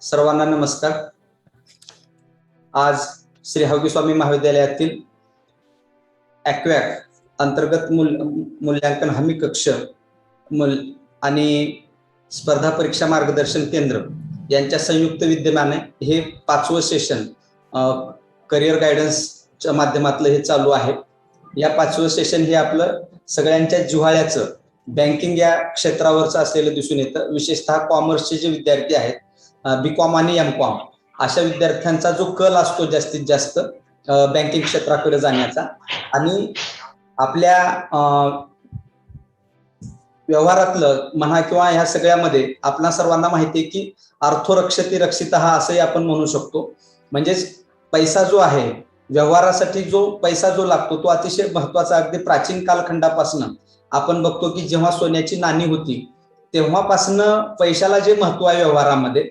सर्वांना नमस्कार। आज श्री हवी स्वामी महाविद्यालयातील ॲक्वॅक अंतर्गत मूल्यांकन हमी कक्ष आणि स्पर्धा परीक्षा मार्गदर्शन केंद्र यांच्या संयुक्त विद्यमाने हे 5वं सेशन करिअर गायडन्सच्या माध्यमातलं हे चालू आहे। या 5वं सेशन हे आपलं सगळ्यांच्या जिव्हाळ्याचं बँकिंग या क्षेत्रावरचं असलेलं दिसून येतं। विशेषतः कॉमर्सचे जे विद्यार्थी आहेत, बीकॉम आणि एमकॉम अशा विद्यार्थ्यांचा जो कल असतो जास्तीत जास्त बँकिंग क्षेत्राकडे जाण्याचा, आणि आपल्या व्यवहारातलं म्हणा किंवा ह्या सगळ्यामध्ये आपल्या सर्वांना माहिती आहे की अर्थोरक्षति रक्षितः असंही आपण म्हणू शकतो। म्हणजेच पैसा जो आहे, व्यवहारासाठी जो पैसा जो लागतो तो अतिशय महत्वाचा। अगदी प्राचीन कालखंडापासून आपण बघतो की जेव्हा सोन्याची नाणी होती तेव्हापासनं पैशाला जे महत्व आहे व्यवहारामध्ये,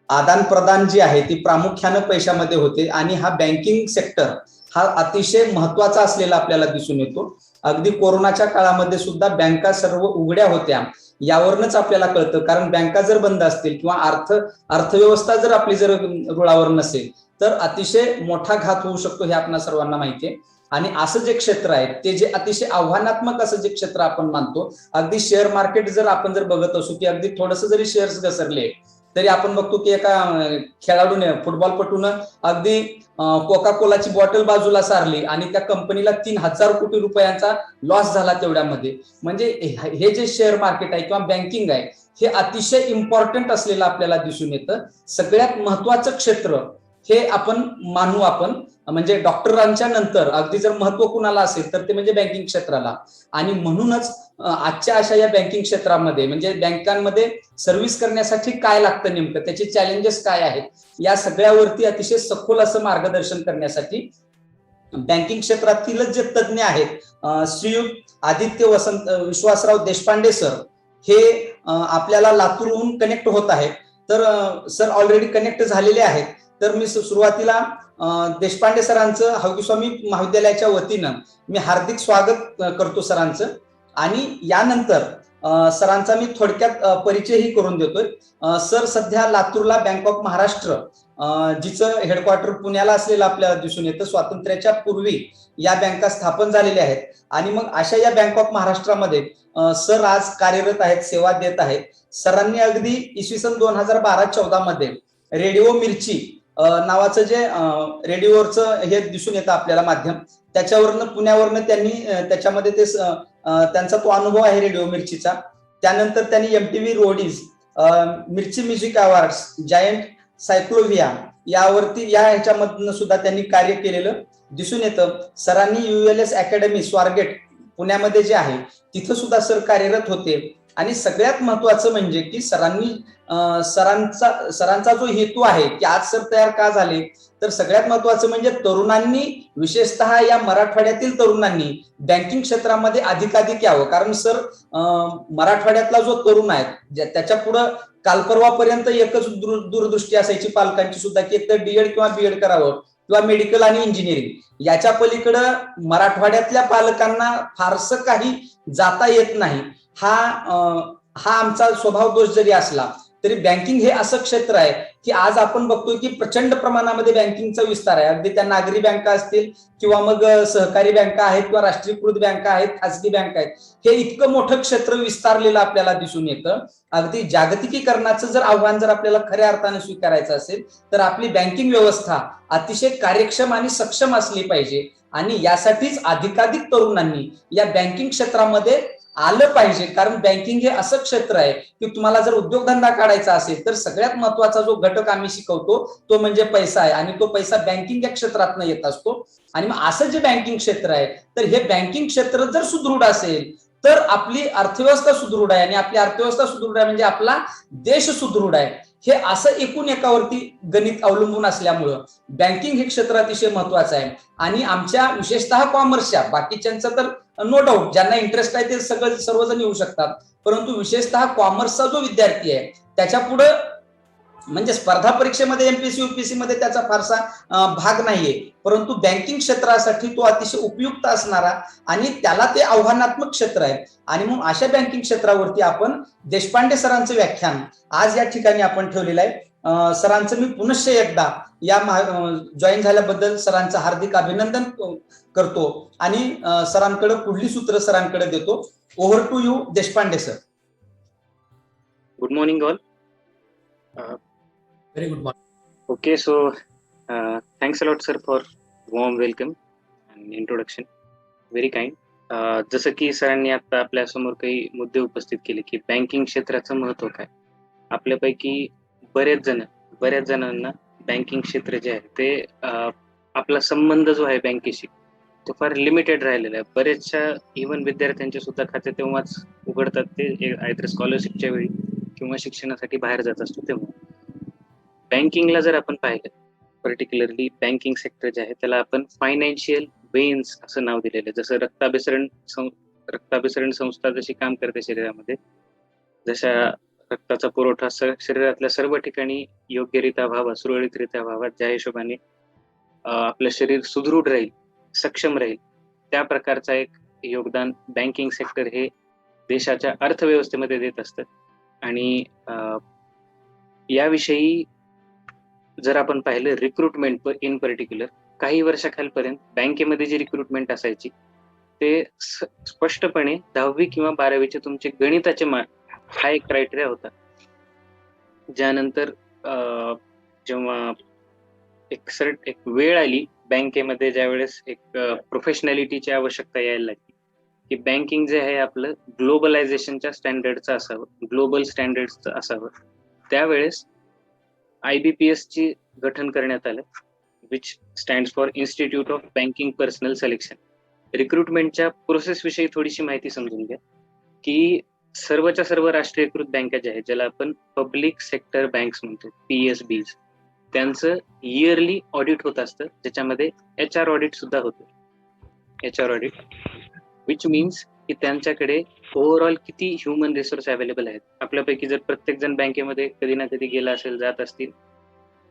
आदान प्रदान जी आहे ती प्रामुख्याने पैशामध्ये होते, आणि हा बँकिंग सेक्टर हा अतिशय महत्वाचा असलेला आपल्याला दिसून येतो। अगदी कोरोनाच्या काळामध्ये सुद्धा बँका सर्व उघड्या होत्या, यावरूनच आपल्याला कळतं। कारण बँका जर बंद असतील किंवा अर्थव्यवस्था जर आपली जर रुळावर नसेल तर अतिशय मोठा घात होऊ शकतो, हे आपल्या सर्वांना माहिती आहे। आणि असं जे क्षेत्र आहे ते जे अतिशय आव्हानात्मक असं जे क्षेत्र आपण मानतो, अगदी शेअर मार्केट जर आपण जर बघत असू की अगदी थोडंसं जरी शेअर्स घसरले तरी आपण बघतो की एका खेळाडूने, फुटबॉलपटूने अगदी कोका कोलाची बॉटल बाजूला सारली आणि त्या कंपनीला 3,000 कोटी रुपयांचा लॉस झाला तेवढ्यामध्ये। म्हणजे हे जे शेअर मार्केट आहे किंवा बँकिंग आहे हे अतिशय इम्पॉर्टंट असलेलं आपल्याला दिसून येतं। सगळ्यात महत्वाचं क्षेत्र हे आपण मानू आपण, म्हणजे डॉक्टरांच्या नंतर अगदी जर महत्व कुणाला असेल तर ते म्हणजे बँकिंग क्षेत्राला। आणि म्हणूनच आजच्या अशा या बँकिंग क्षेत्रामध्ये म्हणजे बँकांमध्ये सर्व्हिस करण्यासाठी काय लागतं नेमकं, त्याचे चॅलेंजेस काय आहेत, या सगळ्यावरती अतिशय सखोल असं मार्गदर्शन करण्यासाठी बँकिंग क्षेत्रातीलच जे तज्ज्ञ आहेत, श्रीयुत आदित्य वसंत विश्वासराव देशपांडे सर हे आपल्याला लातूरहून कनेक्ट होत आहेत। तर सर ऑलरेडी कनेक्ट झालेले आहेत। तर मी सुरुवातीला देशपांडे सरांचं हवी स्वामी महाविद्यालयाच्या वतीनं मी हार्दिक स्वागत करतो सरांचं, आणि यानंतर सरांचा मी थोडक्यात परिचयही करून देतोय। सर सध्या लातूरला बँक ऑफ महाराष्ट्र जिचं हेडक्वार्टर पुण्याला असलेलं आपल्याला दिसून येतं। स्वातंत्र्याच्या पूर्वी या बँका स्थापन झालेल्या आहेत, आणि मग अशा या बँक ऑफ महाराष्ट्रामध्ये सर आज कार्यरत आहेत, सेवा देत आहेत। सरांनी अगदी इसवी सन 2012-14 मध्ये रेडिओ मिर्ची नावाचं जे रेडिओवरचं हे दिसून येतं आपल्याला माध्यम, त्याच्यावरनं पुण्यावरनं त्यांनी त्याच्यामध्ये ते त्यांचा तो अनुभव आहे रेडिओ मिर्चीचा। त्यानंतर त्यांनी MTV रोडीज, मिर्ची म्युझिक अवॉर्ड्स, जायंट सायक्लोव्हिया यावरती या ह्याच्यामधनं सुद्धा त्यांनी कार्य केलेलं दिसून येतं। सरांनी ULS अकॅडमी स्वारगेट पुण्यामध्ये जे आहे तिथं सुद्धा सर कार्यरत होते। आणि सगळ्यात महत्वाचं म्हणजे की सरांचा जो हेतू आहे की आज सर तयार का झाले, तर सगळ्यात महत्वाचं म्हणजे तरुणांनी, विशेषतः या मराठवाड्यातील तरुणांनी बँकिंग क्षेत्रामध्ये अधिकाधिक यावं। कारण सर मराठवाड्यातला जो तरुण आहे त्याच्या पुढं कालपर्वापर्यंत एकच दूरदृष्टी असायची पालकांची सुद्धा की एकतर डीएड किंवा बीएड करावं किंवा मेडिकल आणि इंजिनिअरिंग। याच्या पलीकडं मराठवाड्यातल्या पालकांना फारसं काही जाता येत नाही। हा आमचा स्वभाव दोष जरी असला तरी बँकिंग हे असं क्षेत्र आहे की आज आपण बघतोय की प्रचंड प्रमाणामध्ये बँकिंगचा विस्तार आहे। अगदी त्या नागरी बँका असतील किंवा मग सहकारी बँका आहेत किंवा राष्ट्रीयकृत बँका आहेत, खासगी बँका आहेत, हे इतकं मोठं क्षेत्र विस्तारलेलं आपल्याला दिसून येतं। अगदी जागतिकीकरणाचं जर आव्हान जर आपल्याला खऱ्या अर्थाने स्वीकारायचं असेल तर आपली बँकिंग व्यवस्था अतिशय कार्यक्षम आणि सक्षम असली पाहिजे, आणि यासाठीच अधिकाधिक तरुणांनी या बँकिंग क्षेत्रामध्ये आलं पाहिजे। कारण बँकिंग हे असं क्षेत्र आहे की तुम्हाला जर उद्योगधंदा काढायचा असेल तर सगळ्यात महत्वाचा जो घटक आम्ही शिकवतो तो म्हणजे पैसा आहे, आणि तो पैसा बँकिंग या क्षेत्रातनं येत असतो। आणि मग असं जे बँकिंग क्षेत्र आहे तर हे बँकिंग क्षेत्र जर सुदृढ असेल तर आपली अर्थव्यवस्था सुदृढ आहे, आणि आपली अर्थव्यवस्था सुदृढ आहे म्हणजे आपला देश सुदृढ आहे। हे असं एकूण एकावरती गणित अवलंबून असल्यामुळं बँकिंग हे क्षेत्र अतिशय महत्वाचं आहे। आणि आमच्या विशेषतः कॉमर्सच्या, बाकीच्यांचं तर नो डाऊट ज्यांना इंटरेस्ट आहे ते सर्वजण येऊ शकतात, परंतु विशेषतः कॉमर्सचा जो विद्यार्थी आहे त्याच्या पुढे म्हणजे स्पर्धा परीक्षेमध्ये एमपीएससी युपीएससी मध्ये त्याचा फारसा भाग नाहीये, परंतु बँकिंग क्षेत्रासाठी तो अतिशय उपयुक्त असणारा आणि त्याला ते आव्हानात्मक क्षेत्र आहे. आणि म्हणून अशा बँकिंग क्षेत्रावरती आपण देशपांडे सरांचं व्याख्यान आज या ठिकाणी आपण ठेवलेलं आहे. सरांचं मी पुनश्च एकदा या जॉईन झाल्याबद्दल सरांचं हार्दिक अभिनंदन करतो आणि सरांकडे पुढली सूत्र सरांकडे देतो. Over to you Deshpande sir. Good morning all. Very good morning. Okay, so thanks a lot, sir, for warm welcome and introduction. Very kind. जसं की सरांनी आता आपल्या समोर काही मुद्दे उपस्थित केले की बँकिंग क्षेत्राचं महत्व काय. आपल्यापैकी बऱ्याच जणांना बँकिंग क्षेत्र जे आहे ते आपला संबंध जो आहे बँकेशी तो फार लिमिटेड राहिलेला आहे. बरेचशा इव्हन विद्यार्थ्यांचे सुद्धा खाते तेव्हाच उघडतात ते आयदर स्कॉलरशिपच्या वेळी किंवा शिक्षणासाठी बाहेर जात असतो तेव्हा. बँकिंगला जर आपण पाहिलं, पर्टिक्युलरली बँकिंग सेक्टर जे आहे त्याला आपण फायनान्शियल वेन्स असं नाव दिलेलं आहे. जसं रक्ताभिसरण संस्था जशी काम करते शरीरामध्ये, जशा रक्ताचा पुरवठा शरीरातल्या सर्व ठिकाणी योग्यरित्या व्हावा, सुरळीतरित्या व्हावा, ज्या हिशोबाने आपलं शरीर सुदृढ राहील, सक्षम राहील, त्या प्रकारचा एक योगदान बँकिंग सेक्टर हे देशाच्या अर्थव्यवस्थेमध्ये देत असतं. आणि याविषयी जर आपण पाहिलं रिक्रुटमेंट इन पर्टिक्युलर, काही वर्षाखालपर्यंत बँकेमध्ये जी रिक्रुटमेंट असायची ते स्पष्टपणे 10वी किंवा 12वीचे तुमचे गणिताचे मार्क हा एक क्रायटेरिया होता. ज्यानंतर जेव्हा एक वेळ आली बँकेमध्ये, ज्यावेळेस एक प्रोफेशनॅलिटीची आवश्यकता यायला लागली की बँकिंग जे आहे आपलं ग्लोबलायझेशनच्या स्टँडर्डचं असावं, ग्लोबल स्टँडर्डचं असावं, त्यावेळेस IBPS ची गठन करण्यात आलं, which stands for institute of banking personnel selection. रिक्रुटमेंटच्या प्रोसेस विषयी थोडीशी माहिती समजून घ्या की सर्वच्या सर्व राष्ट्रीयकृत बँका ज्या आहेत, ज्याला आपण पब्लिक सेक्टर बँक्स म्हणतो, PSBs, त्यांचं इयरली ऑडिट होत असतं, ज्याच्यामध्ये HR ऑडिट सुद्धा होतं. HR ऑडिट विच मीन्स की त्यांच्याकडे ओव्हरऑल किती ह्युमन रिसोर्स अवेलेबल आहेत. आपल्यापैकी जर प्रत्येक जण बँकेमध्ये कधी ना कधी गेला असेल, जात असतील,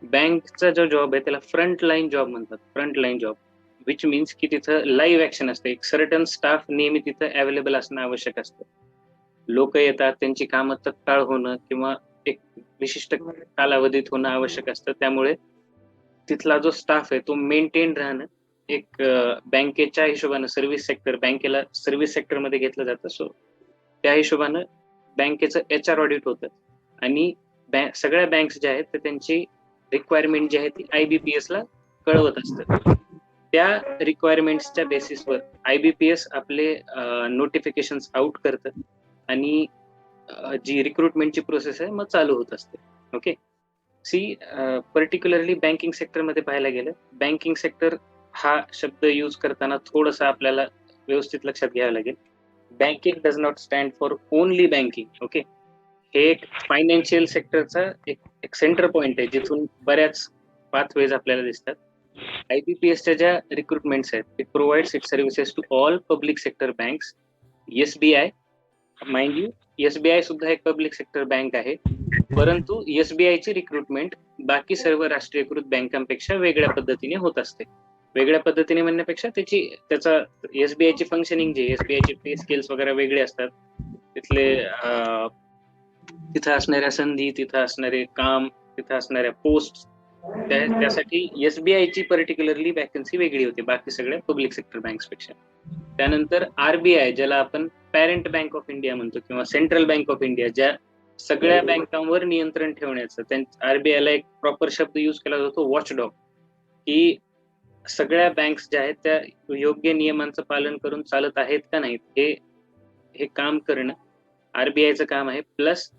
बँकचा जो जॉब आहे त्याला फ्रंट लाईन जॉब म्हणतात. Front line job which means की तिथं लाईव्ह ऍक्शन असतं. एक सर्टन स्टाफ नेहमी तिथं अवेलेबल असणं आवश्यक असतं. लोक येतात, त्यांची कामं तत्काळ होणं किंवा एक विशिष्ट कालावधीत होणं आवश्यक असतं. त्यामुळे तिथला जो स्टाफ आहे तो मेंटेन राहणं एक बँकेच्या हिशोबानं सर्व्हिस सेक्टर, बँकेला सर्व्हिस सेक्टरमध्ये घेतलं जातं. सो त्या हिशोबानं बँकेचं HR ऑडिट होतं आणि सगळ्या बँक्स ज्या आहेत त्यांची रिक्वायरमेंट जी आहे ती IBPS ला कळवत असतं. त्या रिक्वायरमेंट्सच्या बेसिसवर IBPS आपले नोटिफिकेशन आउट करतं आणि जी रिक्रुटमेंटची प्रोसेस आहे मग चालू होत असते. ओके, पर्टिक्युलरली बँकिंग सेक्टरमध्ये पाहायला गेलं, बँकिंग सेक्टर हा शब्द यूज करताना थोडंसं आपल्याला व्यवस्थित लक्षात घ्यावं लागेल. Banking does not stand for only banking. Okay, हे एक फायनान्शियल सेक्टरचा एक सेंटर पॉइंट आहे, जिथून बऱ्याच पाथवेज आपल्याला दिसतात. IBPSच्या ज्या रिक्रुटमेंट्स आहेत, it provides IT services to all public sector banks. SBI, mind you, SBI सुद्धा एक पब्लिक सेक्टर बँक आहे, परंतु SBI ची रिक्रुटमेंट बाकी सर्व राष्ट्रीयकृत बँकांपेक्षा वेगळ्या पद्धतीने होत असते. वेगळ्या पद्धतीने म्हणण्यापेक्षा त्याचा SBI ची फंक्शनिंग, जे SBI चे पे स्केल्स वगैरे वेगळे असतात, तिथं असणाऱ्या संधी, तिथं असणारे काम, तिथं असणाऱ्या पोस्ट, त्यासाठी SBI ची पर्टिक्युलरली वॅकन्सी वेगळी होती बाकी सगळ्या पब्लिक सेक्टर बँक्स पेक्षा. त्यानंतर RBI, ज्याला आपण पॅरेंट बँक ऑफ इंडिया म्हणतो किंवा सेंट्रल बँक ऑफ इंडिया, ज्या सगळ्या बँकांवर नियंत्रण ठेवण्याचं, RBI ला एक प्रॉपर शब्द यूज केला जातो, वॉचडॉग, की सगळ्या बँक्स ज्या आहेत त्या योग्य नियमांचं पालन करून चालत आहेत का नाहीत हे काम करणं RBIचं काम आहे. प्लस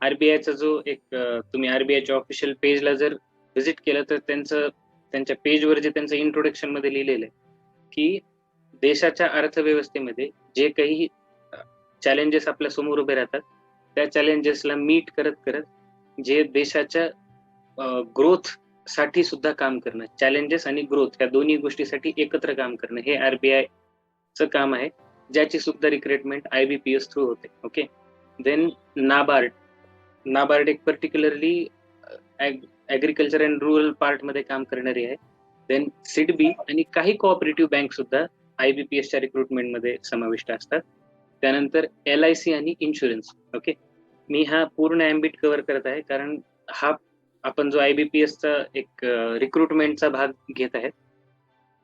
RBIचा जो एक तुम्ही RBIच्या ऑफिशियल पेजला जर व्हिजिट केलं तर त्यांच्या पेजवर जे त्यांचं इंट्रोडक्शन मध्ये लिहिलेलं आहे की देशाच्या अर्थव्यवस्थेमध्ये जे काही चॅलेंजेस आपल्या समोर उभे राहतात, त्या चॅलेंजेसला मीट करत करत जे देशाच्या ग्रोथ साठी सुद्धा काम करणं, चॅलेंजेस आणि ग्रोथ या दोन्ही गोष्टीसाठी एकत्र काम करणं, हे RBIचं काम आहे, ज्याची सुद्धा रिक्रुटमेंट IBPS थ्रू होते. ओके, देन नाबार्ड एक particularly agriculture and rural part मध्ये काम करणारी आहे. देन सिडबी आणि काही कोऑपरेटिव्ह बँक सुद्धा IBPSच्या रिक्रुटमेंट मध्ये समाविष्ट असतात. त्यानंतर LIC आणि इन्शुरन्स. ओके, मी हा पूर्ण एम्बिट कव्हर करत आहे कारण हा आपण जो IBPSचा एक रिक्रुटमेंटचा भाग घेत आहे.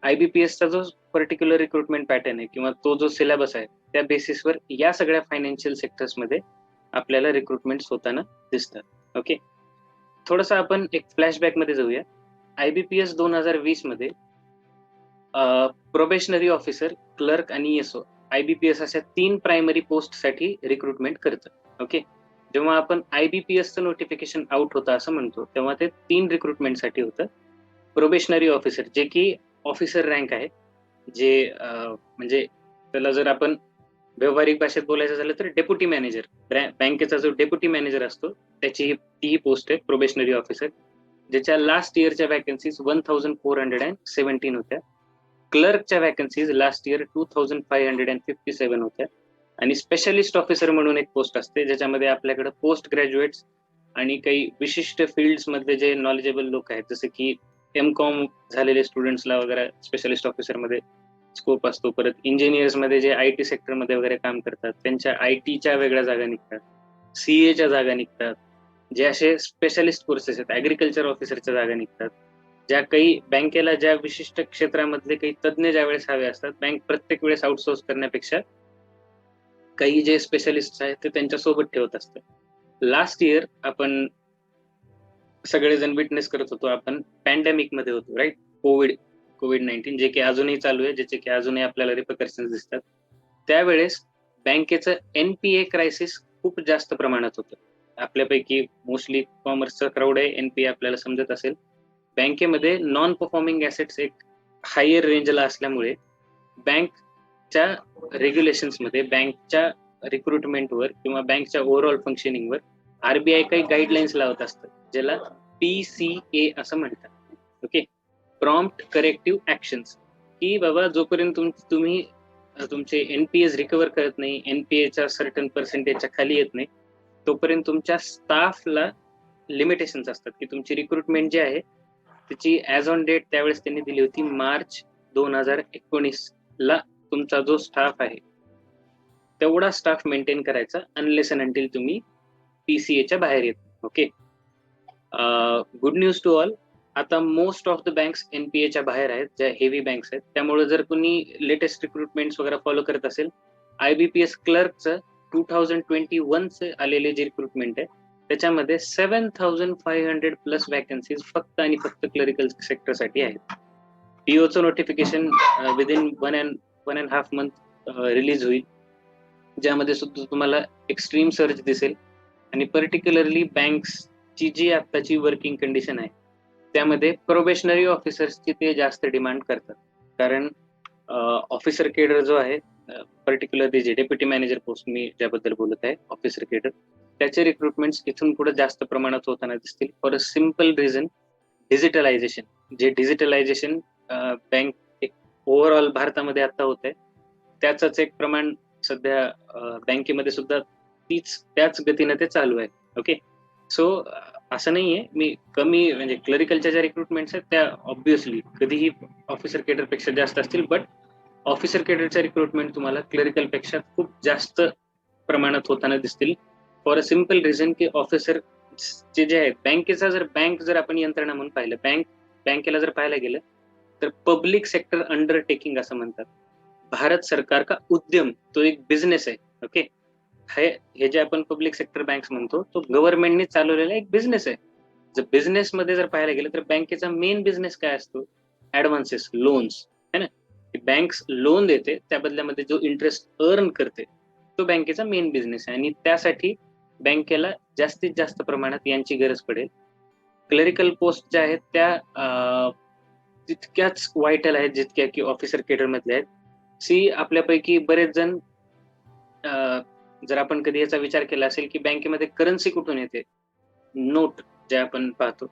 IBPSचा जो पर्टिक्युलर रिक्रुटमेंट पॅटर्न आहे किंवा तो जो सिलेबस आहे त्या बेसिसवर या सगळ्या फायनान्शियल सेक्टर्स मध्ये आपल्याला रिक्रुटमेंट होताना दिसतात. ओके, थोडंसं आपण एक फ्लॅशबॅक मध्ये जाऊया. IBPS 2020 मध्ये प्रोबेशनरी ऑफिसर, क्लर्क आणि ESO IBPS अशा 3 प्रायमरी पोस्ट साठी रिक्रुटमेंट करतं. ओके, जेव्हा आपण IBPSचं नोटिफिकेशन आउट होतं असं म्हणतो तेव्हा ते 3 रिक्रुटमेंट साठी होतं. प्रोबेशनरी ऑफिसर जे की ऑफिसर रँक आहे, जे म्हणजे त्याला जर आपण व्यावहारिक भाषेत बोलायचं झालं तर डेप्युटी मॅनेजर, बँकेचा जो डेप्युटी मॅनेजर असतो त्याची ती पोस्ट आहे प्रोबेशनरी ऑफिसर, ज्याच्या लास्ट इयरच्या वॅकन्सीज 1417 होत्या. क्लर्कच्या वॅकन्सीज लास्ट इयर 2557 होत्या. आणि स्पेशलिस्ट ऑफिसर म्हणून एक पोस्ट असते ज्याच्यामध्ये आपल्याकडे पोस्ट ग्रॅज्युएट्स आणि काही विशिष्ट फील्ड्स मधले जे नॉलेजेबल लोक आहेत, जसे की MCOM झालेले स्टुडंट्सला वगैरे स्पेशलिस्ट ऑफिसर मध्ये स्कोप असतो. परत इंजिनियर्स मध्ये जे IT सेक्टर मध्ये वगैरे काम करतात त्यांच्या ITच्या वेगळ्या जागा निघतात, CA जागा निघतात. जे असे स्पेशलिस्ट कोर्सेस आहेत, ऍग्रिकल्चर ऑफिसरच्या जागा निघतात. ज्या काही बँकेला ज्या विशिष्ट क्षेत्रामधले काही तज्ज्ञ ज्या वेळेस हवे असतात, बँक प्रत्येक वेळेस आउटसोर्स करण्यापेक्षा काही जे स्पेशलिस्ट आहेत ते त्यांच्यासोबत ठेवत असतात. लास्ट इयर आपण सगळेजण विटनेस करत होतो, आपण पॅन्डेमिक मध्ये होतो, राईट? कोविड-19 जे की अजूनही चालू आहे, ज्याचे की अजूनही आपल्याला रिपरकशन्स दिसतात. त्यावेळेस बँकेचं NPA क्रायसिस खूप जास्त प्रमाणात होतं. आपल्यापैकी मोस्टली कॉमर्सचा क्राऊड आहे, NPA आपल्याला समजत असेल. बँकेमध्ये नॉन परफॉर्मिंग ऍसेट्स एक हायर रेंजला असल्यामुळे बँकच्या रेग्युलेशन्स मध्ये, बँकच्या रिक्रुटमेंटवर किंवा बँकच्या ओव्हरऑल फंक्शनिंगवर RBI काही गाईडलाईन्स लावत असतं, ज्याला PCA असं म्हणतात. ओके, प्रॉम्प्ट करेक्टिव्ह ऍक्शन्स, की बाबा जोपर्यंत तुम्ही तुमचे NPAs रिकव्हर करत नाही, NPAच्या सर्टन पर्सेंटेजच्या खाली येत नाही, तोपर्यंत तुमच्या स्टाफला लिमिटेशन्स असतात, की तुमची रिक्रुटमेंट जी आहे त्याची ऍज ऑन डेट त्यावेळेस त्यांनी दिली होती मार्च 2019 ला. तुमचा जो स्टाफ आहे तेवढा स्टाफ मेंटेन करायचा अनलेस अँड अंटिल तुम्ही PCAच्या बाहेर येत. Okay, good news to all, आता मोस्ट ऑफ द बँक्स NPAच्या बाहेर आहेत, ज्या हेवी बँक्स आहेत. त्यामुळे जर कोणी लेटेस्ट रिक्रुटमेंट वगैरे फॉलो करत असेल, IBPS क्लर्कचं 2021 आलेले जे रिक्रुटमेंट आहे त्याच्यामध्ये 7500 प्लस वॅकन्सीज फक्त आणि फक्त क्लरिकल सेक्टरसाठी आहेत. POचं नोटिफिकेशन विदिन 1.5 मंथ रिलीज होईल, ज्यामध्ये सुद्धा तुम्हाला एक्स्ट्रीम सर्च दिसेल. आणि पर्टिक्युलरली बँक्सची जी आताची वर्किंग कंडिशन आहे त्यामध्ये प्रोबेशनरी ऑफिसर्सची ते जास्त डिमांड करतात, कारण ऑफिसर केडर जो आहे, पर्टिक्युलरली जे डेप्युटी मॅनेजर पोस्ट मी ज्याबद्दल बोलत आहे, ऑफिसर केडर, त्याचे रिक्रुटमेंट इथून पुढे जास्त प्रमाणात होताना दिसतील. For a simple reason, digitalisation. जे डिजिटलायझेशन बँक एक ओव्हरऑल भारतामध्ये आता होत आहे, त्याच एक प्रमाण सध्या बँकेमध्ये सुद्धा त्याच गतीने ते चालू आहे. ओके, सो असं नाहीये मी कमी, म्हणजे क्लरिकलच्या ज्या रिक्रुटमेंट्स आहेत त्या ऑब्व्हियसली कधीही ऑफिसर केडर पेक्षा जास्त असतील, बट ऑफिसर केडरच्या रिक्रुटमेंट तुम्हाला क्लरिकल पेक्षा खूप जास्त प्रमाणात होताना दिसतील. फॉर अ सिम्पल रिझन की ऑफिसर जे आहेत, बँकेचा जर आपण यंत्रणा म्हणून पाहिलं, बँकेला जर पाहायला गेलं तर पब्लिक सेक्टर अंडरटेकिंग असं म्हणतात. भारत सरकार का उद्यम, तो एक बिझनेस आहे. ओके, हे जे आपण पब्लिक सेक्टर बँक्स म्हणतो तो गव्हर्नमेंटने चालवलेला एक बिझनेस आहे. जर बिझनेस मध्ये जर पाहायला गेलं तर बँकेचा मेन बिझनेस काय असतो? ऍडव्हान्सेस, लोन्स, है ना. बँक लोन देते, त्या बदल्यामध्ये जो इंटरेस्ट अर्न करते तो बँकेचा मेन बिझनेस आहे, आणि त्यासाठी बँकेला जास्तीत जास्त प्रमाणात यांची गरज पडेल. क्लरिकल पोस्ट ज्या आहेत त्या तितक्याच वायटल आहेत जितक्या की ऑफिसर केडर मधले आहेत. आपल्यापैकी बरेच जण, जर आपण कधी याचा विचार केला असेल की बँकेमध्ये करन्सी कुठून येते, नोट जे आपण पाहतो,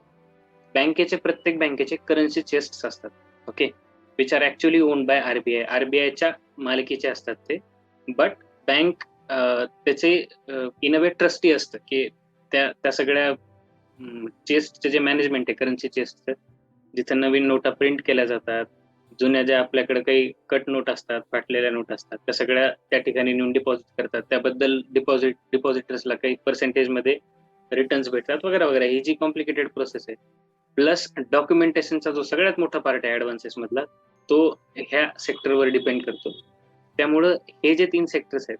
प्रत्येक बँकेचे करन्सी चेस्ट असतात. Okay, which are actually owned by RBIच्या मालकीचे असतात ते, बट बँक त्याचे इन अ वे ट्रस्टी असतं, की त्या सगळ्या चेस्टचे जे मॅनेजमेंट आहे करन्सी चेस्टचं, जिथं नवीन नोटा प्रिंट केल्या जातात, जुन्या ज्या आपल्याकडे काही कट नोट असतात, फाटलेल्या नोट असतात, त्या सगळ्या त्या ठिकाणी नेऊन डिपॉझिट करतात. त्याबद्दल डिपॉझिटर्सला काही पर्सेंटेजमध्ये रिटर्न्स भेटतात वगैरे वगैरे. ही जी कॉम्प्लिकेटेड प्रोसेस आहे, प्लस डॉक्युमेंटेशनचा जो सगळ्यात मोठा पार्ट आहे ऍडव्हान्सेस मधला, तो ह्या सेक्टरवर डिपेंड करतो. त्यामुळं हे जे 3 सेक्टर्स आहेत,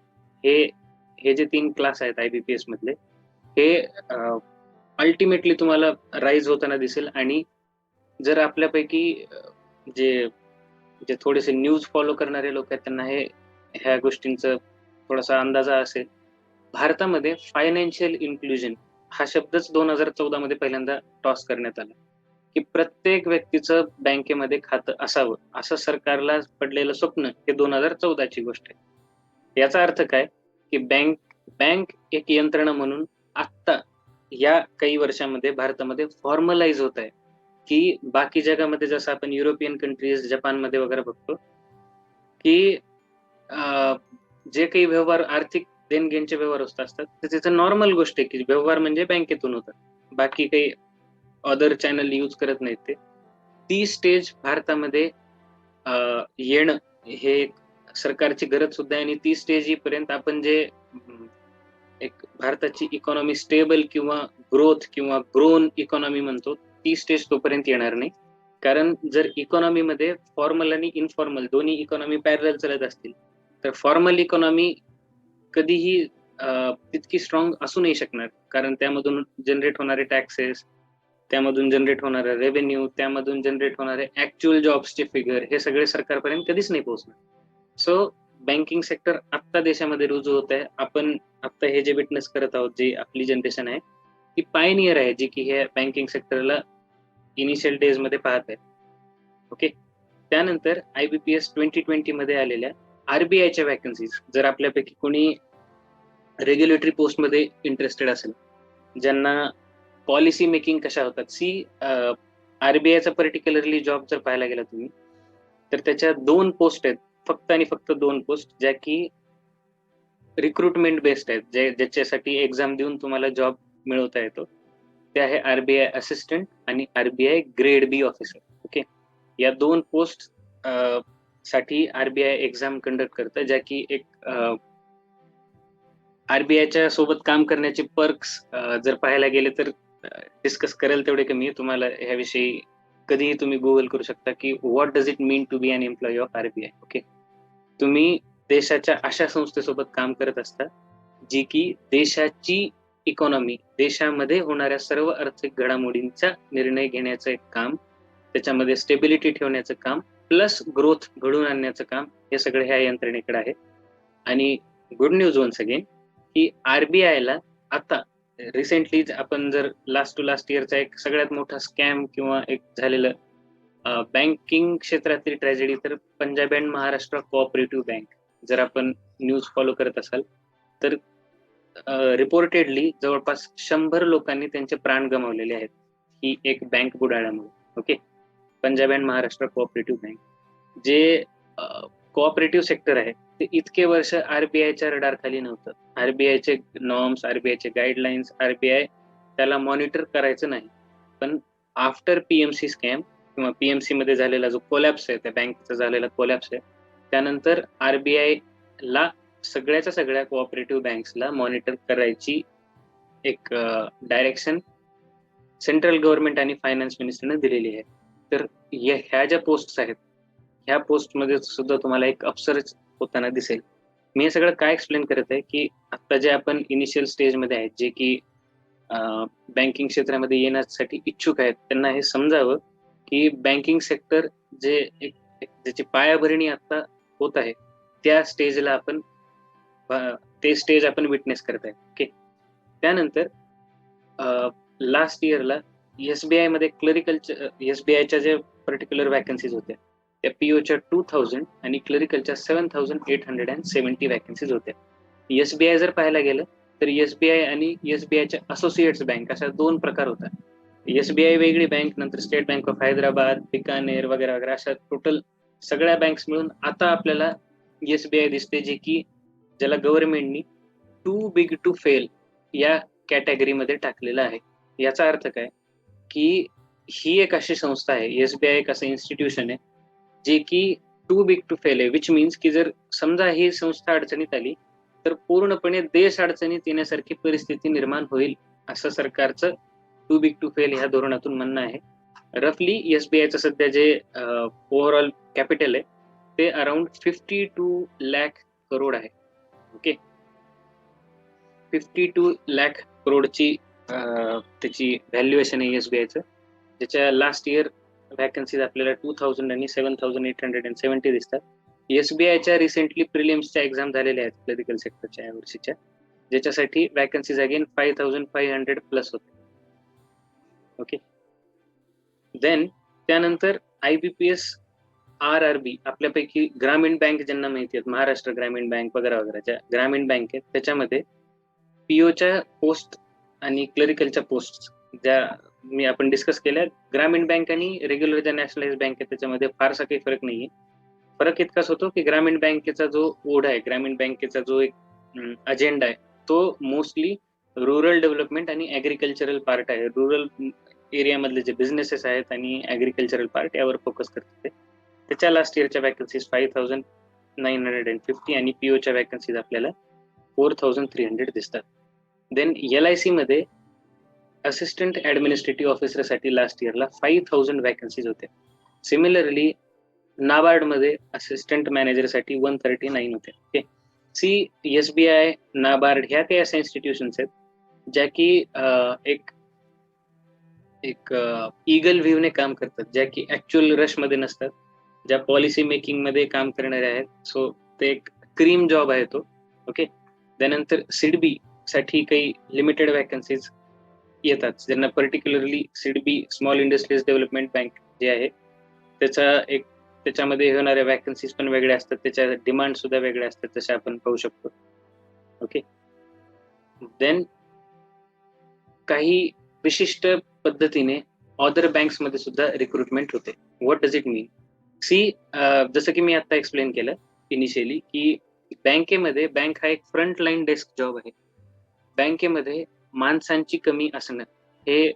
हे जे 3 क्लास आहेत IBPS मधले, हे अल्टिमेटली तुम्हाला राईज होताना दिसेल. आणि जर आपल्यापैकी जे जे थोडेसे न्यूज फॉलो करणारे लोक आहेत, त्यांना ह्या गोष्टींचा थोडासा अंदाजा असेल. भारतामध्ये फायनान्शियल इन्क्लुजन हा शब्दच 2014 मध्ये पहिल्यांदा टॉस करण्यात आला, की प्रत्येक व्यक्तीचं बँकेमध्ये खातं असावं, असं सरकारला पडलेलं स्वप्न हे 2014ची गोष्ट आहे. याचा अर्थ काय, की बँक एक यंत्रणा म्हणून आत्ता या काही वर्षामध्ये भारतामध्ये फॉर्मलाइज होत आहे, की बाकी जगामध्ये जसं आपण युरोपियन कंट्रीज, जपानमध्ये वगैरे बघतो, की जे काही व्यवहार, आर्थिक देणघेणचे व्यवहार असतात, तर तिथं नॉर्मल गोष्ट आहे, की व्यवहार म्हणजे बँकेतून होतात, बाकी काही अदर चॅनल यूज करत नाहीत ते. ती स्टेज भारतामध्ये येणं हे एक सरकारची गरज सुद्धा आहे. आणि ती स्टेज येईपर्यंत आपण जे एक भारताची इकॉनॉमी स्टेबल किंवा ग्रोथ किंवा ग्रोन इकॉनॉमी म्हणतो, ती स्टेज तोपर्यंत येणार नाही. कारण जर इकॉनॉमीमध्ये फॉर्मल आणि इनफॉर्मल दोन्ही इकॉनॉमी पॅरलल चालत असतील, तर फॉर्मल इकॉनॉमी कधीही तितकी स्ट्रॉंग असू नाही शकणार. कारण त्यामधून जनरेट होणारे टॅक्सेस, त्यामधून जनरेट होणारा रेव्हेन्यू, त्यामधून जनरेट होणारे ऍक्च्युअल जॉब्सचे फिगर, हे सगळे सरकारपर्यंत कधीच नाही पोहोचणार. सो बँकिंग सेक्टर आत्ता देशामध्ये रुजू होत आहे. आपण आत्ता हे जे विटनेस करत आहोत, जी आपली जनरेशन आहे, ती पायनियर आहे, जी की हे बँकिंग सेक्टरला इनिशियल डेज मध्ये पाहत आहे. ओके. त्यानंतर IBPS 2020 मध्ये आलेल्या RBIच्या वॅकन्सीज, जर आपल्यापैकी कोणी रेग्युलेटरी पोस्टमध्ये इंटरेस्टेड असेल, ज्यांना पॉलिसी मेकिंग कशा होतात, RBIचा पर्टिक्युलरली जॉब जर पाहायला गेला तुम्ही, तर त्याच्या 2 पोस्ट आहेत, फक्त आणि फक्त 2 पोस्ट, ज्या की रिक्रुटमेंट बेस्ड आहेत, ज्याच्यासाठी एक्झाम देऊन तुम्हाला जॉब मिळवता येतो. ते आहे RBI असिस्टंट आणि RBI ग्रेड बी ऑफिसर. ओके. या 2 पोस्ट साठी RBI एक्झाम कंडक्ट करतं, ज्या की एक RBIच्या सोबत काम करण्याचे पर्क्स जर पाहायला गेले तर डिस्कस करेल तेवढे कमी आहे. तुम्हाला ह्याविषयी कधीही तुम्ही गुगल करू शकता, की what does it mean to be an employee of RBI. Okay. तुम्ही देशाच्या अशा संस्थेसोबत काम करत असता, जी की देशाची इकॉनॉमी, देशामध्ये होणाऱ्या सर्व आर्थिक घडामोडींचा निर्णय घेण्याचं एक काम, त्याच्यामध्ये स्टेबिलिटी ठेवण्याचं काम, प्लस ग्रोथ घडवून आणण्याचं काम, हे सगळं ह्या यंत्रणेकडे आहे. आणि गुड न्यूज वन्स अगेन, की RBIला आता रिसेंटली आपण जर लास्ट टू लास्ट इयरचा एक सगळ्यात मोठा स्कॅम किंवा एक झालेलं बँकिंग क्षेत्रातील ट्रॅजेडी, तर Punjab and Maharashtra cooperative bank, जर आपण न्यूज फॉलो करत असाल तर रिपोर्टेडली जवळपास 100 लोकांनी त्यांचे प्राण गमावलेले आहेत ही एक बँक बुडाल्यामुळे. Okay. Punjab and Maharashtra cooperative bank, जे कोऑपरेटिव्ह सेक्टर आहे, ते इतके वर्ष RBIच्या रडार खाली नव्हतं. RBIचे नॉर्म्स, RBIचे गाईडलाईन्स, RBI त्याला मॉनिटर करायचं नाही. पण आफ्टर PMC स्कॅम किंवा PMC मध्ये झालेला जो कोलॅप्स आहे, त्या बँकेचा झालेला कोलॅप्स आहे, त्यानंतर RBI ला सगळ्याच्या सगळ्या कोऑपरेटिव्ह बँक्सला मॉनिटर करायची एक डायरेक्शन सेंट्रल गव्हर्नमेंट आणि फायनान्स मिनिस्टरने दिलेली आहे. तर ह्या ज्या पोस्ट आहेत, ह्या पोस्टमध्ये सुद्धा तुम्हाला एक अपसर्च होताना दिसेल. मी हे सगळं काय एक्सप्लेन करत आहे, की आता जे आपण इनिशियल स्टेजमध्ये आहेत, जे की बँकिंग क्षेत्रामध्ये येण्यासाठी इच्छुक आहेत, त्यांना हे समजावं की बँकिंग सेक्टर जे ज्याची पायाभरणी आता होत आहे, त्या स्टेजला आपण ते स्टेज आपण विटनेस करत आहे. ओके. त्यानंतर लास्ट इयरला SBI मध्ये क्लरिकलच्या, SBIच्या जे पर्टिक्युलर वॅकन्सीज होत्या, त्या POच्या 2000 आणि क्लरिकलच्या 7870 वॅकन्सीज होत्या. SBI जर पाहायला गेलं तर SBI आणि SBIच्या असोसिएट्स बँक अशा 2 प्रकार होतात. SBI वेगळी बँक, नंतर state bank of Hyderabad, Bikaner वगैरे वगैरे, अशा टोटल सगळ्या बँक्स मिळून आता आपल्याला SBI दिसते, जे की ज्याला गव्हर्नमेंटनी टू बिग टू फेल या कॅटेगरीमध्ये टाकलेलं आहे. याचा अर्थ काय की ही एक अशी संस्था आहे, एसबीआय एक असं इन्स्टिट्यूशन आहे जे की टू बिग टू फेल आहे, विच मीन्स की जर समजा ही संस्था अडचणीत आली तर पूर्णपणे देश अडचणीत येण्यासारखी परिस्थिती निर्माण होईल, असं सरकारचं टू बिग टू फेल ह्या धोरणातून म्हणणं आहे. रफली एसबीआयचं सध्या जे ओव्हरऑल कॅपिटल आहे ते अराउंड 52 लाख करोड आहे. ओके, 52 लाख करोडची त्याची व्हॅल्युएशन आहे एसबीआयचं, ज्याच्या लास्ट इयर व्हॅकन्सीज आपल्याला 2000 आणि 7870 दिसतात. एसबीआयच्या रिसेंटली प्रिलिम्सच्या एक्झाम झालेल्या आहेत क्लरिकल सेक्टरच्या या वर्षीच्या, ज्याच्यासाठी व्हॅकन्सीज अगेन 5500 प्लस होते. ओके, देन त्यानंतर IBPS RRB, आपल्यापैकी ग्रामीण बँक ज्यांना माहिती आहेत, महाराष्ट्र ग्रामीण बँक वगैरे वगैरे ज्या ग्रामीण बँक आहेत त्याच्यामध्ये पीओच्या पोस्ट आणि क्लरिकलच्या पोस्ट ज्या आपण डिस्कस केल्या, ग्रामीण बँक आणि रेग्युलर ज्या नॅशनलाइज बँक आहेत त्याच्यामध्ये फारसा काही फरक नाहीये. फरक इतकाच होतो की ग्रामीण बँकेचा जो ओढा आहे, ग्रामीण बँकेचा जो एक अजेंडा आहे तो मोस्टली रुरल डेव्हलपमेंट आणि ऍग्रिकल्चरल पार्ट आहे. रुरल एरियामधले जे बिझनेसेस आहेत आणि ऍग्रिकल्चरल पार्ट यावर फोकस करते. त्याच्या लास्ट इयरच्या वॅकन्सीज 5950 आणि पीओच्या वॅकन्सीज आपल्याला 4300 दिसतात. देन LIC मध्ये असिस्टंट ऍडमिनिस्ट्रेटिव्ह ऑफिसर साठी लास्ट इयरला 5000 वॅकन्सीज होत्या. सिमिलरली नाबार्ड मध्ये असिस्टंट मॅनेजर साठी 139 होते. ओके, एसबीआय, नाबार्ड ह्या काही अशा इन्स्टिट्यूशन्स आहेत ज्या की एक ईगल व्ह्यूने काम करतात, ज्या की ऍक्च्युअल रश मध्ये नसतात, ज्या पॉलिसी मेकिंग मध्ये काम करणारे आहेत. सो ते एक क्रीम जॉब आहे तो. ओके, त्यानंतर सिडबी साठी काही लिमिटेड वॅकन्सीज येतात, ज्यांना particularly SIDBI small industries development bank जे आहे त्याच्यामध्ये होणाऱ्या वॅकन्सीज पण वेगळ्या असतात, त्याच्या डिमांड सुद्धा वेगळ्या असतात, जसे आपण पाहू शकतो. ओके, देन काही विशिष्ट पद्धतीने अदर बँक्स मध्ये सुद्धा रिक्रुटमेंट होते. व्हॉट डज इट मीन? जसं की मी आता एक्सप्लेन केलं इनिशियली की बँकेमध्ये बँक हा एक फ्रंट लाईन डेस्क जॉब आहे. बँकेमध्ये माणसांची कमी असणं हे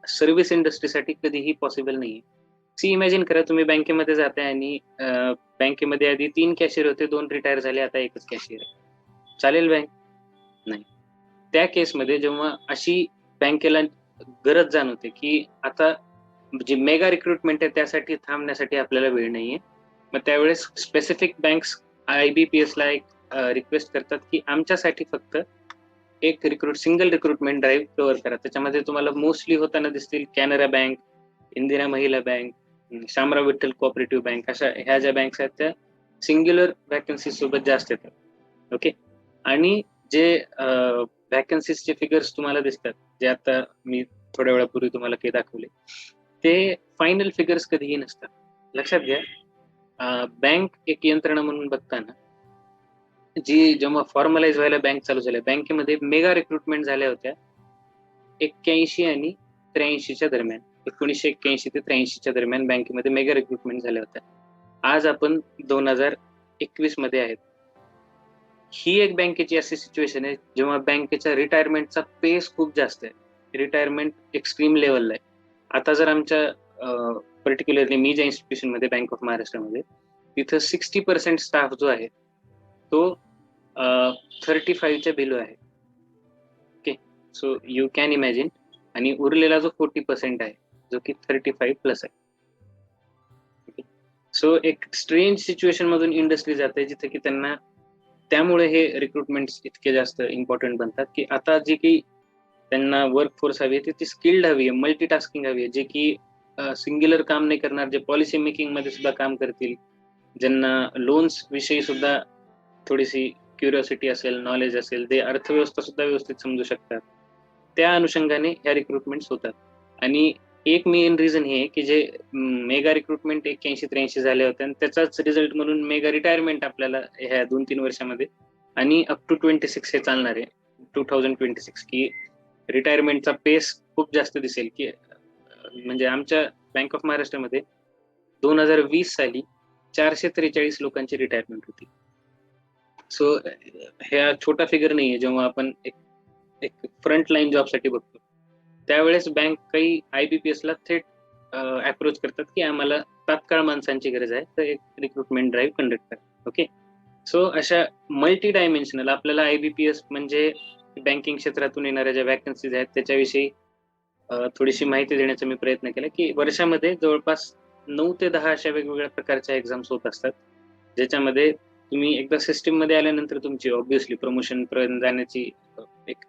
सर्व्हिस इंडस्ट्रीसाठी कधीही पॉसिबल नाहीये. इमॅजिन करा, तुम्ही बँकेमध्ये जाताय आणि बँकेमध्ये आधी 3 कॅशियर होते, 2 रिटायर झाले, आता एकच कॅशियर आहे. चालेल बँक? नाही. त्या केसमध्ये जेव्हा अशी बँकेला गरज जाणवते की आता जी मेगा रिक्रुटमेंट आहे त्यासाठी थांबण्यासाठी आपल्याला वेळ नाहीये, मग त्यावेळेस स्पेसिफिक बँक्स IBPS ला एक रिक्वेस्ट करतात की आमच्यासाठी फक्त एक सिंगल रिक्रुटमेंट ड्राईव्ह कव्हर करा. त्याच्यामध्ये तुम्हाला मोस्टली होताना दिसतील कॅनरा बँक, इंदिरा महिला bank, Shamrao Vitthal cooperative bank, अशा ह्या ज्या बँक्स आहेत त्या सिंग्युलर वॅकन्सी सोबत जास्त येतात. ओके, आणि जे वॅकन्सीजचे फिगर्स तुम्हाला दिसतात, जे आता मी थोड्या वेळापूर्वी तुम्हाला काही दाखवले, ते फायनल फिगर्स कधीही नसतात. लक्षात घ्या, बँक एक यंत्रणा म्हणून बघताना जी जेव्हा फॉर्मलाइज व्हायला बँक चालू झाल्या, बँकेमध्ये मेगा रिक्रुटमेंट झाल्या होत्या 81 आणि 83च्या दरम्यान. 1981 ते 83च्या दरम्यान बँकेमध्ये मेगा रिक्रुटमेंट झाल्या होत्या. आज आपण 2021 मध्ये आहेत. ही एक बँकेची अशी सिच्युएशन आहे जेव्हा बँकेच्या रिटायरमेंटचा पेस खूप जास्त आहे. रिटायरमेंट एक्स्ट्रीम लेवलला आहे. आता जर आमच्या पर्टिक्युलरली मी ज्या इन्स्टिट्यूशन मध्ये बँक ऑफ महाराष्ट्रामध्ये, तिथं 60% स्टाफ जो आहे तो 35च्या बिलो आहे. Okay, so you can imagine. आणि उरलेला जो 40% आहे जो की 35 प्लस आहे. ओके, सो एक स्ट्रेंज सिच्युएशन मधून इंडस्ट्री जाते जिथे की त्यांना, त्यामुळे हे रिक्रुटमेंट इतके जास्त इम्पॉर्टंट बनतात की आता जी काही त्यांना वर्कफोर्स हवी आहे ती स्किल्ड हवी आहे, मल्टीटास्किंग हवी आहे, जे की सिंग्युलर काम नाही करणार, जे पॉलिसी मेकिंग मध्ये सुद्धा काम करतील, ज्यांना लोन्स विषयी सुद्धा थोडीशी क्युरिओसिटी असेल, नॉलेज असेल, ते अर्थव्यवस्था सुद्धा व्यवस्थित समजू शकतात. त्या अनुषंगाने ह्या रिक्रुटमेंट होतात. आणि एक मेन रिझन हे की जे मेगा रिक्रुटमेंट 81-83 झाले होते आणि त्याचाच रिझल्ट म्हणून मेगा रिटायरमेंट आपल्याला ह्या 2-3 वर्षामध्ये आणि अप टू 26 हे चालणार आहे, 2026, की रिटायरमेंटचा पेस खूप जास्त दिसेल. की म्हणजे आमच्या बँक ऑफ महाराष्ट्रामध्ये 2020 साली 443 लोकांची रिटायरमेंट होती. सो ह्या छोटा फिगर नाहीये जेव्हा आपण एक फ्रंट लाईन जॉब साठी बघतो. त्यावेळेस बँक काही IBPS ला थेट अप्रोच करतात की आम्हाला तात्काळ माणसांची गरज आहे, तर एक रिक्रुटमेंट ड्राईव्ह कंडक्ट करा. ओके, सो अशा मल्टी डायमेन्शनल आपल्याला IBPS म्हणजे बँकिंग क्षेत्रातून येणाऱ्या ज्या वॅकन्सीज आहेत त्याच्याविषयी थोडीशी माहिती देण्याचा मी प्रयत्न केला, की वर्षामध्ये जवळपास 9 ते 10 अशा वेगवेगळ्या प्रकारच्या एक्झाम्स होत असतात, ज्याच्यामध्ये तुम्ही एकदा सिस्टीम मध्ये आल्यानंतर तुमची ऑब्व्हियसली प्रमोशन पर्यंत जाण्याची एक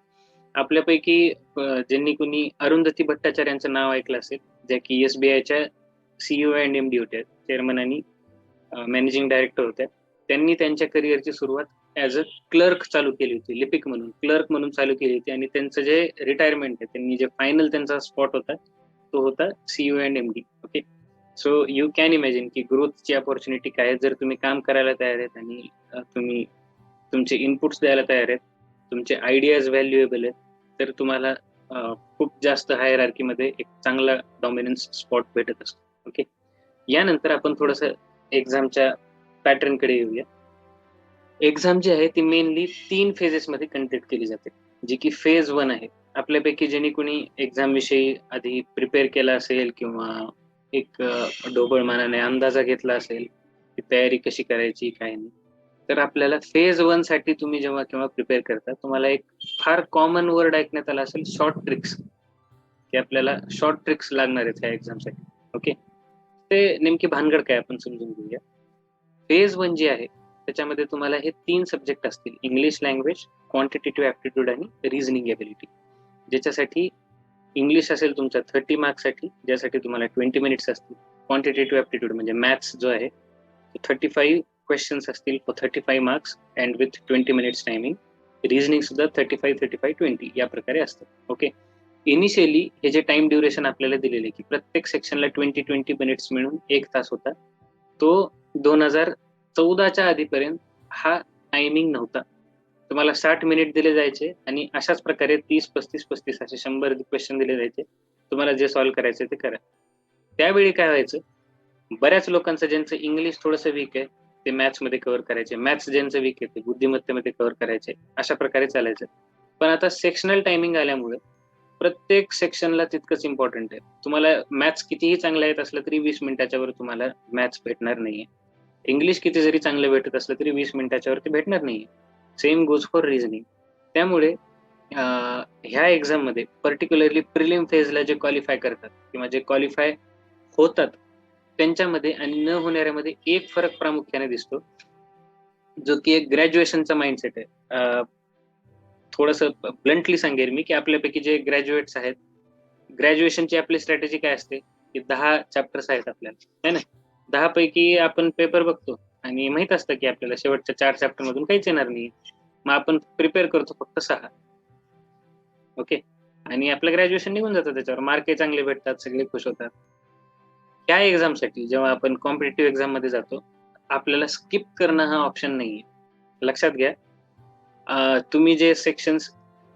आपल्यापैकी ज्यांनी कोणी अरुंधती भट्टाचार्य यांचं नाव ऐकलं असेल, ज्या की SBIच्या CEO अँड MD होत्या, चेअरमन आणि मॅनेजिंग डायरेक्टर होत्या. त्यांनी त्यांच्या करिअरची सुरुवात ऍज अ क्लर्क चालू केली होती, लिपिक म्हणून क्लर्क म्हणून चालू केली होती, आणि त्यांचं जे रिटायरमेंट आहे, त्यांनी जे फायनल त्यांचा स्पॉट होता तो होता CEO and MD. Okay, so you can imagine की ग्रोथची अपॉर्च्युनिटी काय आहे. जर तुम्ही काम करायला तयार आहेत आणि तुम्ही तुमचे इनपुट्स द्यायला तयार आहेत, तुमचे आयडियाज व्हॅल्युएबल आहेत, तर तुम्हाला खूप जास्त हायरार्कीमध्ये एक चांगला डॉमिनन्स स्पॉट भेटत असतो. ओके, यानंतर आपण थोडंसं एक्झामच्या पॅटर्न कडे येऊया. एक्झाम जी आहे ती मेनली 3 फेजेस मध्ये कंडक्ट केली जाते, जी की फेज 1 आहे. आपल्यापैकी ज्यांनी कोणी एक्झाम विषयी आधी प्रिपेअर केला असेल किंवा एक ढोबळ मानाने अंदाजा घेतला असेल की तयारी कशी करायची काय नाही, तर आपल्याला फेज 1 साठी तुम्ही जेव्हा केव्हा प्रिपेअर करता, तुम्हाला एक फार कॉमन वर्ड ऐकण्यात आला असेल, शॉर्ट ट्रिक्स, की आपल्याला शॉर्ट ट्रिक्स लागणार आहेत ह्या एक्झामसाठी. ओके, ते नेमकी भानगड काय आपण समजून घेऊया. फेज 1 जी आहे त्याच्यामध्ये तुम्हाला हे 3 सब्जेक्ट असतील, इंग्लिश लँग्वेज, क्वांटिटेटिव्ह ऍप्टिट्यूड आणि रिझनिंग एबिलिटी, ज्याच्यासाठी इंग्लिश असेल तुमच्या 30 मार्क्ससाठी, ज्यासाठी तुम्हाला 20 मिनिट्स असतील. क्वांटिटेटिव्ह ऍप्टिट्यूड म्हणजे मॅथ्स जो आहे 35 क्वेश्चन्स असतील for 35 marks and with 20 minutes timing. Reasoning सुद्धा 35-35-20 या प्रकारे असतं. ओके, इनिशियली हे जे टाइम ड्युरेशन आपल्याला दिलेले की प्रत्येक सेक्शनला 20-20 मिनिट्स मिळून 1 तास होता, तो 2014च्या आधीपर्यंत हा टायमिंग नव्हता. तुम्हाला 60 मिनिट दिले जायचे आणि अशाच प्रकारे 30-35-35 असे 100 क्वेश्चन दिले जायचे. तुम्हाला जे सॉल्व्ह करायचे ते करा. त्यावेळी काय व्हायचं, बऱ्याच लोकांचं ज्यांचं इंग्लिश थोडंसं वीक आहे ते मॅथ्स मध्ये कव्हर करायचे, मॅथ्स ज्यांचं वीक आहे ते बुद्धिमत्तेमध्ये कव्हर करायचे, अशा प्रकारे चालायचं. पण आता सेक्शनल टायमिंग आल्यामुळे प्रत्येक सेक्शनला तितकंच इम्पॉर्टंट आहे. तुम्हाला मॅथ्स कितीही चांगलं येत असलं तरी 20 मिनिटाच्या वर तुम्हाला मॅथ्स भेटणार नाहीये. इंग्लिश किती जरी चांगलं भेटत असलं तरी 20 मिनिटाच्या वरती भेटणार नाहीये. Same goes for reasoning. त्यामुळे ह्या एक्झाम मध्ये पर्टिक्युलरली प्रिलिम फेजला जे क्वालिफाय करतात किंवा जे क्वालिफाय होतात त्यांच्यामध्ये आणि न होणाऱ्यामध्ये एक फरक प्रामुख्याने दिसतो, जो की एक ग्रॅज्युएशनचा माइंडसेट आहे. थोडंसं ब्लंटली सांगेन मी की आपल्यापैकी जे ग्रॅज्युएट्स आहेत, ग्रॅज्युएशनची आपली स्ट्रॅटेजी काय असते की 10 चॅप्टर्स आहेत आपल्याला, है ना. 10 पैकी आपण पेपर बघतो आणि माहित असतं की आपल्याला शेवटच्या 4 चॅप्टर मधून काहीच येणार नाही. मग आपण प्रिपेअर करतो फक्त 6. ओके, आणि आपलं ग्रॅज्युएशन निघून जातं, त्याच्यावर मार्कही चांगले भेटतात, सगळे खुश होतात. त्या एक्झामसाठी जेव्हा आपण कॉम्पिटेटिव्ह एक्झाम मध्ये जातो, आपल्याला स्किप करणं हा ऑप्शन नाहीये. लक्षात घ्या, तुम्ही जे सेक्शन्स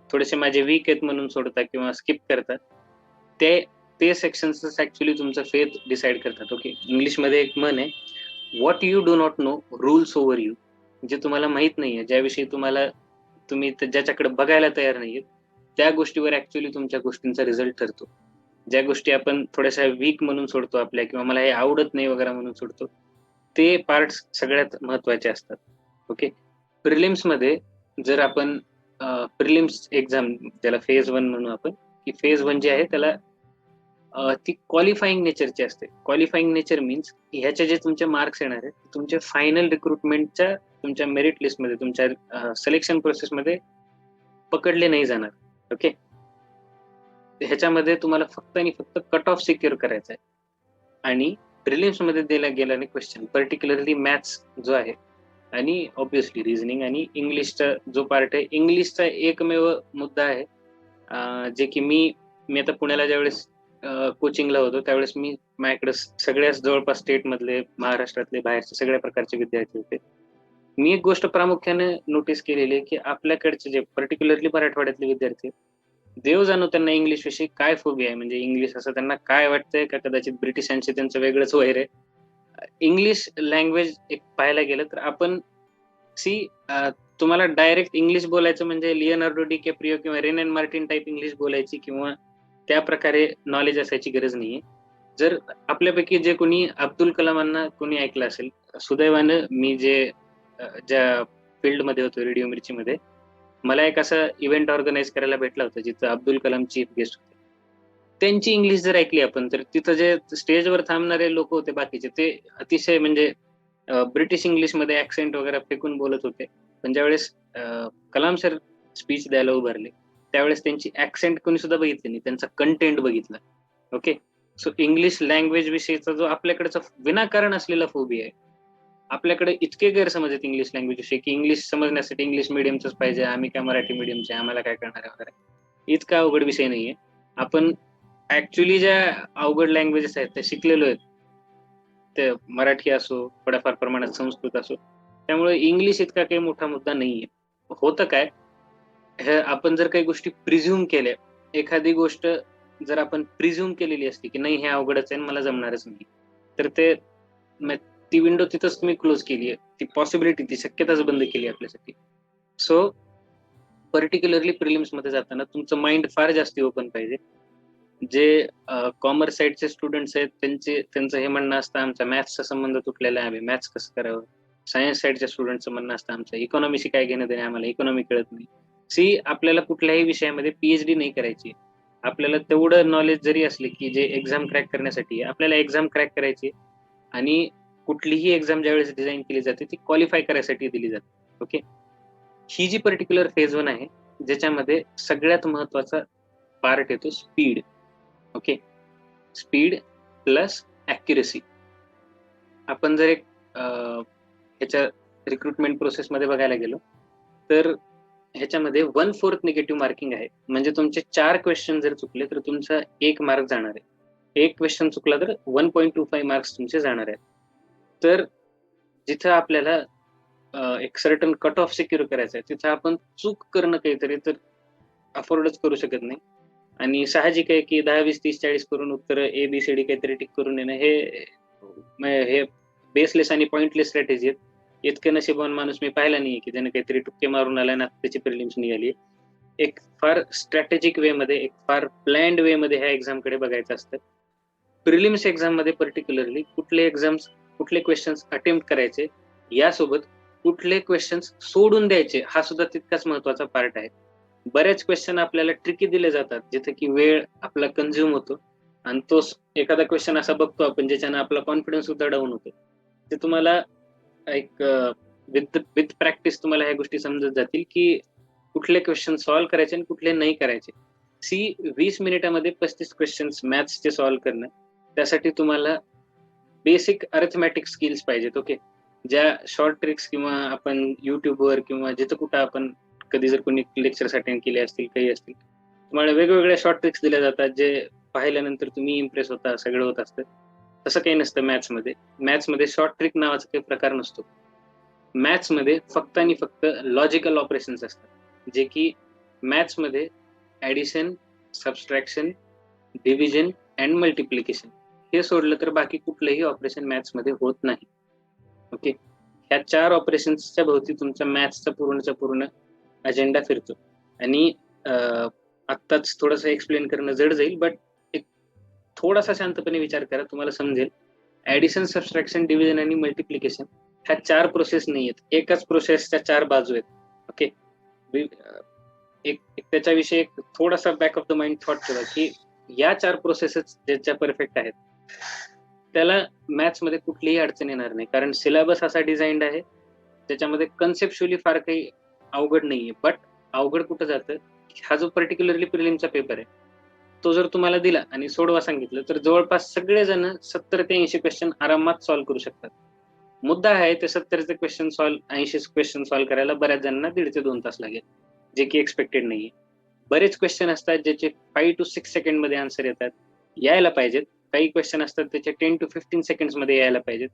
थोडेसे माझे वीक आहेत म्हणून सोडता किंवा स्किप करता, ते ते सेक्शन्स ऍक्च्युली तुमचं फेथ डिसाईड करतात. ओके, इंग्लिशमध्ये एक म्हण आहे, what you do not know rules over you. जे तुम्हाला माहित नाहीये, ज्याविषयी तुम्ही ज्याच्याकडे बघायला तयार नाहीये, त्या गोष्टीवर ऍक्च्युली तुमच्या गोष्टींचा रिझल्ट ठरतो. ज्या गोष्टी आपण थोड्याशा वीक म्हणून सोडतो आपल्या, किंवा मला हे आवडत नाही वगैरे म्हणून सोडतो, ते पार्ट्स सगळ्यात महत्वाचे असतात. ओके, प्रिलिम्स मध्ये जर आपण प्रिलिम्स एक्झाम त्याला फेज 1 म्हणू आपण, की फेज 1 जे आहे त्याला ती क्वालिफाईंग नेचरची असते. क्वालिफाईंग नेचर मीन्स ह्याचे जे तुमचे मार्क्स येणार आहेत तुमच्या फायनल रिक्रुटमेंटच्या तुमच्या मेरिट लिस्टमध्ये, तुमच्या सिलेक्शन प्रोसेसमध्ये पकडले नाही जाणार. ओके, ह्याच्यामध्ये तुम्हाला फक्त आणि फक्त कट ऑफ सिक्युअर करायचा आहे. आणि प्रिलिम्स मध्ये दिला गेल्याने क्वेश्चन पर्टिक्युलरली मॅथ्स जो आहे आणि ऑब्विसली रिझनिंग आणि इंग्लिशचा जो पार्ट आहे, इंग्लिशचा एकमेव मुद्दा आहे जे की मी आता पुण्याला ज्यावेळेस कोचिंगला होतो त्यावेळेस माझ्याकडे सगळ्याच जवळपास स्टेट मधले, महाराष्ट्रातले, बाहेरचे सगळ्या प्रकारचे विद्यार्थी होते. मी एक गोष्ट प्रामुख्याने नोटीस केलेली आहे की आपल्याकडचे जे पर्टिक्युलरली मराठवाड्यातले विद्यार्थी, देव जाणो त्यांना इंग्लिश विषयी काय फोबिया आहे, म्हणजे इंग्लिश असं त्यांना काय वाटतंय का कदाचित ब्रिटिशांशी त्यांचं वेगळंच वैर आहे. इंग्लिश लँग्वेज एक पाहायला गेलं तर आपण तुम्हाला डायरेक्ट इंग्लिश बोलायचं म्हणजे लिओनार्डो डिकॅप्रियो किंवा rain and Martin type English बोलायची, किंवा त्या प्रकारे नॉलेज असायची गरज नाहीये. जर आपल्यापैकी जे कोणी अब्दुल कलामांना कोणी ऐकलं असेल, सुदैवानं मी ज्या फील्डमध्ये होतो रेडिओ मिर्चीमध्ये, मला एक असा इव्हेंट ऑर्गनाईज करायला भेटला होता जिथं अब्दुल कलाम चीफ गेस्ट होते. त्यांची इंग्लिश जर ऐकली आपण तर तिथं जे स्टेजवर थांबणारे लोक होते बाकीचे ते अतिशय म्हणजे ब्रिटिश इंग्लिशमध्ये ऍक्सेंट वगैरे फेकून बोलत होते. पण ज्यावेळेस कलाम सर स्पीच द्यायला उभारले त्यावेळेस त्यांची ऍक्सेंट कोणी सुद्धा बघितली नाही, त्यांचा कंटेंट बघितला. ओके, सो इंग्लिश लँग्वेज विषयीचा जो आपल्याकडचा विनाकारण असलेला फोबिया आहे, आपल्याकडे इतके गैरसमज आहेत इंग्लिश लँग्वेज विषयी की इंग्लिश समजण्यासाठी इंग्लिश मिडियमच पाहिजे, आम्ही काय मराठी मिडियमचे, आम्हाला काय करणार आहे वगैरे. इतका अवघड विषय नाहीये. आपण ऍक्च्युली ज्या अवघड लँग्वेजेस आहेत त्या शिकलेलो आहेत, ते मराठी असो, थोड्याफार प्रमाणात संस्कृत असो, त्यामुळे इंग्लिश इतका काही मोठा मुद्दा नाहीये. होतं काय, हे आपण जर काही गोष्टी प्रिझ्युम केल्या, एखादी गोष्ट जर आपण प्रिझ्युम केलेली असते की नाही हे अवघडच आहे मला जमणारच नाही, तर ती विंडो तिथंच तुम्ही क्लोज केली आहे, ती पॉसिबिलिटी, ती शक्यताच बंद केली आपल्यासाठी. सो पर्टिक्युलरली प्रिलिम्स मध्ये जाताना तुमचं माइंड फार जास्ती ओपन पाहिजे. जे कॉमर्स साईडचे स्टुडंट्स आहेत त्यांचं हे म्हणणं असतं आमचा मॅथ्सचा संबंध तुटलेला आहे, आम्ही मॅथ्स कसं करावं. सायन्स साईडच्या स्टुडंटचं म्हणणं असतं आमचं इकॉनॉमीशी काय घेणं देणे, आम्हाला इकॉनॉमी कळत नाही. आपल्याला कुठल्याही विषयामध्ये पीएचडी नाही करायची, आपल्याला तेवढं नॉलेज जरी असले की जे एक्झाम क्रॅक करण्यासाठी आपल्याला एक्झाम क्रॅक करायची, आणि कुठलीही एक्झाम ज्यावेळेस डिझाईन केली जाते ती क्वालिफाय करायसाठी दिली जाते. ओके, ही जी पर्टिक्युलर फेज 1 आहे ज्याच्यामध्ये सगळ्यात महत्वाचा पार्ट येतो speed. Okay, speed plus accuracy. आपण जर एक ह्याच्या रिक्रुटमेंट प्रोसेस मध्ये बघायला गेलो तर ह्याच्यामध्ये 1/4 निगेटिव्ह मार्किंग आहे. म्हणजे तुमचे 4 क्वेश्चन जर चुकले तर तुमचा 1 मार्क जाणार आहे. एक क्वेश्चन चुकला तर 1.25 मार्क्स तुमचे जाणार आहेत. तर जिथं आपल्याला एक सर्टन कट ऑफ सिक्युअर करायचं आहे तिथं आपण चूक करणं काहीतरी तर अफोर्डच करू शकत नाही. आणि साहजिक आहे की 10, 20, 30, 40 करून उत्तर ABCD काहीतरी टिक करून येणं हे बेसलेस आणि पॉइंटलेस स्ट्रॅटेजी आहेत. इतकं नशिबवान माणूस मी पाहिला नाहीये की त्याने काहीतरी टुक्के मारून आला ना त्याची प्रिलिम्स निघाली. एक फार स्ट्रॅटेजिक वे मध्ये, एक फार प्लॅन्ड वे मध्ये ह्या एक्झाम कडे बघायचं असतं. प्रिलिम्स एक्झाम मध्ये पर्टिक्युलरली कुठले क्वेश्चन्स अटेम्प्ट करायचे, यासोबत कुठले क्वेश्चन्स सोडून द्यायचे हा सुद्धा तितकाच महत्वाचा पार्ट आहे. बरेच क्वेश्चन आपल्याला ट्रिकी दिले जातात जिथे की वेळ आपला कंझ्युम होतो, आणि तो एखादा क्वेश्चन असा बघतो आपण ज्याच्यानं आपला कॉन्फिडन्स सुद्धा डाऊन होतो. ते तुम्हाला एक विथ प्रॅक्टिस तुम्हाला ह्या गोष्टी समजत जातील की कुठले क्वेश्चन सॉल्व्ह करायचे आणि कुठले नाही करायचे. 20 मिनिटामध्ये 35 क्वेश्चन्स मॅथ्सचे सॉल्व्ह करणं, त्यासाठी तुम्हाला बेसिक अरिथमॅटिक स्किल्स पाहिजेत. ओके, ज्या शॉर्ट ट्रिक्स किंवा आपण युट्यूबवर किंवा जिथं कुठं आपण कधी जर कोणी लेक्चर्स अटेंड केले असतील, काही असतील, तुम्हाला वेगवेगळ्या शॉर्ट ट्रिक्स दिल्या जातात जे पाहिल्यानंतर तुम्ही इम्प्रेस होता, सगळं होत असतं. तसं काही नसतं मॅथ्समध्ये शॉर्ट ट्रिक नावाचा काही प्रकार नसतो. मॅथ्समध्ये फक्त आणि फक्त लॉजिकल ऑपरेशन्स असतात, जे की मॅथ्समध्ये addition, subtraction, division and multiplication हे सोडलं तर बाकी कुठलंही ऑपरेशन मॅथ्समध्ये होत नाही. ओके, ह्या 4 ऑपरेशन्सच्या भोवती तुमचा मॅथ्सचा पूर्ण अजेंडा फिरतो. आणि आत्ताच थोडंसं एक्सप्लेन करणं जड जाईल, बट एक थोडासा शांतपणे विचार करा, तुम्हाला समजेल. ऍडिशन, सबस्ट्रॅक्शन, डिव्हिजन आणि मल्टिप्लिकेशन ह्या 4 प्रोसेस नाही आहेत, एकाच प्रोसेसच्या 4 बाजू आहेत. ओके, एक त्याच्याविषयी एक थोडासा back of the mind thought ठेवा की या 4 प्रोसेसेस ज्याच्या परफेक्ट आहेत त्याला मॅथ्स मध्ये कुठलीही अडचण येणार नाही, कारण सिलेबस असा डिझाईन्ड आहे त्याच्यामध्ये कन्सेप्च्युअली फार काही अवघड नाहीये. बट अवघड कुठं जातं, हा जो पर्टिक्युलरली प्रिलिमचा पेपर आहे तो जर तुम्हाला दिला आणि सोडवा सांगितलं तर जवळपास सगळेजण 70 ते 80 क्वेश्चन आरामात सॉल्व्ह करू शकतात. मुद्दा आहे ते 70 क्वेश्चन 80 क्वेश्चन सॉल्व्ह करायला बऱ्याच जणांना 1.5 ते 2 तास लागेल, जे की एक्सपेक्टेड नाहीये. बरेच क्वेश्चन असतात ज्याचे 5 to 6 सेकंड मध्ये आन्सर येतात, यायला पाहिजेत. काही क्वेश्चन असतात त्याचे 10 to 15 सेकंड्स मध्ये यायला पाहिजेत.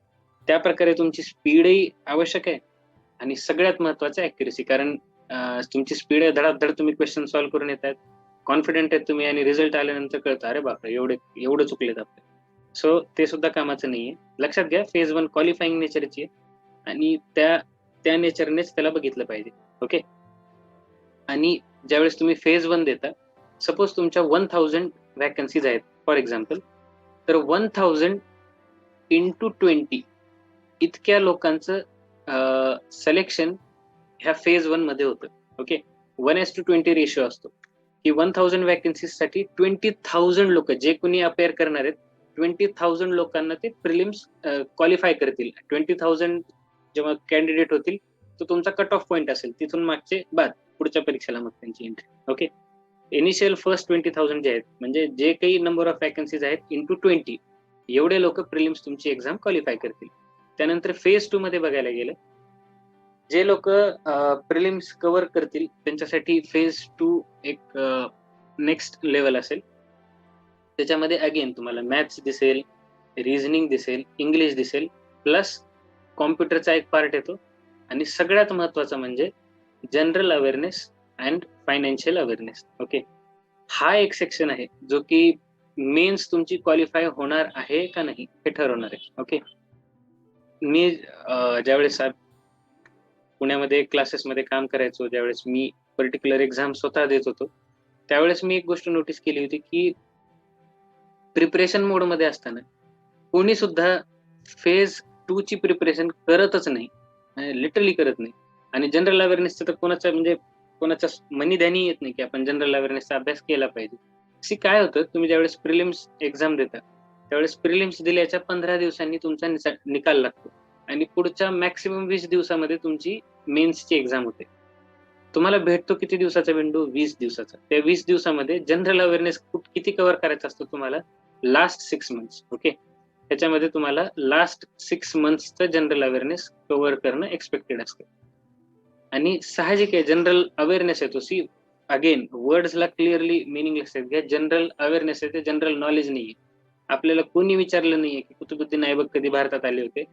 त्या प्रकारे तुमची स्पीडही आवश्यक आहे आणि सगळ्यात महत्वाचं ऍक्युरेसी, कारण तुमची स्पीड आहे, धडाधड तुम्ही क्वेश्चन सॉल्व्ह करून येत आहेत, कॉन्फिडंट आहेत तुम्ही, आणि रिझल्ट आल्यानंतर कळतं अरे बापरे एवढं चुकलेत आपले. सो ते सुद्धा कामाचं नाहीये. लक्षात घ्या, फेज 1 क्वालिफाईंग नेचरची आहे आणि त्या नेचरनेच त्याला बघितलं पाहिजे. ओके, आणि ज्यावेळेस तुम्ही फेज 1 देता सपोज तुमच्या 1000 वॅकन्सीज आहेत फॉर एक्झाम्पल, तर 1000 इंटू 20 इतक्या लोकांचं सिलेक्शन ह्या फेज 1 मध्ये होतं. ओके, 1:20 रेशिओ असतो की 1000 वॅकन्सीज साठी 20,000 लोक जे कोणी अपेअर करणार आहेत 20,000 लोकांना ते प्रिलिम्स क्वालिफाय करतील. 20,000 जेव्हा कॅन्डिडेट होतील तो तुमचा कट ऑफ पॉईंट असेल, तिथून मागचे बाद पुढच्या परीक्षेला मग त्यांची एंट्री. ओके, इनिशियल फर्स्ट 20,000 जे आहेत म्हणजे जे काही नंबर ऑफ वॅकन्सीज आहेत इंटू 20 एवढे लोक प्रिलिम्स तुमची एक्झाम क्वालिफाय करतील. त्यानंतर फेज 2 मध्ये बघायला गेलं, जे लोक प्रिलिम्स कव्हर करतील त्यांच्यासाठी फेज 2 एक नेक्स्ट लेवल असेल. त्याच्यामध्ये अगेन तुम्हाला मॅथ्स दिसेल, रिझनिंग दिसेल, इंग्लिश दिसेल, प्लस कॉम्प्युटरचा एक पार्ट येतो, आणि सगळ्यात महत्वाचा म्हणजे general awareness and financial awareness. Okay, हा एक सेक्शन आहे जो की मेन्स तुमची क्वालिफाय होणार आहे का नाही हे ठरवणार आहे. ओके, मी ज्यावेळेस पुण्यामध्ये क्लासेसमध्ये काम करायचो, ज्यावेळेस मी पर्टिक्युलर एक्झाम स्वतः देत होतो, त्यावेळेस मी एक गोष्ट नोटीस केली होती की प्रिपरेशन मोड मध्ये असताना कोणी सुद्धा फेज 2 ची प्रिपरेशन करतच नाही, लिटरली करत नाही. आणि जनरल अवेअरनेसचं तर कोणाच्या मनी ध्यानी येत नाही की आपण जनरल अवेअरनेसचा अभ्यास केला पाहिजे. सी काय होतं, तुम्ही ज्यावेळेस प्रिलिम्स एक्झाम देता त्यावेळेस प्रिलिम्स दिल्याच्या 15 दिवसांनी तुमचा निकाल लागतो, आणि पुढच्या मॅक्सिमम 20 दिवसामध्ये तुमची मेन्सची एक्झाम होते. तुम्हाला भेटतो किती दिवसाचा विंडो? 20 दिवसाचा. त्या 20 दिवसामध्ये जनरल अवेअरनेस किती कव्हर करायचं असतं तुम्हाला? Last 6 months. ओके, त्याच्यामध्ये तुम्हाला लास्ट 6 मंथ्सचं जनरल अवेअरनेस कव्हर करणं एक्सपेक्टेड असतं. आणि साहजिक आहे जनरल अवेअरनेस आहे तो, सी अगेन वर्ड्सला क्लिअरली मिनिंगलेस आहेत. जनरल अवेअरनेस आहे ते जनरल नॉलेज नाहीये. आपल्याला कोणी विचारलं नाहीये की कुतुबुद्दीन ऐबक कधी भारतात आले होते.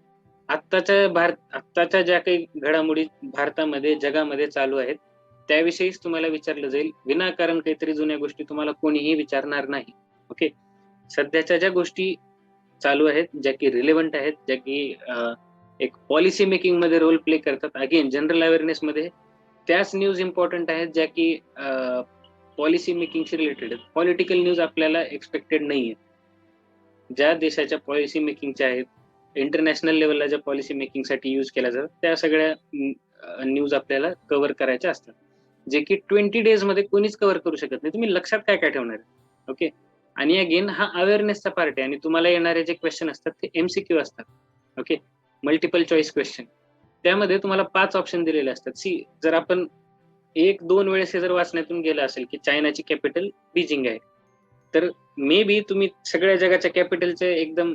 आत्ताच्या ज्या काही घडामोडी भारतामध्ये जगामध्ये चालू आहेत त्याविषयीच तुम्हाला विचारलं जाईल. विनाकारण काहीतरी जुन्या गोष्टी तुम्हाला कोणीही विचारणार नाही. ओके, सध्याच्या ज्या गोष्टी चालू आहेत, ज्या की रिलेव्हंट आहेत, ज्या की एक पॉलिसी मेकिंग मध्ये रोल प्ले करतात, अगेन जनरल अवेअरनेस मध्ये त्याच न्यूज इम्पॉर्टंट आहेत ज्या की पॉलिसी मेकिंगशी रिलेटेड आहेत. पॉलिटिकल न्यूज आपल्याला एक्सपेक्टेड नाहीये. ज्या देशाच्या पॉलिसी मेकिंगच्या आहेत, इंटरनॅशनल लेवलला ज्या पॉलिसी मेकिंग साठी युज केल्या जातात त्या सगळ्या न्यूज आपल्याला कव्हर करायच्या असतात, जे की 20 डेज मध्ये कोणीच कव्हर करू शकत नाही. तुम्ही लक्षात काय काय ठेवणार? ओके, आणि अगेन हा अवेअरनेसचा पार्ट आहे, आणि तुम्हाला येणारे जे क्वेश्चन असतात ते MCQ असतात. Okay, multiple choice question. त्यामध्ये तुम्हाला 5 ऑप्शन दिलेले असतात. सी जर आपण 1-2 वेळेस हे जर वाचण्यातून गेलं असेल की चायनाची कॅपिटल बीजिंग आहे, तर मे बी तुम्ही सगळ्या जगाच्या कॅपिटलचे एकदम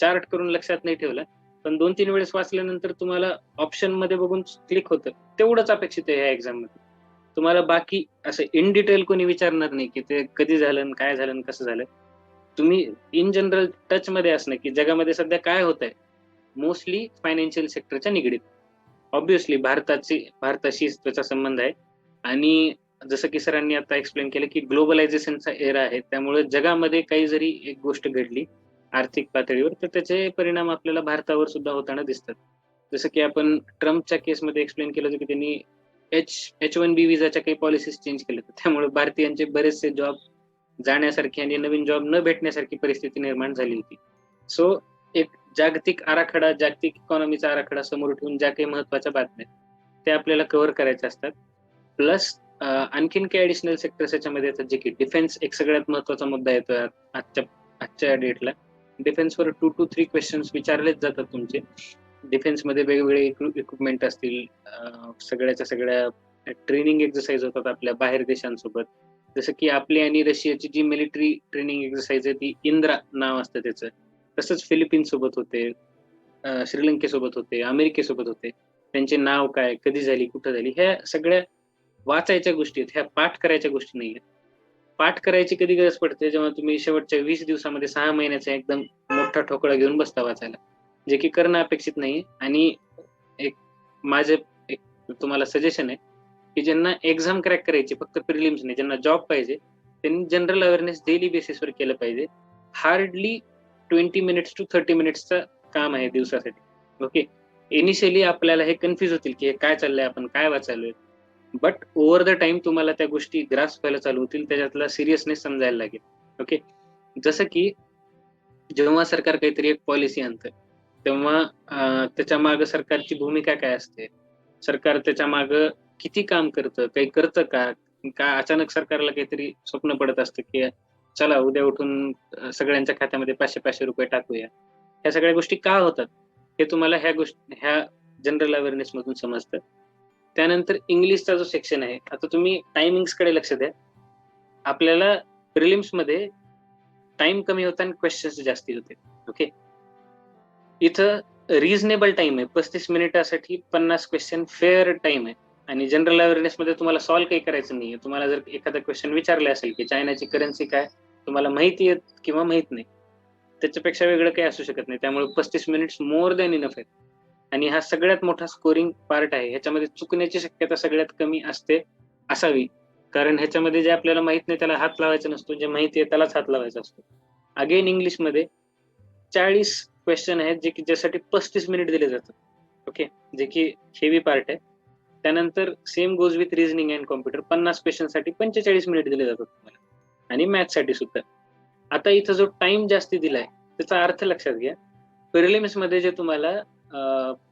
चार्ट करून लक्षात नाही ठेवला, पण 2-3 वेळेस वाचल्यानंतर तुम्हाला ऑप्शन मध्ये बघून क्लिक होतं. तेवढंच अपेक्षित आहे ह्या एक्झाम मध्ये. तुम्हाला बाकी असं इन डिटेल कोणी विचारणार नाही की ते कधी झालं, काय झालं, कसं झालं. तुम्ही इन जनरल टच मध्ये असणं की जगामध्ये सध्या काय होत आहे, मोस्टली फायनान्शियल सेक्टरच्या निगडीत. ऑब्व्हियसली भारताशी त्याचा संबंध आहे, आणि जसं की सरांनी आता एक्सप्लेन केलं की ग्लोबलायझेशनचा एरा आहे, त्यामुळे जगामध्ये काही जरी एक गोष्ट घडली आर्थिक पातळीवर तर त्याचे परिणाम आपल्याला भारतावर सुद्धा होताना दिसतात. जसं की आपण ट्रम्पच्या केसमध्ये एक्सप्लेन केलं होतं की त्यांनी H1B विजाच्या काही पॉलिसीज चेंज केल्या, त्यामुळे भारतीयांचे बरेचसे जॉब जाण्यासारखी आणि नवीन जॉब न भेटण्यासारखी परिस्थिती निर्माण झाली होती. सो एक जागतिक आराखडा, जागतिक इकॉनॉमीचा आराखडा समोर ठेवून ज्या काही महत्वाच्या बातम्या त्या आपल्याला कव्हर करायच्या असतात. प्लस आणखीन काही ऍडिशनल सेक्टर्स याच्यामध्ये येतात, जे की डिफेन्स एक सगळ्यात महत्वाचा मुद्दा येतो आजच्या डेटला. डिफेन्सवर 2 to 3 क्वेश्चन्स विचारलेच जातात तुमचे. डिफेन्समध्ये वेगवेगळे इक्विपमेंट असतील, सगळ्याच्या सगळ्या ट्रेनिंग एक्सरसाइज होतात आपल्या बाहेर देशांसोबत. जसं की आपली आणि रशियाची जी मिलिटरी ट्रेनिंग एक्सरसाइज आहे ती इंद्रा नाव असतं त्याचं. तसंच फिलिपिन्स सोबत होते, श्रीलंकेसोबत होते, अमेरिकेसोबत होते. त्यांचे नाव काय, कधी झाली, कुठं झाली, ह्या सगळ्या वाचायच्या गोष्टी आहेत, ह्या पाठ करायच्या गोष्टी नाही आहेत. पाठ करायची कधी गरज पडते? जेव्हा तुम्ही शेवटच्या 20 दिवसामध्ये 6 महिन्याचा एकदम मोठा ठोकळा घेऊन बसता वाचायला, जे की करणं अपेक्षित नाही. आणि माझे एक तुम्हाला सजेशन आहे की ज्यांना एक्झाम क्रॅक करायची, फक्त प्रिलिम्स नाही, ज्यांना जॉब पाहिजे, त्यांनी जनरल अवेअरनेस डेली बेसिसवर केलं पाहिजे. हार्डली 20 मिनिट्स टू 30 मिनिट्सचं काम आहे दिवसासाठी. ओके, इनिशियली आपल्याला हे कन्फ्युज होतील की हे काय चाललंय, आपण काय वाचायलोय. बट ओव्हर द टाइम तुम्हाला त्या गोष्टी ग्रास्प व्हायला चालू होतील, त्याच्यातला सिरियसनेस समजायला लागेल. ओके, जसं की जेव्हा सरकार काहीतरी एक पॉलिसी आणतं, तेव्हा त्याच्या मागे सरकारची भूमिका काय असते, सरकार त्याच्या मागे किती काम करतं, काही करतं का, का अचानक सरकारला काहीतरी स्वप्न पडत असतं की चला उद्या उठून सगळ्यांच्या खात्यामध्ये 500-500 रुपये टाकूया. ह्या सगळ्या गोष्टी का होतात हे तुम्हाला ह्या जनरल अवेअरनेस मधून समजतं. त्यानंतर इंग्लिशचा जो सेक्शन आहे, आता तुम्ही टायमिंग्स कडे लक्ष द्या. आपल्याला प्रिलिम्स मध्ये टाइम कमी होता आणि क्वेश्चन्स जास्ती होते. ओके, इथं रिझनेबल टाइम आहे, 35 मिनिटासाठी 50 क्वेश्चन फेअर टाइम आहे. आणि जनरल अवेअरनेस मध्ये तुम्हाला सॉल्व्ह काही करायचं नाहीये. तुम्हाला जर एखादा क्वेश्चन विचारले असेल की चायनाची करन्सी काय, तुम्हाला माहिती आहे किंवा माहित नाही, त्याच्यापेक्षा वेगळं काही असू शकत नाही. त्यामुळे 35 मिनिट्स मोर दॅन इनफ आहे. आणि हा सगळ्यात मोठा स्कोरिंग पार्ट आहे. ह्याच्यामध्ये चुकण्याची शक्यता सगळ्यात कमी असते असावी, कारण ह्याच्यामध्ये जे आपल्याला माहित नाही त्याला हात लावायचा नसतो, जे माहिती आहे त्यालाच हात लावायचा असतो. अगेन इंग्लिशमध्ये 40 क्वेश्चन आहेत जे की ज्यासाठी 35 मिनिट दिले जातात. ओके, जे की हेवी पार्ट आहे. त्यानंतर same goes with reasoning and computer, 50 question साठी 45 मिनिट दिले जातात तुम्हाला, आणि मॅथ साठी सुद्धा. आता इथं जो टाइम जास्ती दिलाय त्याचा अर्थ लक्षात घ्या. प्रिलिम्स मध्ये जे तुम्हाला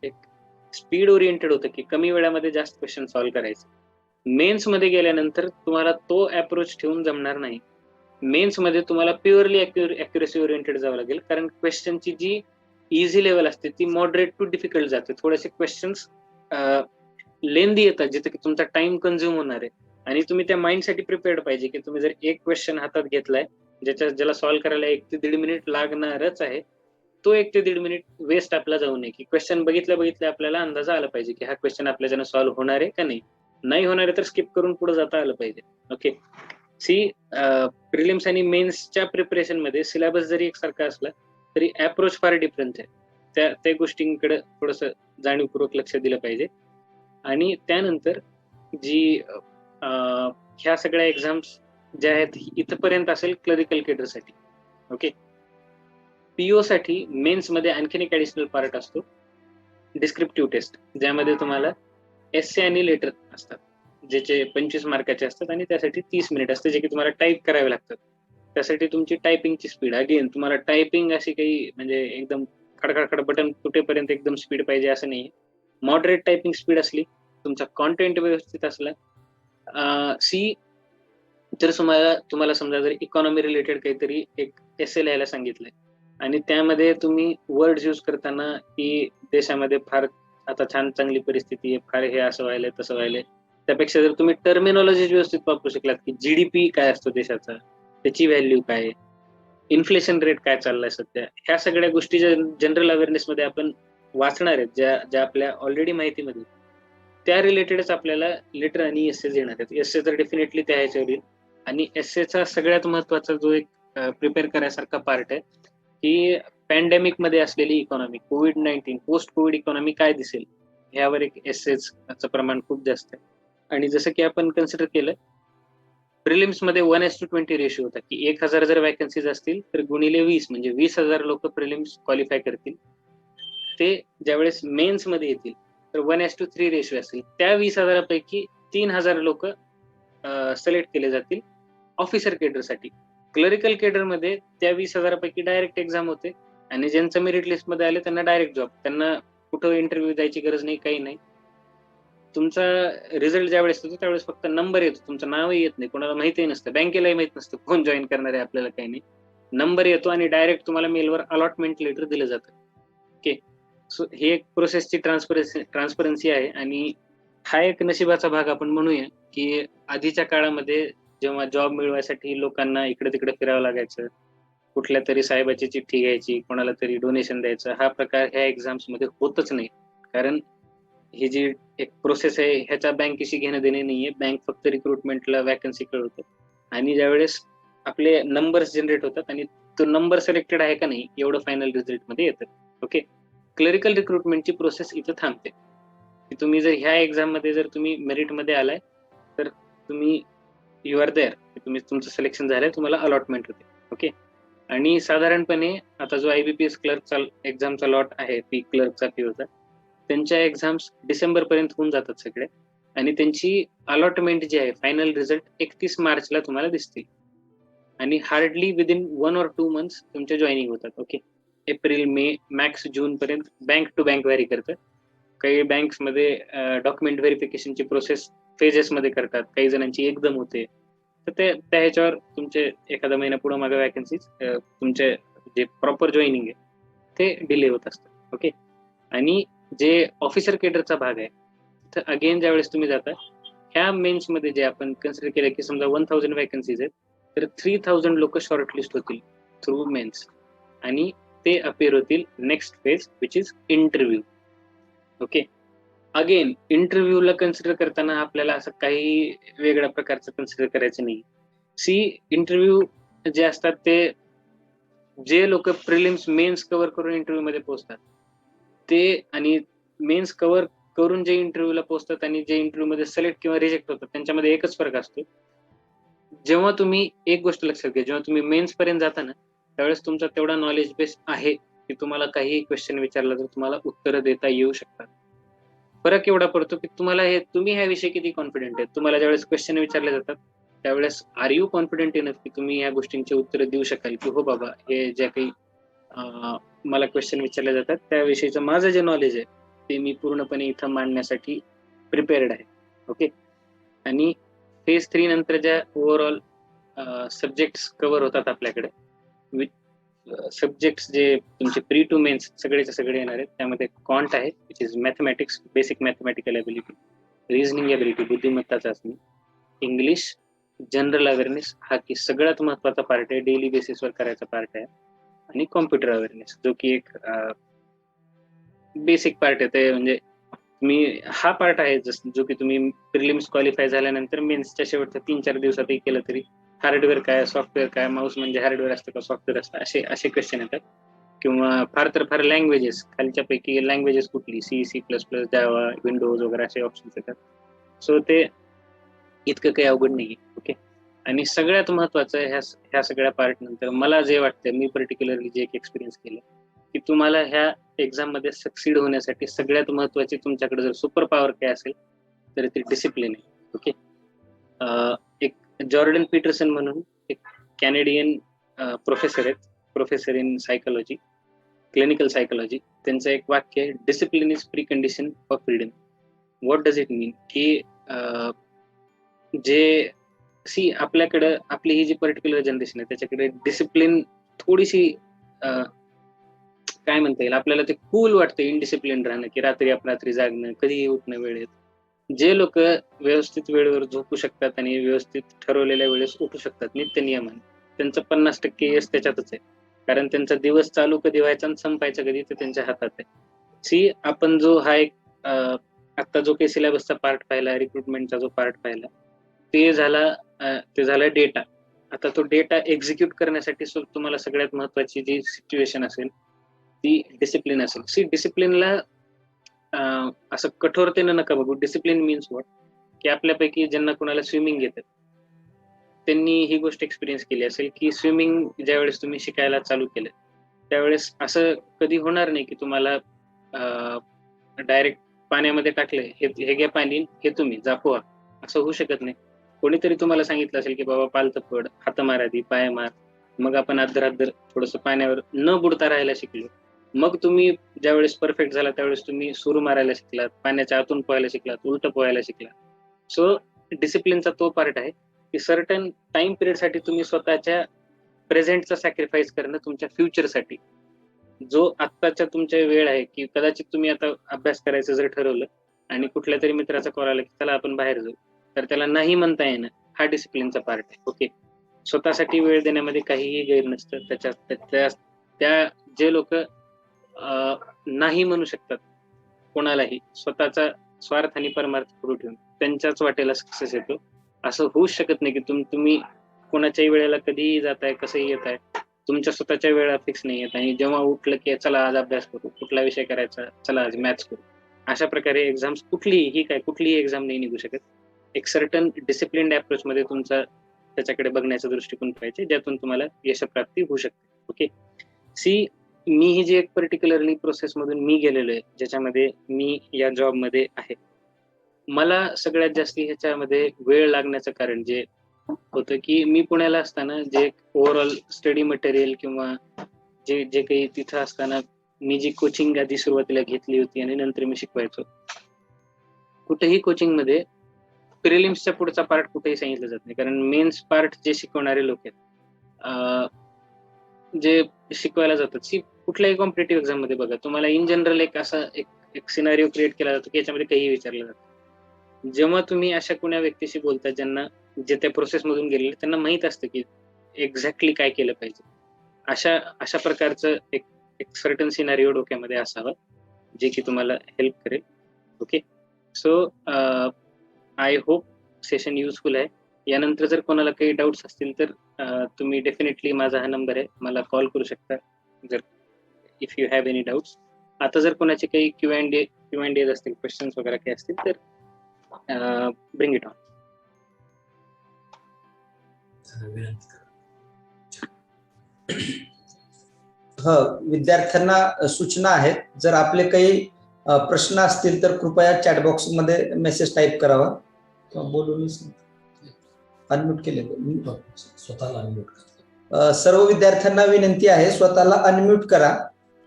एक स्पीड ओरिएंटेड होतं की कमी वेळामध्ये जास्त क्वेश्चन सॉल्व्ह करायचे, मेन्स मध्ये गेल्यानंतर तुम्हाला तो अप्रोच ठेवून जमणार नाही. मेन्स मध्ये तुम्हाला प्युअरली अॅक्युरेसी ओरिएंटेड जावं लागेल, कारण क्वेश्चनची जी इझी लेवल असते ती मॉडरेट टू डिफिकल्ट जाते. थोडेसे क्वेश्चन्स लेंदी येतात जिथे की तुमचा टाइम कन्झ्युम होणार आहे, आणि तुम्ही त्या माइंडसाठी प्रिपेअर्ड पाहिजे की तुम्ही जर एक क्वेश्चन हातात घेतलाय ज्याला सॉल्व्ह करायला 1 ते 1.5 मिनिट लागणारच आहे, तो 1 ते 1.5 मिनिट वेस्ट आपला जाऊ नये. की क्वेश्चन बघितल्या आपल्याला अंदाज आला पाहिजे की हा क्वेश्चन आपल्याच्यानं सॉल्व्ह होणार आहे का नाही होणार आहे तर स्किप करून पुढे जाता आलं पाहिजे. ओके, प्रिलिम्स आणि मेन्सच्या प्रिपरेशन मध्ये सिलेबस जरी एकसारखा असला तरी अप्रोच फार डिफरंट आहे. त्या गोष्टींकडे थोडस जाणीवपूर्वक लक्ष दिलं पाहिजे. आणि त्यानंतर जी ह्या सगळ्या एक्झाम्स ज्या आहेत इथपर्यंत असेल क्लरिकल केडरसाठी. ओके, पीओ साठी मेन्स मध्ये आणखीन एक ऍडिशनल पार्ट असतो, डिस्क्रिप्टिव्ह टेस्ट, ज्यामध्ये तुम्हाला एस्से आणि लेटर असतात, ज्याचे 25 मार्काचे असतात आणि त्यासाठी 30 मिनिट असते, जे की तुम्हाला टाईप करावे लागतात. त्यासाठी तुमची टायपिंगची स्पीड, अगेन तुम्हाला टायपिंग अशी काही म्हणजे एकदम खडखड बटन तुटेपर्यंत एकदम स्पीड पाहिजे असं नाही. मॉडरेट टायपिंग स्पीड असली, तुमचा कॉन्टेंट व्यवस्थित असला, जर तुम्हाला समजा जर इकॉनॉमी रिलेटेड काहीतरी एक एसे लिहायला सांगितलंय आणि त्यामध्ये तुम्ही वर्ड यूज करताना की देशामध्ये फार आता चांगली परिस्थिती आहे, फार हे असं व्हायलंय तसं व्हायलंय, त्यापेक्षा जर तुम्ही टर्मिनॉलॉजी व्यवस्थित वापरू शकलात की जीडीपी काय असतो देशाचा, त्याची व्हॅल्यू काय, इन्फ्लेशन रेट काय चाललाय सध्या, ह्या सगळ्या गोष्टी जनरल अवेअरनेस मध्ये आपण वाचणार आहेत, ज्या आपल्या ऑलरेडी माहितीमध्ये, त्या रिलेटेडच आपल्याला लेटर आणि एसेज येणार आहेत. एसे तर डेफिनेटली त्या ह्याच्यावर येईल. आणि एसेचा सगळ्यात महत्वाचा जो एक प्रिपेअर करायसारखा पार्ट आहे की पॅन्डेमिक मध्ये असलेली इकॉनॉमी, कोविड-19 पोस्ट कोविड इकॉनॉमी काय दिसेल, ह्यावर एक एसेजचं प्रमाण खूप जास्त आहे. आणि जसं की आपण कन्सिडर केलं, प्रिलिम्स मध्ये 1:20 रेशो होता की 1000 जर वॅकन्सीज असतील तर गुणिले 20 म्हणजे 20,000 लोक प्रिलिम्स क्वालिफाय करतील. ते ज्यावेळेस मेन्स मध्ये येतील तर 1:3 रेशो असेल. त्या 20,000 पैकी 3,000 लोक सिलेक्ट केले जातील ऑफिसर केडरसाठी. क्लरिकल केडर मध्ये त्या 20,000 पैकी डायरेक्ट एक्झाम होते आणि ज्यांचं मेरिट लिस्ट मध्ये आले त्यांना डायरेक्ट जॉब, त्यांना कुठं इंटरव्ह्यू द्यायची गरज नाही, काही नाही. तुमचा रिझल्ट ज्यावेळेस येतो त्यावेळेस फक्त नंबर येतो, तुमचं नावही येत नाही, कोणाला माहितीही नसतं, बँकेलाही माहित नसतं कोण जॉईन करणार आहे आपल्याला, काही नाही. नंबर येतो आणि डायरेक्ट तुम्हाला मेलवर अलॉटमेंट लेटर दिलं जातं. ओके, सो ही एक प्रोसेसची ट्रान्सपरन्सी आहे. आणि हा एक नशिबाचा भाग आपण म्हणूया की आधीच्या काळामध्ये जेव्हा जॉब मिळवायसाठी लोकांना इकडे तिकडे फिरावं लागायचं, कुठल्या तरी साहेबाची चिठ्ठी घ्यायची, कोणाला तरी डोनेशन द्यायचं, हा प्रकार ह्या एक्झाम्स मध्ये होतच नाही. कारण ही जी एक प्रोसेस आहे ह्याच्या बँकेशी घेणं देणे नाहीये. बँक फक्त रिक्रुटमेंटला वॅकन्सी कळवतं आणि ज्यावेळेस आपले नंबर्स जनरेट होतात आणि तो नंबर सिलेक्टेड आहे का नाही एवढं फायनल रिझल्ट मध्ये येतं. ओके, क्लरिकल रिक्रुटमेंटची प्रोसेस इथं थांबते की तुम्ही जर ह्या एक्झाम मध्ये जर तुम्ही मेरिट मध्ये आलाय तर तुम्ही यू आर देअर, तुमचं सिलेक्शन झालंय, तुम्हाला अलॉटमेंट होते. ओके, आणि साधारणपणे आता जो IBPS क्लर्कचा एक्झामचा लॉट आहे, पी क्लर्कचा पीओचा, त्यांच्या एक्झाम्स डिसेंबर पर्यंत होऊन जातात सगळे. आणि त्यांची अलॉटमेंट जी आहे, फायनल रिझल्ट 31 मार्चला तुम्हाला दिसतील. आणि हार्डली विदिन 1 or 2 मंथ्स तुमच्या जॉईनिंग होतात. ओके, एप्रिल, मे, मॅक्स जून पर्यंत बँक टू बँक व्हॅरी करतं. काही बँक्समध्ये डॉक्युमेंट व्हेरिफिकेशनची प्रोसेस फेजेसमध्ये करतात, काही जणांची एकदम होते. तर त्या ह्याच्यावर तुमचे एखादा महिना पुढे मागे वॅकन्सीज तुमचे जे प्रॉपर जॉईनिंग आहे ते डिले होत असतं. ओके, आणि जे ऑफिसर केडरचा भाग आहे, तर अगेन ज्यावेळेस तुम्ही जाता, ह्या मेन्समध्ये जे आपण कन्सिडर केलं की समजा 1000 वॅकन्सीज आहेत, तर 3000 लोक शॉर्टलिस्ट होतील थ्रू मेन्स, आणि ते अपेअर होतील next phase which is interview. Okay, again इंटरव्ह्यूला कन्सिडर करताना आपल्याला असं काही वेगळ्या प्रकारचं कन्सिडर करायचं नाही. इंटरव्ह्यू जे असतात ते जे लोक प्रिलिम्स मेन्स कव्हर करून इंटरव्ह्यू मध्ये पोहोचतात ते, आणि मेन्स कव्हर करून जे इंटरव्ह्यूला पोहोचतात आणि जे इंटरव्ह्यू मध्ये सिलेक्ट किंवा रिजेक्ट होतात त्यांच्यामध्ये एकच फरक असतो. जेव्हा तुम्ही एक गोष्ट लक्षात घ्या, जेव्हा तुम्ही मेन्स पर्यंत जाता ना, त्यावेळेस तुमचा तेवढा नॉलेज बेस आहे की तुम्हाला काही क्वेश्चन विचारला तर तुम्हाला उत्तरं देता येऊ शकतात. फरक एवढा पडतो की तुम्ही ह्या विषयी किती कॉन्फिडंट आहेत. तुम्हाला ज्यावेळेस क्वेश्चन विचारले जातात त्यावेळेस आर यू कॉन्फिडंट इनफ की तुम्ही या गोष्टींची उत्तरं देऊ शकाल, की हो बाबा हे ज्या काही मला क्वेश्चन विचारले जातात त्याविषयीचं माझं जे नॉलेज आहे ते मी पूर्णपणे इथं मांडण्यासाठी प्रिपेअर्ड आहे. ओके, आणि फेज 3 नंतर ज्या ओव्हरऑल सब्जेक्ट्स कव्हर होतात आपल्याकडे, सब्जेक्ट्स जे तुमचे प्री टू मेन्स सगळेचे सगळे येणार आहेत, त्यामध्ये क्वांट आहे which is mathematics, basic mathematical ability, reasoning ability, बुद्धिमत्ता चाचणी, इंग्लिश, जनरल अवेअरनेस हा की सगळ्यात महत्वाचा पार्ट आहे, डेली बेसिसवर करायचा पार्ट आहे, आणि कॉम्प्युटर अवेअरनेस जो की एक बेसिक पार्ट आहे. ते म्हणजे मी हा पार्ट आहे जो की तुम्ही प्रिलिम्स क्वालिफाय झाल्यानंतर मेन्सच्या शेवटच्या 3-4 दिवसातही केलं तरी हार्डवेअर काय, सॉफ्टवेअर काय, माऊस म्हणजे हार्डवेअर असतं का सॉफ्टवेअर असतं, असे क्वेश्चन येतात. किंवा फार तर फार लँग्वेजेस, खालच्या पैकी लँग्वेजेस कुठली, C++, जावा, विंडोज वगैरे असे ऑप्शन्स येतात. सो ते इतकं काही अवघड नाही. ओके, आणि सगळ्यात महत्वाचं ह्या सगळ्या पार्ट नंतर मला जे वाटतं, मी पर्टिक्युलरली जे एक एक्सपिरियन्स केलं, की तुम्हाला ह्या एक्झाम मध्ये सक्सीड होण्यासाठी सगळ्यात महत्वाची तुमच्याकडे जर सुपर पॉवर काय असेल तर ती डिसिप्लिन आहे. ओके, एक जॉर्डन पीटरसन म्हणून एक कॅनेडियन प्रोफेसर आहेत, professor in psychology, clinical psychology. त्यांचं एक वाक्य आहे, discipline is precondition for freedom. What does it mean की जे आपल्याकडं आपली ही जी पर्टिक्युलर जनरेशन आहे त्याच्याकडे डिसिप्लिन थोडीशी काय म्हणता येईल, आपल्याला ते कूल वाटतं इनडिसिप्लिन राहणं, की रात्री जागणं, कधीही उठणं वेळेत. जे लोक व्यवस्थित वेळेवर झोपू शकतात आणि व्यवस्थित ठरवलेल्या वेळेस उठू शकतात नित्य नियमाने, त्यांचं 50% यश त्याच्यातच आहे. कारण त्यांचा दिवस चालू कधी व्हायचा आणि संपायचा कधी ते त्यांच्या हातात आहे. आपण जो हा एक आता जो काही सिलेबसचा पार्ट पाहिला, रिक्रुटमेंटचा जो पार्ट पाहिला, ते झाला डेटा. आता तो डेटा एक्झिक्यूट करण्यासाठी तुम्हाला सगळ्यात महत्वाची जी सिच्युएशन असेल ती डिसिप्लिन असेल. डिसिप्लिनला असं कठोरतेनं नका बघू. डिसिप्लिन मीन्स व्हॉट, की आपल्यापैकी ज्यांना कोणाला स्विमिंग येतं त्यांनी ही गोष्ट एक्सपिरियन्स केली असेल की स्विमिंग ज्यावेळेस तुम्ही शिकायला चालू केलं त्यावेळेस असं कधी होणार नाही की तुम्हाला डायरेक्ट पाण्यामध्ये टाकले, हे घ्या पाणी, हे तुम्ही जा पोहा, असं होऊ शकत नाही. कोणीतरी तुम्हाला सांगितलं असेल की बाबा पालतं पड, हात मार आधी, पाय मार, मग आपण अद्धर थोडस पाण्यावर न बुडता राहायला शिकलो. मग तुम्ही ज्यावेळेस परफेक्ट झाला त्यावेळेस तुम्ही सूर मारायला शिकलात, पाण्याच्या आतून पोहायला शिकलात, उलट पोहायला शिकलात. सो डिसिप्लिनचा तो पार्ट आहे की सर्टन टाइम पिरियड साठी तुम्ही स्वतःच्या प्रेझेंटचा सॅक्रिफाईस करणं तुमच्या फ्युचरसाठी. जो आत्ताच्या तुमच्या वेळ आहे की कदाचित तुम्ही आता अभ्यास करायचं जर ठरवलं आणि कुठल्या तरी मित्राचा कॉल आला की चला आपण बाहेर जाऊ, तर त्याला नाही म्हणता येणं हा डिसिप्लिनचा पार्ट आहे. ओके, स्वतःसाठी वेळ देण्यामध्ये काहीही गैर नसतं. त्या जे लोक नाही म्हणू शकतात कोणालाही, स्वतःचा स्वार्थ आणि परमार्थ पुढे ठेवून त्यांच्याच वाटेला सक्सेस येतो. असं होऊच शकत नाही की तुम्ही कोणाच्याही वेळेला कधीही जाताय, कसंही येत आहे, तुमच्या स्वतःच्या वेळा फिक्स नाही आहेत आणि जेव्हा उठलं की चला आज अभ्यास करू, कुठला विषय करायचा, चला आज मॅथ्स करू, अशा प्रकारे एक्झाम्स कुठलीही एक्झाम नाही निघू शकत. एक सर्टन डिसिप्लिन्ड अप्रोच मध्ये तुमचा त्याच्याकडे बघण्याचा दृष्टिकोन पाहिजे ज्यातून तुम्हाला यशप्राप्ती होऊ शकते. ओके, मी ही जी एक पर्टिक्युलरली प्रोसेस मधून मी गेलेलो आहे, ज्याच्यामध्ये मी या जॉब मध्ये आहे, मला सगळ्यात जास्त ह्याच्यामध्ये वेळ लागण्याचं कारण जे होतं की मी पुण्याला असताना जे ओव्हरऑल स्टडी मटेरियल किंवा जे जे काही तिथं असताना मी जी कोचिंग आधी सुरुवातीला घेतली होती आणि नंतर मी शिकवायचो, कुठेही कोचिंग मध्ये प्रिलिम्सच्या पुढचा पार्ट कुठेही सांगितलं जात नाही, कारण मेन्स पार्ट जे शिकवणारे लोक आहेत, जे शिकवायला जातात, कुठल्याही कॉम्पिटेटिव्ह एक्झाम मध्ये बघा, तुम्हाला इन जनरल एक असा एक सिनारिओ क्रिएट केला जातो की याच्यामध्ये काही विचारलं जातं. जेव्हा तुम्ही अशा कोण्या व्यक्तीशी बोलता ज्यांना जे त्या प्रोसेस मधून गेलेले त्यांना माहित असतं की एक्झॅक्टली काय केलं पाहिजे, अशा अशा प्रकारचं एक एक सर्टन सिनारिओ डोक्यामध्ये असावं जे की तुम्हाला हेल्प करेल. Okay, so I hope session useful आहे. यानंतर जर कोणाला काही डाऊट्स असतील तर तुम्ही डेफिनेटली माझा हा नंबर आहे, मला कॉल करू शकता जर if you have any doubts. आता जर कोणाचे काही क्यू अँड असतील, क्वेश्चन्स वगैरे काही असतील तर ब्रिंग इट ऑन. विद्यार्थ्यांना सूचना आहेत, जर आपले काही प्रश्न असतील तर कृपया चॅटबॉक्स मध्ये मेसेज टाईप करावा किंवा बोलून अनम्यूट केले. स्वतःला अनम्यूट. सर्व विद्यार्थ्यांना विनंती आहे, स्वतःला अनम्यूट करा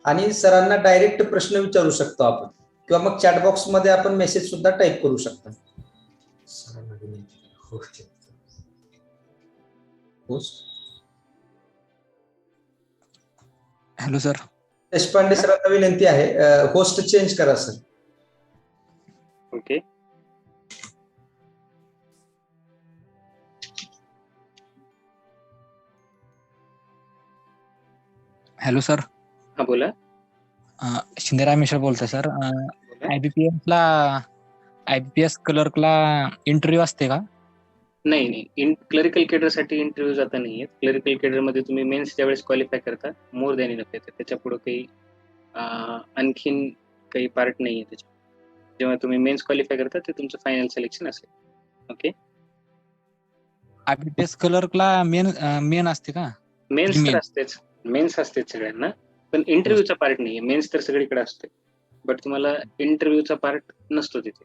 आणि सरांना डायरेक्ट प्रश्न विचारू शकतो आपण, किंवा मग चॅटबॉक्स मध्ये आपण मेसेज सुद्धा टाईप करू शकता. सरांना विनंती. होस्ट. Hello sir. देशपांडे सरांना विनंती आहे, होस्ट चेंज करा सर. ओके. Hello sir. हा बोला. शिंदे रामेश्वर बोलतोय सर. आयबीपीएस क्लर्कला इंटरव्ह्यू असते का? नाही नाही, क्लरिकल केडर साठी इंटरव्ह्यू जाता नाहीये. क्लरिकल केडर मध्ये तुम्ही मेन्स ज्यावेळेस क्वालिफाय करता, मोर दॅन इनफ येते, त्याच्या पुढे काही आणखीन काही पार्ट नाहीये त्याच्या. जेव्हा तुम्ही मेन्स क्वालिफाय करता ते तुमचं फायनल सिलेक्शन असेल. ओके. आयबीपीएस क्लर्कला मेन असते का? मेन्स तर असतेच, मेन्स असतेच सगळ्यांना, पण इंटरव्ह्यूचा पार्ट नाहीये. मेन्स तर सगळीकडे असते, बट तुम्हाला इंटरव्ह्यूचा पार्ट नसतो तिथे.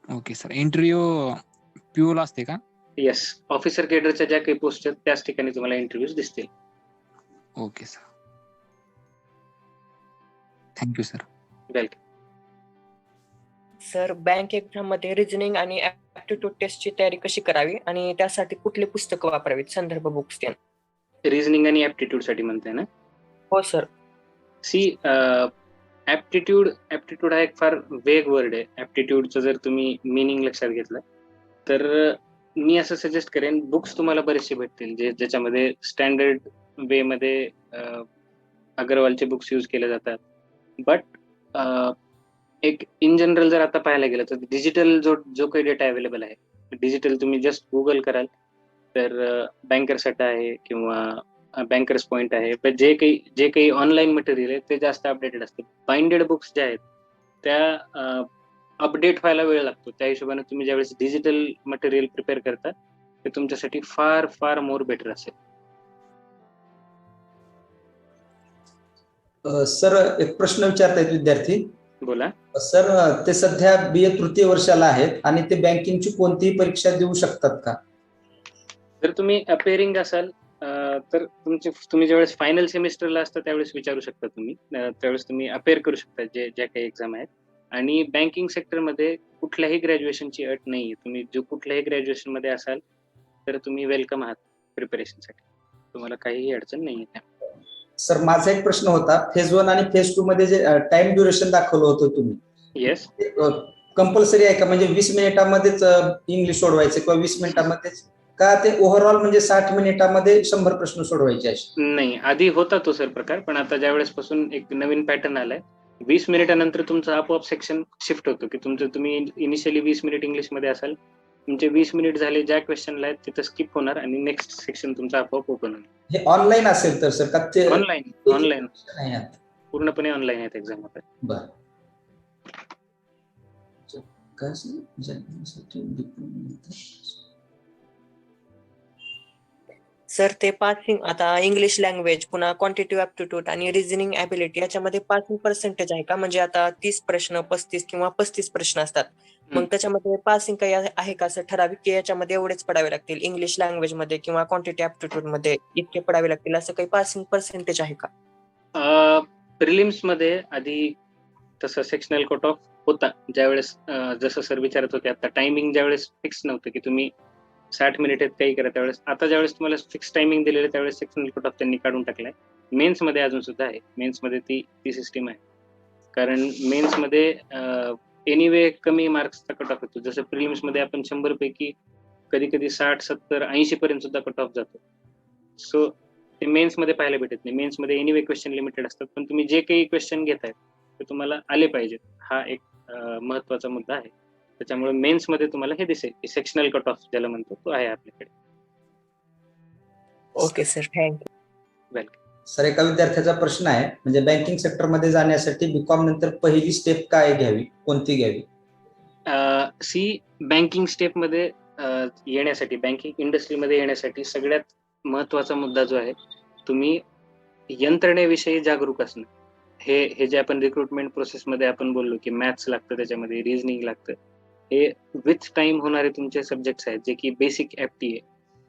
Okay sir. इंटरव्ह्यू प्यूला असते का? येस, ऑफिसर केडरच्या ज्या काही पोस्ट आहेत त्याच ठिकाणी तुम्हाला इंटरव्ह्यूज दिसतील. Okay sir, thank you sir. Welcome. Sir, bank exam मध्ये रिजनिंग आणि ऍप्टिट्यूड टेस्टची तयारी कशी करावी आणि त्यासाठी कुठली पुस्तकं वापरावीत, संदर्भ बुक्स? रिजनिंग आणि ऍप्टिट्यूड साठी म्हणताय ना? हो सर. ऍप्टिट्यूड हा एक फार वेग वर्ड आहे. ऍप्टिट्यूडचं जर तुम्ही मिनिंग लक्षात घेतलं तर मी असं सजेस्ट करेन, बुक्स तुम्हाला बरेचसे भेटतील ज्याच्यामध्ये स्टँडर्ड वे मध्ये अग्रवालचे बुक्स यूज केले जातात. बट एक इन जनरल जर आता पाहायला गेलं तर डिजिटल जो काही डेटा अवेलेबल आहे, डिजिटल तुम्ही जस्ट गुगल कराल तर बँकर्स आहे किंवा बँकर्स पॉइंट आहे, पण जे काही ऑनलाईन मटेरियल आहे ते जास्त अपडेटेड असते. बाइंडेड बुक्स ज्या आहेत त्या अपडेट व्हायला वेळ लागतो. त्या हिशोबाने तुम्ही ज्यावेळेस डिजिटल मटेरियल प्रिपेअर करता ते तुमच्यासाठी फार फार मोर बेटर असेल. सर, एक प्रश्न विचारतायत विद्यार्थी. बोला. सर, ते सध्या BA तृतीय वर्षाला आहेत आणि ते बँकिंगची कोणतीही परीक्षा देऊ शकतात का? जर तुम्ही अपेअरिंग असाल तर तुम्ही ज्यावेळेस फायनल सेमिस्टरला असता त्यावेळेस विचारू शकता तुम्ही. त्यावेळेस तुम्ही अपेअर करू शकता ज्या काही एक्झाम आहेत. आणि बँकिंग सेक्टरमध्ये कुठल्याही ग्रॅज्युएशनची अट नाही. तुम्ही जो कुठल्याही ग्रॅज्युएशन मध्ये असाल तर तुम्ही वेलकम आहात प्रिपरेशनसाठी, तुम्हाला काहीही अडचण नाही आहे. सर, माझा एक प्रश्न होता, फेज 1 आणि फेज 2 मध्ये जे टाइम ड्युरेशन दाखवलं होतं तुम्ही, येस, कंपल्सरी आहे का? म्हणजे 20 मिनिटामध्येच इंग्लिश सोडवायचे किंवा 20 मिनिटामध्येच, का ते ओव्हरऑल म्हणजे 60 मिनिटामध्ये 100 प्रश्न सोडवायचे असे? नाही, आधी होता तो सर प्रकार, पण आता ज्या वेळेस पासून एक नवीन पॅटर्न आलाय, 20 मिनिटानंतर तुमचं आपोआप सेक्शन शिफ्ट होतो की तुम्ही इनिशियली 20 मिनिट इंग्लिश मध्ये असाल, तुमचे 20 मिनिट झाले ज्या क्वेश्चनला आहेत तिथं स्किप होणार आणि नेक्स्ट सेक्शन तुमचा आपोआप ओपन होणार. हे ऑनलाईन असेल तर सर का? ते ऑनलाईन पूर्णपणे ऑनलाईन आहेत एक्झाम आता. बरं. काय सर ते पासिंग आता इंग्लिश लँग्वेज पुन्हा क्वांटिटिव्ह ऍप्टिट्यूड आणि रिझनिंग ॲबिलिटी याच्यामध्ये पासिंग पर्सेंटेज आहे का? म्हणजे आता 30 प्रश्न 35 किंवा 35 प्रश्न असतात. मग त्याच्यामध्ये पासिंग काही आहे का असं ठराविक की याच्यामध्ये एवढेच पडावे लागतील इंग्लिश लँग्वेज मध्ये किंवा क्वांटिटी ऍप्टिट्यूड मध्ये इतके पडावे लागतील असं काही पासिंग पर्सेंटेज आहे का? प्रिलिम्स मध्ये आधी तसं सेक्शनल कट ऑफ होता ज्यावेळेस जसं सर विचारत होते आता टायमिंग ज्यावेळेस फिक्स नव्हतं की तुम्ही 60 मिनिटात काही करा त्यावेळेस आता ज्यावेळेस तुम्हाला फिक्स टायमिंग दिलेलं त्यावेळेस सेक्शनल कट ऑफ त्यांनी काढून टाकलाय. मेन्स मध्ये अजून सुद्धा आहे. मेन्स मध्ये ती सिस्टीम आहे कारण मेन्स मध्ये एनिवे कमी मार्क्सचा कट ऑफ येतो. जसं प्रिलिम्स मध्ये आपण 100 पैकी कधी कधी 60 70 80 पर्यंत सुद्धा कट ऑफ जातो. सो ते मेन्स मध्ये पाहायला भेटत नाही. मेन्स मध्ये एनिवे क्वेश्चन लिमिटेड असतात पण तुम्ही जे काही क्वेश्चन घेताय ते तुम्हाला आले पाहिजेत. हा एक महत्वाचा मुद्दा आहे. त्याच्यामुळे मेन्स मध्ये तुम्हाला हे दिसेल की सेक्शनल कट ऑफ ज्याला म्हणतो तो आहे आपल्याकडे. Okay sir, thank you. Welcome. Sir, एका विद्यार्थ्याचा प्रश्न आहे, म्हणजे बँकिंग सेक्टरमध्ये जाण्यासाठी बीकॉम नंतर पहिली स्टेप काय घ्यावी, कोणती घ्यावी? बँकिंग स्टेप मध्ये येण्यासाठी बँकिंग इंडस्ट्रीमध्ये येण्यासाठी सगळ्यात महत्वाचा मुद्दा जो आहे तुम्ही यंत्रणेविषयी जागरूक असणं. हे जे आपण रिक्रुटमेंट प्रोसेसमध्ये आपण बोललो की मॅथ्स लागतं, त्याच्यामध्ये रिझनिंग लागतं, हे विथ टाइम होणारे तुमचे सब्जेक्ट्स आहेत जे की बेसिक एफटी आहे.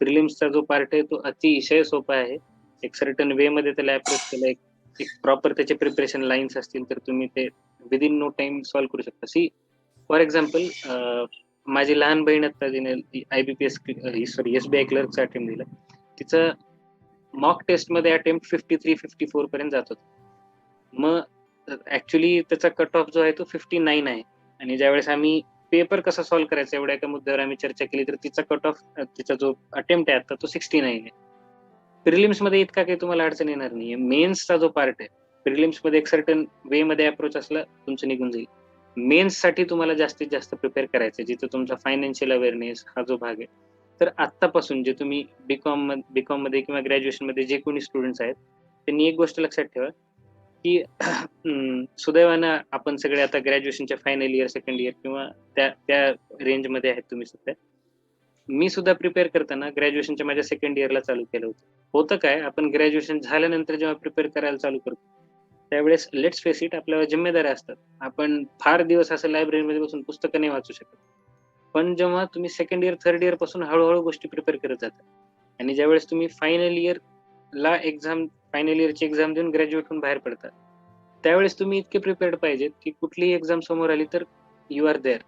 प्रिलिम्सचा जो पार्ट आहे तो अतिशय सोपा आहे. एक सर्टन वे मध्ये त्याला अप्रोच केलं, एक प्रॉपर त्याचे प्रिपरेशन लाईन्स असतील तर तुम्ही ते विदिन नो टाइम सॉल्व्ह करू शकता. फॉर एक्झाम्पल माझी लहान बहीण आता तिने IBPS SBI क्लर्कचा अटेम्प्ट दिला. तिचं मॉक टेस्ट मध्ये अटेम्प्ट 53-54 पर्यंत जात होता. मग ऍक्च्युली त्याचा कट ऑफ जो आहे तो 59 आहे आणि ज्यावेळेस आम्ही पेपर कसा सॉल्व्ह करायचा एवढ्या एका मुद्द्यावर आम्ही चर्चा केली तर तिचा कट ऑफ तिचा जो अटेम्प्ट आहे आता तो 69 आहे. प्रिलिम्स मध्ये इतका काही तुम्हाला अडचण येणार नाहीये. मेन्सचा जो पार्ट आहे प्रिलिम्स मध्ये एक सर्टन वे मध्ये अप्रोच असला तुमचं निघून जाईल. मेन्स साठी तुम्हाला जास्तीत जास्त प्रिपेअर करायचं जिथे तुमचा फायनान्शियल अवेअरनेस हा जो भाग आहे. तर आत्तापासून जे तुम्ही बीकॉम मध्ये किंवा ग्रॅज्युएशन मध्ये जे कोणी स्टुडंट्स आहेत त्यांनी एक गोष्ट लक्षात ठेवा की सुदैवानं आपण सगळे आता ग्रॅज्युएशनच्या फायनल इयर सेकंड इयर किंवा त्या रेंजमध्ये आहेत तुम्ही सुद्धा. मी सुद्धा प्रिपेअर करताना ग्रॅज्युएशनच्या माझ्या सेकंड इयरला चालू केलं होतं काय आपण ग्रॅज्युएशन झाल्यानंतर जेव्हा प्रिपेअर करायला चालू करतो त्यावेळेस लेट्स फेस इट आपल्यावर जिम्मेदाऱ्या असतात. आपण फार दिवस असं लायब्ररीमध्ये बसून पुस्तकं नाही वाचू शकत. पण जेव्हा तुम्ही सेकंड इयर थर्ड इयर पासून हळूहळू गोष्टी प्रिपेअर करत जाता आणि ज्यावेळेस तुम्ही फायनल इयरची एक्झाम देऊन ग्रॅज्युएट होऊन बाहेर पडतात त्यावेळेस तुम्ही इतके प्रिपेअर्ड पाहिजेत की कुठलीही एक्झाम समोर आली तर you are there.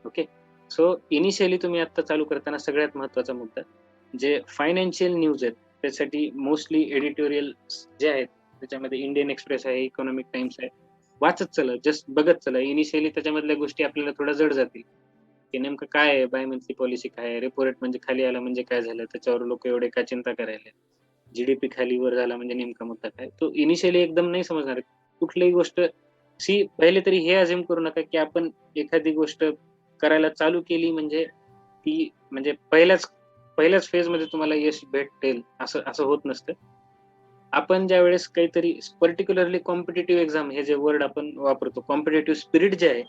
Okay, so initially तुम्ही आता चालू करताना सगळ्यात महत्वाचा मुद्दा जे फायनान्शियल न्यूज आहेत त्यासाठी मोस्टली एडिटोरियल जे आहेत त्याच्यामध्ये इंडियन एक्सप्रेस आहे, इकॉनॉमिक टाइम्स आहे, वाचत चला, जस्ट बघत चला. इनिशियली त्याच्यामधल्या गोष्टी आपल्याला थोडा जड जातील की नेमकं काय आहे, बाय मंथली पॉलिसी काय आहे, रेपो रेट म्हणजे खाली आला म्हणजे काय झालं, त्याच्यावर लोक एवढे का चिंता करायला, जीडीपी खाली वर झाला म्हणजे नेमका मुद्दा काय. तो इनिशियली एकदम नाही समजणार कुठलीही गोष्ट. पहिले तरी हे अझ्युम करू नका की आपण एखादी गोष्ट करायला चालू केली म्हणजे ती म्हणजे पहिल्याच फेज मध्ये तुम्हाला यश भेटेल असं होत नसतं. आपण ज्या वेळेस काहीतरी पर्टिक्युलरली कॉम्पिटेटिव्ह एक्झाम हे जे वर्ड आपण वापरतो, कॉम्पिटेटिव्ह स्पिरिट जे आहे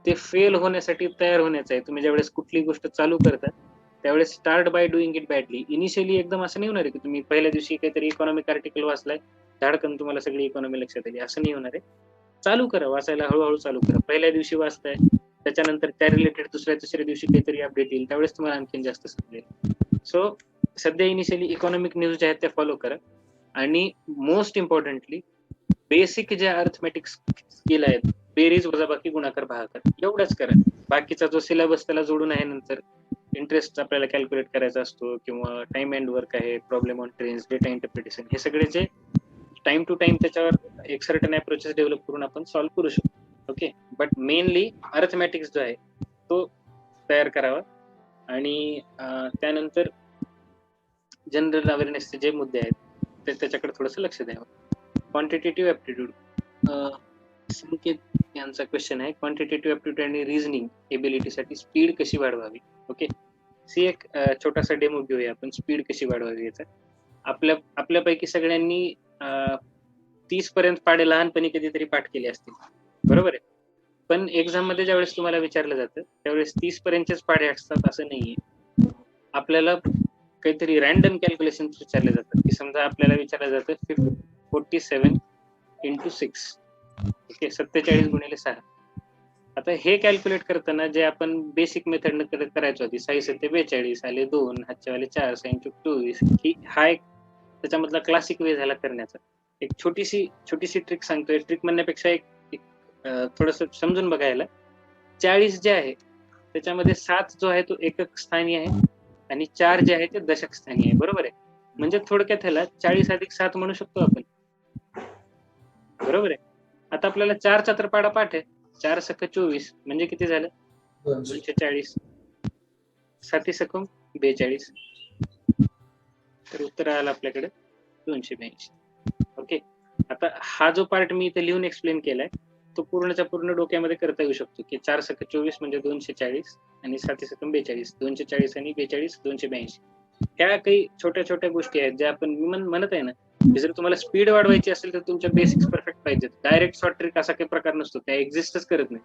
ते फेल होण्यासाठी तयार होण्याचं आहे. तुम्ही ज्यावेळेस कुठली गोष्ट चालू करता त्यावेळेस start by doing it badly. Initially एकदम असं नाही होणार आहे की तुम्ही पहिल्या दिवशी काहीतरी इकॉनॉमिक आर्टिकल वाचलाय धाडकन तुम्हाला सगळी इकॉनॉमी लक्षात आली, असं नाही होणार आहे. चालू करा वाचायला, हळूहळू चालू करा. पहिल्या दिवशी वाचताय त्याच्यानंतर त्या रिलेटेड दुसऱ्या तिसऱ्या दिवशी काहीतरी अपडेट येईल त्यावेळेस तुम्हाला आणखीन जास्त समजेल. सो सध्या इनिशियली इकॉनॉमिक न्यूज ज्या आहेत त्या फॉलो करा आणि मोस्ट इम्पॉर्टंटली बेसिक ज्या अर्थमॅटिक स्किल आहेत, बेरीज वजाबाकी गुणाकार भागाकार, एवढंच करा. बाकीचा जो सिलेबस त्याला जोडून आहे, नंतर इंटरेस्ट आपल्याला कॅल्क्युलेट करायचा असतो किंवा टाइम अँड वर्क आहे, problem on trains, data interpretation, हे सगळे जे टाइम टू टाइम त्याच्यावर एक सर्टन अप्रोचेस डेव्हलप करून आपण सॉल्व्ह करू शकतो. ओके, बट मेनली अर्थमॅटिक्स जो आहे तो तयार करावा आणि त्यानंतर जनरल अवेअरनेसचे जे मुद्दे आहेत त्याच्याकडे थोडंसं लक्ष द्यावं. क्वांटिटेटिव्ह ऍप्टिट्यूड, संकेत यांचा क्वेश्चन आहे, क्वांटिटेटिव्ह ऍप्टिट्यूड आणि रिझनिंग एबिलिटीसाठी स्पीड कशी वाढवावी. ओके, एक छोटासा डेमो घेऊया आपण, स्पीड कशी वाढवावी याचा. आपल्यापैकी सगळ्यांनी 30 पर्यंत पाढे लहानपणी कधीतरी पाठ केले असतील, बरोबर आहे. पण एक्झाम मध्ये ज्यावेळेस तुम्हाला विचारलं जातं त्यावेळेस 30 पर्यंतचेच पाढे असतात असं नाहीये. आपल्याला काहीतरी रॅन्डम कॅल्क्युलेशन विचारले जातात, की समजा आपल्याला विचारलं जातं 47 इंटू 6, ओके, 47 गुणिले 6. आता हे कॅल्क्युलेट करताना जे आपण बेसिक मेथड करायचो आधी, 6 7 42 आले 2, हातचे वाले 4, 6 इंटू 24, ही हा एक त्याच्यामधला क्लासिक वे झाला करण्याचा. एक छोटीशी ट्रिक सांगतोय. ट्रिक म्हणण्यापेक्षा एक थोडस समजून बघायला. 40 जे आहे त्याच्यामध्ये 7 जो आहे तो एकक स्थानी आहे आणि 4 जे आहे ते दशक स्थानी आहे, बरोबर आहे. म्हणजे थोडक्यात ह्याला 40 अधिक 7 म्हणू शकतो आपण, बरोबर आहे. आता आपल्याला 4चा तर पाडा पाठ आहे. 4 सक 24 म्हणजे किती झालं? 240. 7 सकून 42. तर उत्तर आलं आपल्याकडे 282. ओके. आता हा जो पार्ट मी इथे लिहून एक्सप्लेन केलाय तो पूर्णच्या पूर्ण डोक्यामध्ये करता येऊ शकतो, की 4 सक 24 म्हणजे 240 आणि 7 सकून 42, 240 आणि 42 282. ह्या काही छोट्या छोट्या गोष्टी आहेत ज्या आपण म्हणत आहे ना, की जर तुम्हाला स्पीड वाढवायची असेल तर तुमच्या बेसिक्स परफेक्ट पाहिजेत. डायरेक्ट शॉर्ट ट्रिक असा काही प्रकार नसतो, त्या एक्झिस्टच करत नाही.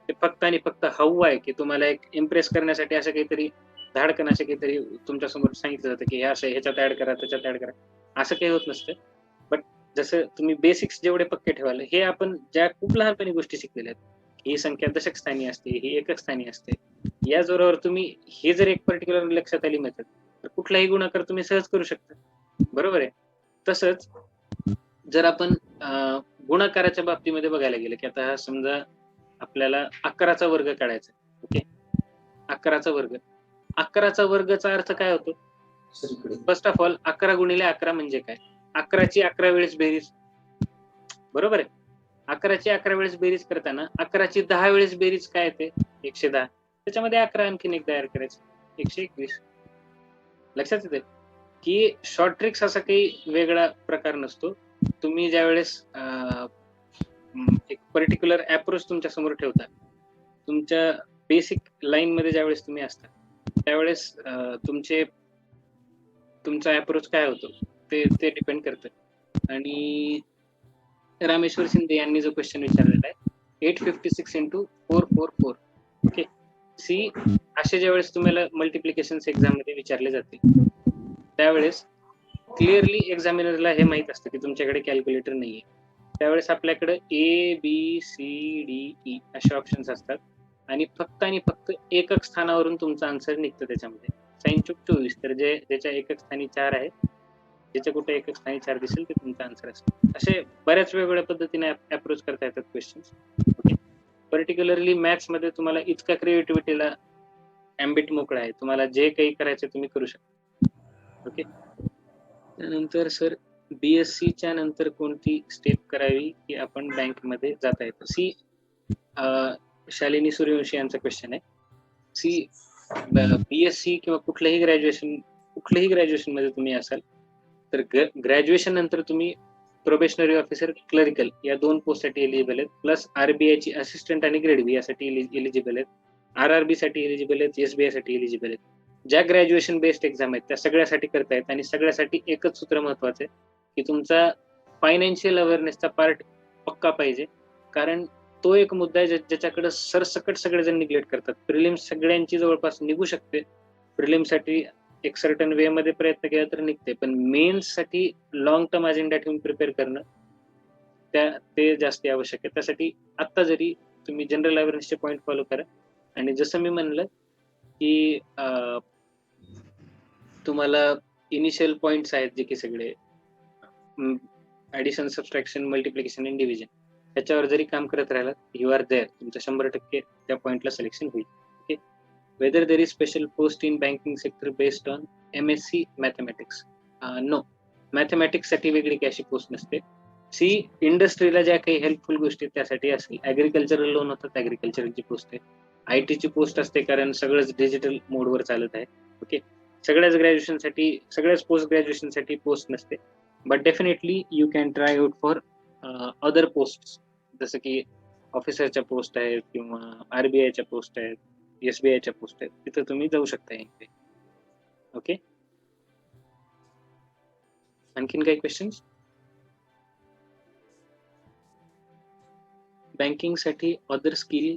ते फक्त आणि फक्त हवं आहे की तुम्हाला एक इम्प्रेस करण्यासाठी असं काहीतरी धाडकन असे काहीतरी तुमच्या समोर सांगितलं जातं की हे असं ह्याच्यात ऍड करा त्याच्यात ऍड करा, असं काही होत नसतं. बट जसं तुम्ही बेसिक्स जेवढे पक्के ठेवाल, हे आपण ज्या खूप लहानपणी गोष्टी शिकलेल्या आहेत, ही संख्या दशक स्थानी असते, ही एकक स्थानी असते, या जोरावर तुम्ही हे जर एक पर्टिक्युलर लक्षात आली मेथड तर कुठलाही गुणाकार तुम्ही सहज करू शकता, बरोबर आहे. तसंच जर आपण गुणाकाराच्या बाबतीमध्ये बघायला गेलं, की आता समजा आपल्याला 11चा वर्ग काढायचा, ओके, 11चा वर्ग. 11चा वर्गचा अर्थ काय होतो? फर्स्ट ऑफ ऑल 11 गुणिले 11 म्हणजे काय? 11ची 11 वेळेस बेरीज, बरोबर आहे. 11ची 11 वेळेस बेरीज करताना 11ची 10 वेळेस बेरीज काय येते? 110. त्याच्यामध्ये 11 आणखीन एक तयार करायचं, 121. लक्षात येते की शॉर्ट ट्रिक्स असा काही वेगळा प्रकार नसतो. तुम्ही ज्यावेळेस एक पर्टिक्युलर अप्रोच तुमच्या समोर ठेवता, तुमच्या बेसिक लाईन मध्ये ज्यावेळेस तुम्ही असता त्यावेळेस तुमचा अप्रोच काय होतो ते डिपेंड करतं. आणि रामेश्वर शिंदे यांनी जो क्वेश्चन विचारलेला आहे 856 इंटू 444, ओके. सी असे ज्यावेळेस तुम्हाला मल्टिप्लिकेशन एक्झाम मध्ये विचारले जाते त्यावेळेस क्लिअरली एक्झामिनरला हे माहित असतं की तुमच्याकडे कॅल्क्युलेटर नाहीये. त्यावेळेस आपल्याकडे A B C D E असे ऑप्शन्स असतात आणि फक्त एकक स्थानावरून तुमचा आन्सर निघतं त्याच्यामध्ये. 6 तर ज्याच्या एकक स्थानी 4 आहे, ज्याच्या कुठे एकक स्थानी 4 दिसेल ते तुमचा आन्सर असेल. असे बऱ्याच वेगवेगळ्या पद्धतीने अप्रोच करता येतात क्वेश्चन्स, ओके. पर्टिक्युलरली मॅथ्स मध्ये तुम्हाला इतका क्रिएटिव्हिटीला ॲम्बिट मोकळा आहे, तुम्हाला जे काही करायचं तुम्ही करू शकता, ओके. त्यानंतर सर BSc च्या नंतर कोणती स्टेप करावी की आपण बँकमध्ये जाता येतं? सी शालिनी सूर्यवंशी यांचा क्वेश्चन आहे. सी BSc किंवा कुठल्याही ग्रॅज्युएशन मध्ये तुम्ही असाल तर ग्रॅज्युएशन नंतर तुम्ही प्रोबेशनरी ऑफिसर, क्लरिकल या 2 पोस्टसाठी एलिजिबल आहेत, प्लस RBI ची असिस्टंट आणि ग्रेड बी यासाठी एलिजिबल आहेत, RRB साठी एलिजिबल आहेत, SBI साठी एलिजिबल आहेत. ज्या ग्रॅज्युएशन बेस्ड एक्झाम आहेत त्या सगळ्यासाठी करतायत आणि सगळ्यासाठी एकच सूत्र महत्वाचं आहे की तुमचा फायनान्शियल अवेअरनेसचा पार्ट पक्का पाहिजे. कारण तो एक मुद्दा आहे ज्याच्याकडे सरसकट सगळेजण निग्लेक्ट करतात. प्रिलिम्स सगळ्यांची जवळपास निघू शकते, प्रिलिम्ससाठी एक सर्टन वे मध्ये प्रयत्न केला तर निघते, पण मेन्स साठी लॉंग टर्म अजेंडा ठेवून प्रिपेअर करणं ते जास्त आवश्यक आहे. त्यासाठी आता जरी तुम्ही जनरल अवेअरनेसचे पॉईंट फॉलो करा आणि जसं मी म्हणलं की तुम्हाला इनिशियल पॉइंट्स आहेत जे की सगळे ऍडिशन, सबट्रॅक्शन, मल्टिप्लिकेशन आणि डिव्हिजन, त्याच्यावर जरी काम करत राहिला यू आर देअर, तुमचं 100% त्या पॉइंटला सिलेक्शन होईल, okay. Whether there is special post in banking sector based on MSc mathematics? No, mathematics साठी वेगळी काही अशी पोस्ट नसते. सी इंडस्ट्रीला ज्या काही हेल्पफुल गोष्टी त्यासाठी असेल, ऍग्रिकल्चरल लोन होतात, ऍग्रिकल्चरची पोस्ट आहे, IT ची पोस्ट असते कारण सगळंच डिजिटल मोडवर चालत आहे, ओके. सगळ्याच पोस्ट ग्रॅज्युएशन साठी पोस्ट नसते, but definitely you can try out for other post, जसं की ऑफिसरच्या पोस्ट आहेत किंवा RBIच्या पोस्ट आहेत, SBIच्या पोस्ट आहेत, तिथं तुम्ही जाऊ शकता. ओके. आणखीन काही क्वेश्चन्स? बँकिंग साठी अदर स्किल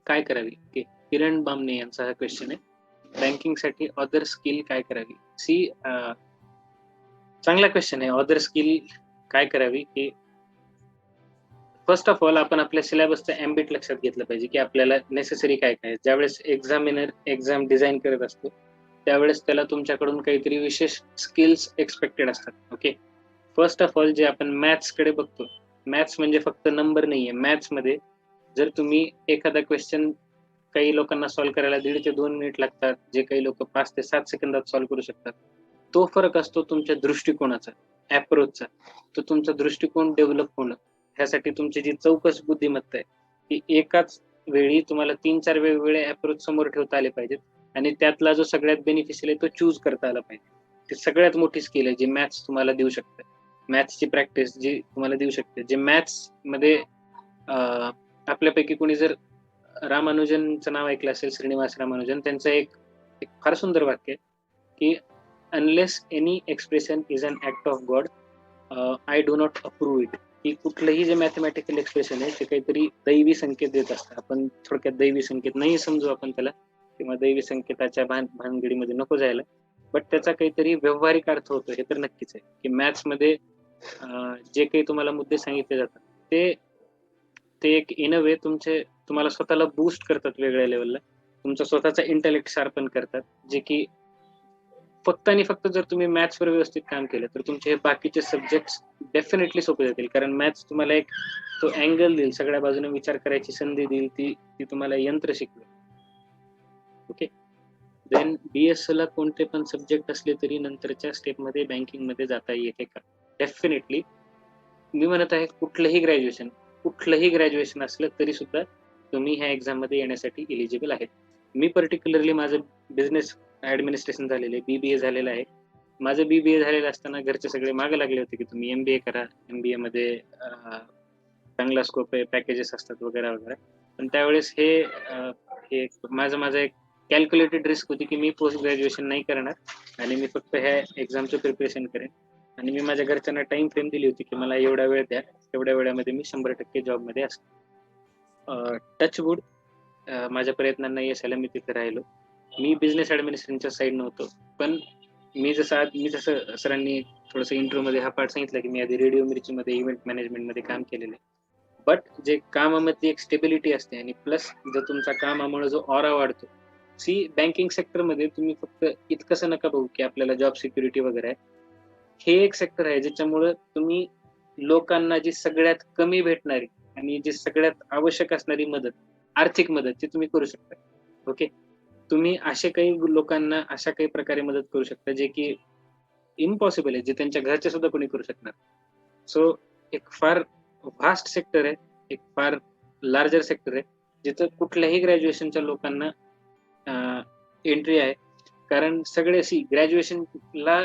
काय करावी? किरण बामणे यांचा हा क्वेश्चन आहे. बँकिंगसाठी ऑदर स्किल काय करावी? चांगला क्वेश्चन आहे. ऑदर स्किल काय करावी, की फर्स्ट ऑफ ऑल आपण आपल्या सिलेबसचं एम्बिट लक्षात घेतलं पाहिजे, की आपल्याला नेसेसरी काय काय आहे. ज्यावेळेस एक्झामिनर एक्झाम डिझाईन करत असतो त्यावेळेस त्याला तुमच्याकडून काहीतरी विशेष स्किल्स एक्सपेक्टेड असतात. ओके, फर्स्ट ऑफ ऑल जे आपण मॅथ्स कडे बघतो, मॅथ्स म्हणजे फक्त नंबर नाहीये. मॅथ्स मध्ये जर तुम्ही एखादा क्वेश्चन, काही लोकांना सॉल्व्ह करायला 1.5 ते 2 मिनिट लागतात, जे काही लोक 5 ते 7 सेकंदात सॉल्व्ह करू शकतात. तो फरक असतो तुमच्या दृष्टिकोनाचा, अप्रोचचा. तो तुमचा दृष्टिकोन डेव्हलप होणं, ह्यासाठी तुमची जी चौकस बुद्धिमत्ता आहे ती एकाच वेळी तुम्हाला 3-4 वेगवेगळे अप्रोच समोर ठेवता आले पाहिजेत आणि त्यातला जो सगळ्यात बेनिफिशियल आहे तो चूज करता आला पाहिजे. ती सगळ्यात मोठी स्किल आहे जी मॅथ्स तुम्हाला देऊ शकते. मॅथ्सची प्रॅक्टिस जी तुम्हाला देऊ शकते. जे मॅथ्स मध्ये आपल्यापैकी कोणी जर रामानुजनचं नाव ऐकलं असेल, श्रीनिवास रामानुजन, त्यांचं एक एक फार सुंदर वाक्य आहे की unless any expression is an act of God, I do not approve it. की कुठलंही जे मॅथमॅटिकल एक्सप्रेशन आहे ते काहीतरी दैवी संकेत देत असतं. आपण थोडक्यात दैवी संकेत नाही समजू आपण त्याला, किंवा दैवी संकेताच्या भानगडीमध्ये नको जायला, बट त्याचा काहीतरी व्यावहारिक अर्थ होतो हे तर नक्कीच आहे. की मॅथ्स मध्ये जे काही तुम्हाला मुद्दे सांगितले जातात ते ते एक इन अ वे तुम्हाला स्वतःला बूस्ट करतात वेगळ्या लेवलला, तुमचा स्वतःचा इंटेलेक्ट शार्पन करतात, जे की फक्त आणि फक्त जर तुम्ही मॅथ्सवर व्यवस्थित काम केलं तर तुमचे हे बाकीचे सब्जेक्ट डेफिनेटली सोपे जातील. कारण मॅथ्स तुम्हाला एक तो अँगल देईल, सगळ्या बाजूने विचार करायची संधी देईल, ती तुम्हाला यंत्र शिकवेल. ओके, देन BS ला कोणते पण सब्जेक्ट असले तरी नंतरच्या स्टेपमध्ये बँकिंग मध्ये जाता येते का? डेफिनेटली. मी म्हणत आहे कुठलंही ग्रॅज्युएशन असलं तरी सुद्धा तुम्ही ह्या एक्झाम मध्ये येण्यासाठी एलिजिबल आहेत. मी पर्टिक्युलरली माझं बिझनेस ऍडमिनिस्ट्रेशन झालेलं आहे, BBA झालेलं आहे. माझं BBA झालेलं असताना घरचे सगळे मागे लागले होते की तुम्ही MBA करा, MBA मध्ये चांगला स्कोप आहे, पॅकेजेस असतात वगैरे वगैरे. पण त्यावेळेस हे माझं एक कॅल्क्युलेटेड रिस्क होती की मी पोस्ट ग्रॅज्युएशन नाही करणार आणि मी फक्त ह्या एक्झामचं प्रिपरेशन करेन. आणि मी माझ्या घरच्यांना टाइम फ्रेम दिली होती की मला एवढा वेळ द्या, तेवढ्या वेळामध्ये मी 100% जॉबमध्ये असतो. टचवूड, माझ्या प्रयत्नांना यश आलं, मी तिथे राहिलो. मी बिझनेस ऍडमिनिस्ट्रेशनच्या साईड नव्हतो, पण मी जसं सरांनी थोडंसं इंट्रो मध्ये हा पार्ट सांगितला की मी आधी रेडिओ मिरची मध्ये इव्हेंट मॅनेजमेंट मध्ये काम केलेलं आहे. बट जे कामामध्ये एक स्टेबिलिटी असते आणि प्लस जर तुमचा कामामुळे जो ऑरा वाढतो, बँकिंग सेक्टरमध्ये तुम्ही फक्त इतकंसं नका बघू की आपल्याला जॉब सिक्युरिटी वगैरे आहे. हे एक सेक्टर आहे ज्याच्यामुळे तुम्ही लोकांना जी सगळ्यात कमी भेटणारी आणि जी सगळ्यात आवश्यक असणारी मदत, आर्थिक मदत, ती तुम्ही करू शकता. ओके, तुम्ही असे काही लोकांना अशा काही प्रकारे मदत करू शकता जे की इम्पॉसिबल आहे, जे त्यांच्या घरचे सुद्धा कोणी करू शकणार. सो एक फार व्हास्ट सेक्टर आहे, एक फार लार्जर सेक्टर आहे, जिथं कुठल्याही ग्रॅज्युएशनच्या लोकांना एंट्री आहे. कारण सगळे ग्रॅज्युएशनला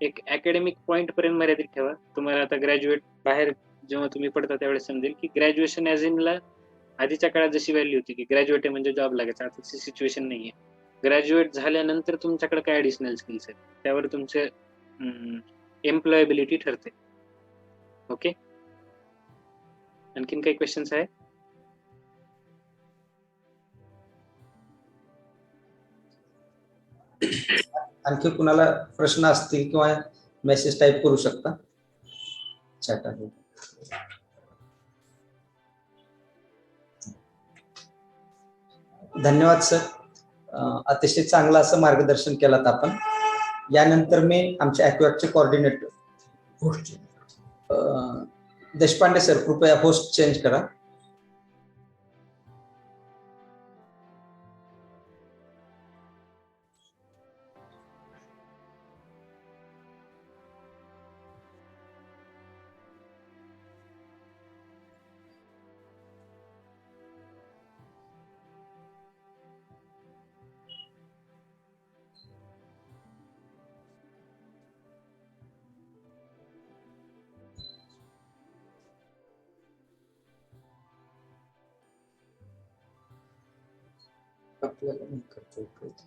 एक अकॅडमिक पॉईंट पर्यंत मर्यादित ठेवा. तुम्हाला आता ग्रॅज्युएट बाहेर जेव्हा तुम्ही पडता त्यावेळेस समजेल की ग्रॅज्युएशन ॲज इनला आधीच्या काळात जशी व्हॅल्यू होती की ग्रॅज्युएट आहे म्हणजे जॉब लागायचा, आता तशी सिच्युएशन नाहीये. ग्रॅज्युएट झाल्यानंतर तुमच्याकडे काय ऍडिशनल स्किल्स आहेत त्यावर तुमचे एम्प्लॉयबिलिटी ठरते. ओके, आणखीन काही क्वेश्चन्स आहे? आणखी कुणाला प्रश्न असतील किंवा मेसेज टाईप करू शकता चॅट. धन्यवाद सर, अतिशय चांगलं असं मार्गदर्शन केलं आपण. यानंतर मी आमच्या ॲक्युअॅकचे कोऑर्डिनेटर होस्ट देशपांडे सर, कृपया होस्ट चेंज करा. आपल्याला नाही करता येत.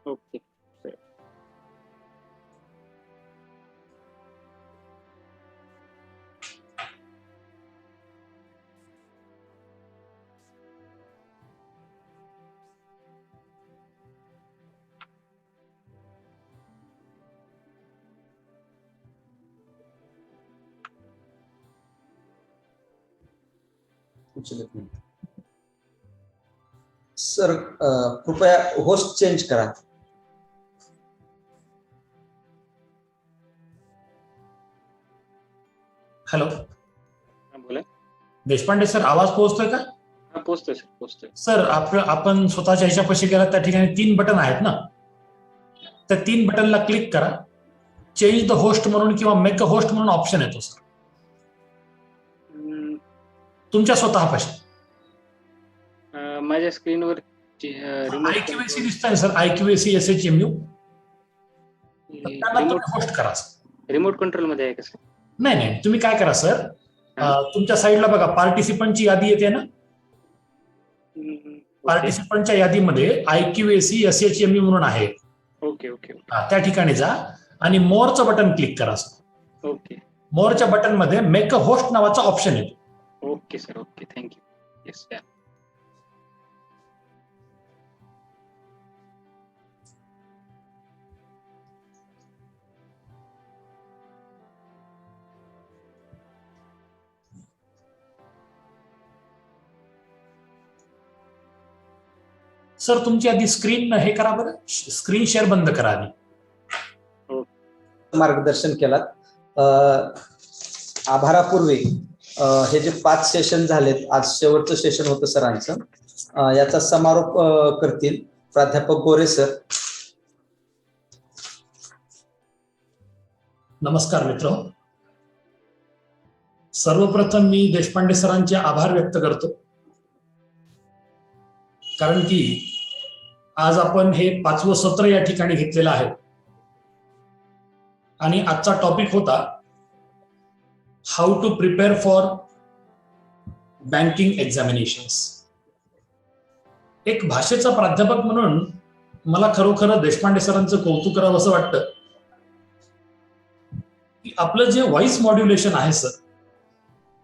ओके. उचलत नाही. सर कृपया होस्ट चेंज करा. हॅलो हा, बोला. देशपांडे सर, आवाज पोहोचतोय का? हा, पोचतोय सर, पोचतोय. सर आपण स्वतःच्या ह्याच्यापाशी गेला त्या ठिकाणी 3 बटन आहेत ना, त्या 3 बटनला क्लिक करा. चेंज द होस्ट म्हणून किंवा मेक अ होस्ट म्हणून ऑप्शन येतो सर हम्म, तुमच्या स्वतःपाशी. माझ्या स्क्रीनवर IQAC दिसतंय सर, IQAC SHMU. त्यांना तुम्ही होस्ट करा सर. रिमोट कंट्रोल मध्ये आहे का सर? नाही, तुम्ही काय करा सर, तुमच्या साईडला बघा पार्टिसिपंटची यादी येते ना, पार्टिसिपंटच्या यादीमध्ये IQAC SHMU म्हणून आहे. ओके ओके त्या ठिकाणी जा आणि मोरचं बटन क्लिक करा सर. ओके मोरच्या बटन मध्ये मेक अ होस्ट नावाचा ऑप्शन येतो. Okay sir. Okay, thank you. Yes. Sir तुमची आधी स्क्रीन हे करा बरं, स्क्रीन शेअर बंद करा आधी. मार्गदर्शन केलात. आभारापूर्वी हे जे 5 सेशन झालेत, आज शेवटचं सेशन होतं सरांचं, याचा समारोप करतील प्राध्यापक गोरे सर. नमस्कार मित्र, सर्वप्रथम मी देशपांडे सरांचे आभार व्यक्त करतो, कारण की आज आपण हे 5वं सत्र या ठिकाणी घेतलेलं आहे आणि आजचा टॉपिक होता how to prepare for banking examinations. एक भाषेचा प्राध्यापक म्हणून मला खरोखर देशपांडे सरांचं कौतुक करावं असं वाटतं की आपलं जे व्हॉइस मॉड्युलेशन आहे सर,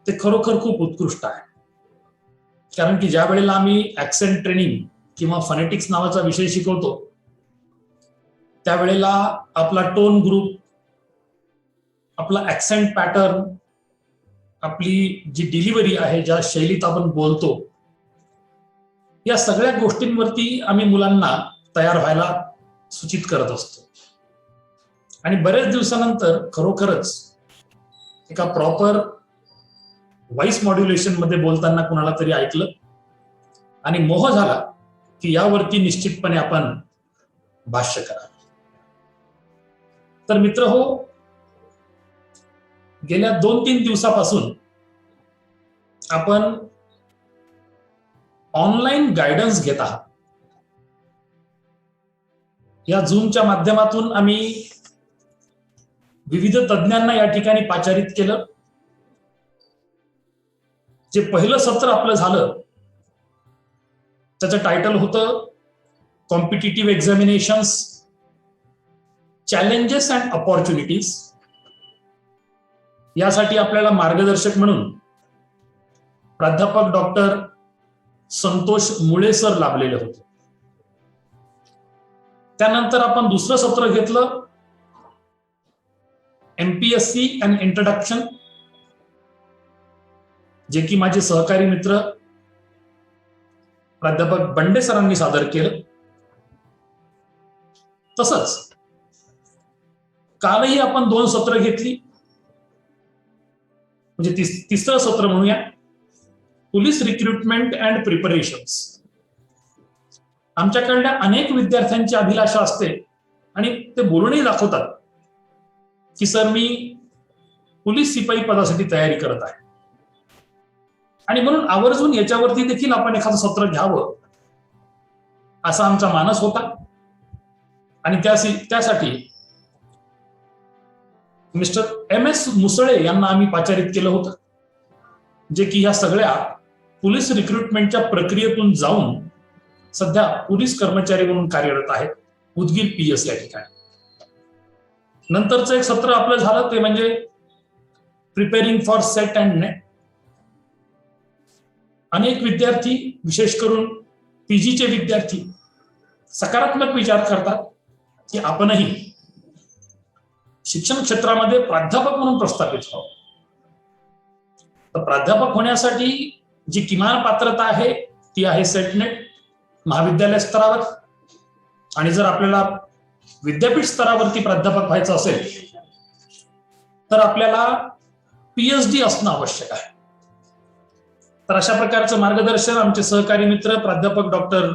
ते खरोखर खूप उत्कृष्ट आहे. कारण की ज्या वेळेला आम्ही ऍक्सेंट ट्रेनिंग किंवा फनेटिक्स नावाचा विषय शिकवतो, त्यावेळेला आपला टोन ग्रुप, आपला ऍक्सेंट पॅटर्न, आपली जी डिलिव्हरी आहे, ज्या शैलीत आपण बोलतो, या सगळ्या गोष्टींवरती आम्ही मुलांना तयार व्हायला सूचित करत असतो. आणि बरेच दिवसानंतर खरोखरच एका प्रॉपर व्हॉइस मॉड्युलेशन मध्ये बोलताना कुणाला तरी ऐकलं आणि मोह झाला की यावरती निश्चितपणे आपण भाष्य करा. तर मित्र हो, गेल्या 2-3 दिवसापासून आपण ऑनलाईन गायडन्स घेत आहात. या झूमच्या माध्यमातून आम्ही विविध तज्ञांना या ठिकाणी पाचारित केलं. जे पहिलं सत्र आपलं झालं त्याचं टायटल होतं competitive examinations, challenges and opportunities. यासाठी आपल्याला मार्गदर्शक म्हणून प्राध्यापक डॉक्टर संतोष मुळे सर लाभलेले होते. त्यानंतर आपण दुसरं सत्र घेतलं MPSC अँड इंट्रोडक्शन, जे की माझे सहकारी मित्र प्राध्यापक बंडे सरांनी सादर केलं. तसंच कालही आपण 2 सत्र घेतली, म्हणजे तिसरं सत्र म्हणूया पोलीस रिक्रुटमेंट अँड प्रिपरेशन्स. आमच्याकडल्या अनेक विद्यार्थ्यांची अभिलाषा असते आणि ते बोलूनही दाखवतात की सर मी पोलीस शिपाई पदासाठी तयारी करत आहे, आणि म्हणून आवर्जून याच्यावरती देखील आपण एखादं सत्र घ्यावं असा आमचा मानस होता. आणि त्यासाठी मिस्टर MS मुसळे यांना आम्ही पाचारित केलं होतं, जे की या सगळ्या पोलीस रिक्रुटमेंटच्या प्रक्रियेतून जाऊन सध्या पोलीस कर्मचारी म्हणून कार्यरत आहेत. उदगीर PS या ठिकाणी. नंतरचं एक सत्र आपलं झालं ते म्हणजे preparing for set and net. अनेक विद्यार्थी, विशेष करून PGचे विद्यार्थी सकारात्मक विचार करतात की आपणही शिक्षण क्षेत्रामध्ये प्राध्यापक म्हणून प्रस्थापित व्हावं. तर प्राध्यापक होण्यासाठी जी किमान पात्रता आहे ती आहे सेट नेट महाविद्यालय स्तरावर. आणि जर आपल्याला विद्यापीठ स्तरावरती प्राध्यापक व्हायचं असेल तर आपल्याला PhD असणं आवश्यक आहे. तर अशा प्रकारचं मार्गदर्शन आमचे सहकारी मित्र प्राध्यापक डॉक्टर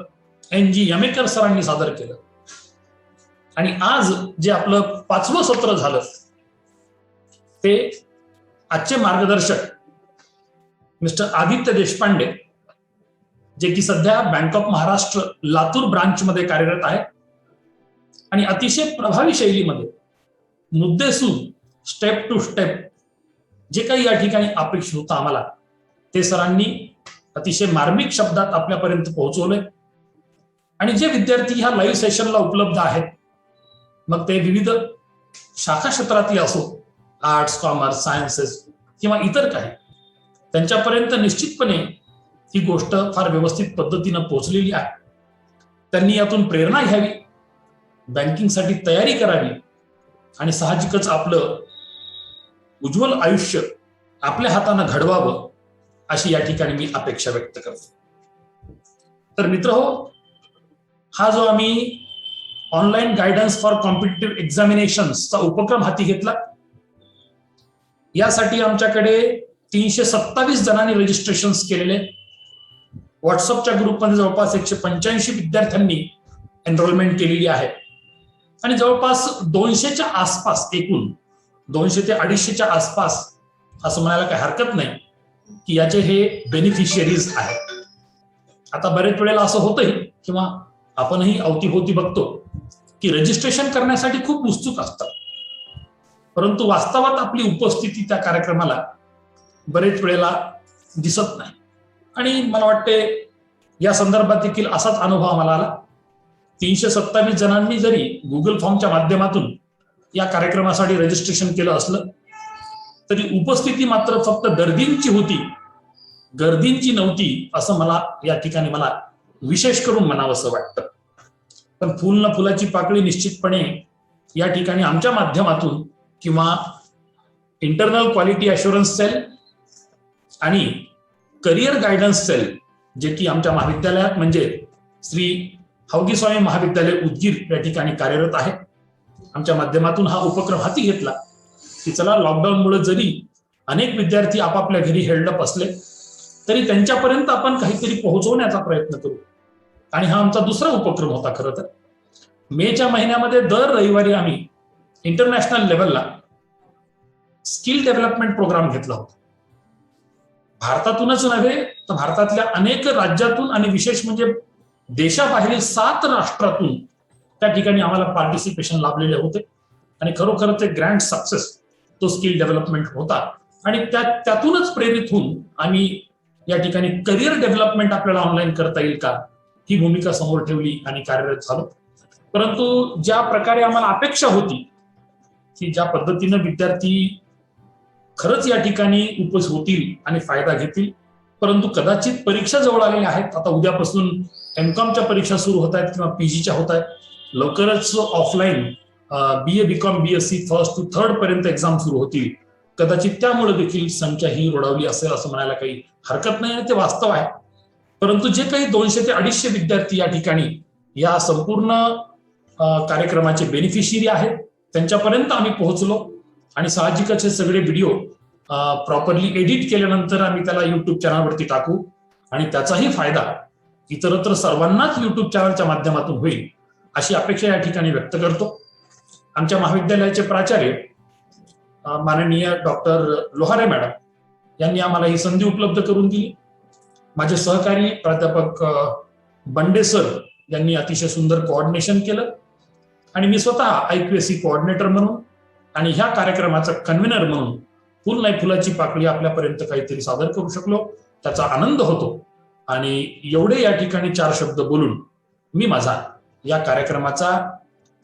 NG यमेकर सरांनी सादर केलं. आणि आज जे आपलं 5वं सत्र झालं ते आजचे मार्गदर्शक मिस्टर आदित्य देशपांडे, जे की सध्या bank of Maharashtra Latur branch मध्ये कार्यरत आहे आणि अतिशय प्रभावी शैलीमध्ये मुद्देसूद स्टेप टू स्टेप जे काही या ठिकाणी अपेक्षित होतं आम्हाला ते सरांनी अतिशय मार्मिक शब्दात आपल्यापर्यंत पोहोचवलंय. आणि जे विद्यार्थी ह्या लाईव्ह सेशनला उपलब्ध आहेत, मग ते विविध शाखा क्षेत्रातले असो, आर्ट्स, कॉमर्स, सायन्सेस किंवा इतर काही, त्यांच्यापर्यंत निश्चितपणे ही गोष्ट फार व्यवस्थित पद्धतीनं पोहोचलेली आहे. त्यांनी यातून प्रेरणा घ्यावी, बँकिंगसाठी तयारी करावी आणि साहजिकच आपलं उज्ज्वल आयुष्य आपल्या हातानं घडवावं अशी या ठिकाणी मी अपेक्षा व्यक्त करतो. तर मित्रहो, हा जो आम्ही ऑनलाईन गायडन्स फॉर कॉम्पिटिटिव्ह एक्झामिनेशन्सचा उपक्रम हाती घेतला, यासाठी आमच्याकडे 327 जणांनी रजिस्ट्रेशन केलेले. व्हॉट्सअपच्या ग्रुपमध्ये जवळपास 185 विद्यार्थ्यांनी एनरोलमेंट केलेली आहे आणि जवळपास 200च्या आसपास, एकूण 200 ते 250च्या आसपास असं म्हणायला काही हरकत नाही की याचे हे बेनिफिशियरीज आहेत. आता बरेच वेळेला असं होतंही किंवा आपणही अवतीभोवती बघतो की रजिस्ट्रेशन करण्यासाठी खूप उत्सुक असतात, परंतु वास्तवात आपली उपस्थिती त्या कार्यक्रमाला बरेच वेळेला दिसत नाही. आणि मला वाटते या संदर्भात देखील असाच अनुभव आम्हाला आला. 327 जणांनी जरी गुगल फॉर्मच्या माध्यमातून या कार्यक्रमासाठी रजिस्ट्रेशन केलं असलं तरी उपस्थिती मात्र फक्त दर्दींची होती, गर्दींची नव्हती, असं मला या ठिकाणी मला विशेष करून म्हणावंसं वाटतं. पण फुल ना फुलाची पाकळी निश्चितपणे या ठिकाणी आमच्या माध्यमातून किंवा इंटरनल क्वालिटी अश्युरन्स सेल आणि करिअर गायडन्स सेल, जे की आमच्या महाविद्यालयात म्हणजे श्री हावगी स्वामी महाविद्यालय उदगीर या ठिकाणी कार्यरत आहे, आमच्या माध्यमातून हा उपक्रम हाती घेतला की चला, लॉकडाऊनमुळे जरी अनेक विद्यार्थी आपापल्या घरी हेल्डअप असले तरी त्यांच्यापर्यंत आपण काहीतरी पोहोचवण्याचा प्रयत्न करू. आणि हा आमचा दुसरा उपक्रम होता. खरं तर मेच्या महिन्यामध्ये दर रविवारी आम्ही इंटरनॅशनल लेवलला स्किल डेव्हलपमेंट प्रोग्राम घेतला होता. भारतातूनच नव्हे तर भारतातल्या अनेक राज्यातून आणि विशेष म्हणजे देशाबाहेरील 7 राष्ट्रातून त्या ठिकाणी आम्हाला पार्टिसिपेशन लाभलेले होते. आणि खरोखर ते ग्रँड सक्सेस तो स्किल डेव्हलपमेंट होता. आणि त्यातूनच प्रेरित होऊन आम्ही या ठिकाणी करिअर डेव्हलपमेंट आपल्याला ऑनलाईन करता येईल का ही भूमिका समोर ठेवली आणि कार्यरत झालो. परंतु ज्या प्रकारे आम्हाला अपेक्षा होती की ज्या पद्धतीनं विद्यार्थी खरंच या ठिकाणी उपस्थित होतील आणि फायदा घेतील, परंतु कदाचित परीक्षा जवळ आलेल्या आहेत. आता उद्यापासून MCOMच्या परीक्षा सुरू होत आहेत किंवा PGच्या होत आहेत. लवकरच offline BA, BCom, BSc first to third पर्यंत एक्झाम सुरू होतील. कदाचित त्यामुळे देखील संख्या ही रोडावली असेल असं म्हणायला काही हरकत नाही आणि ते वास्तव आहे. परंतु जे काही 200 ते 250 विद्यार्थी या ठिकाणी या संपूर्ण कार्यक्रमाचे बेनिफिशियरी आहेत त्यांच्यापर्यंत आम्ही पोहोचलो. आणि साहजिकच हे सगळे व्हिडिओ प्रॉपरली एडिट केल्यानंतर आम्ही त्याला युट्यूब चॅनलवरती टाकू आणि त्याचाही फायदा इतरत्र सर्वांनाच युट्यूब चॅनलच्या माध्यमातून होईल अशी अपेक्षा या ठिकाणी व्यक्त करतो. आमच्या महाविद्यालयाचे प्राचार्य माननीय डॉक्टर लोहारे मॅडम यांनी आम्हाला ही संधी उपलब्ध करून दिली. माझे सहकारी प्राध्यापक बंडे सर यांनी अतिशय सुंदर कोऑर्डिनेशन केलं आणि मी स्वतः IQAC कोऑर्डिनेटर म्हणून आणि ह्या कार्यक्रमाचा कन्व्हेनर म्हणून फुल नाही फुलाची पाकळी आपल्यापर्यंत काहीतरी सादर करू शकलो, त्याचा आनंद होतो. आणि एवढे या ठिकाणी 4 शब्द बोलून मी माझा या कार्यक्रमाचा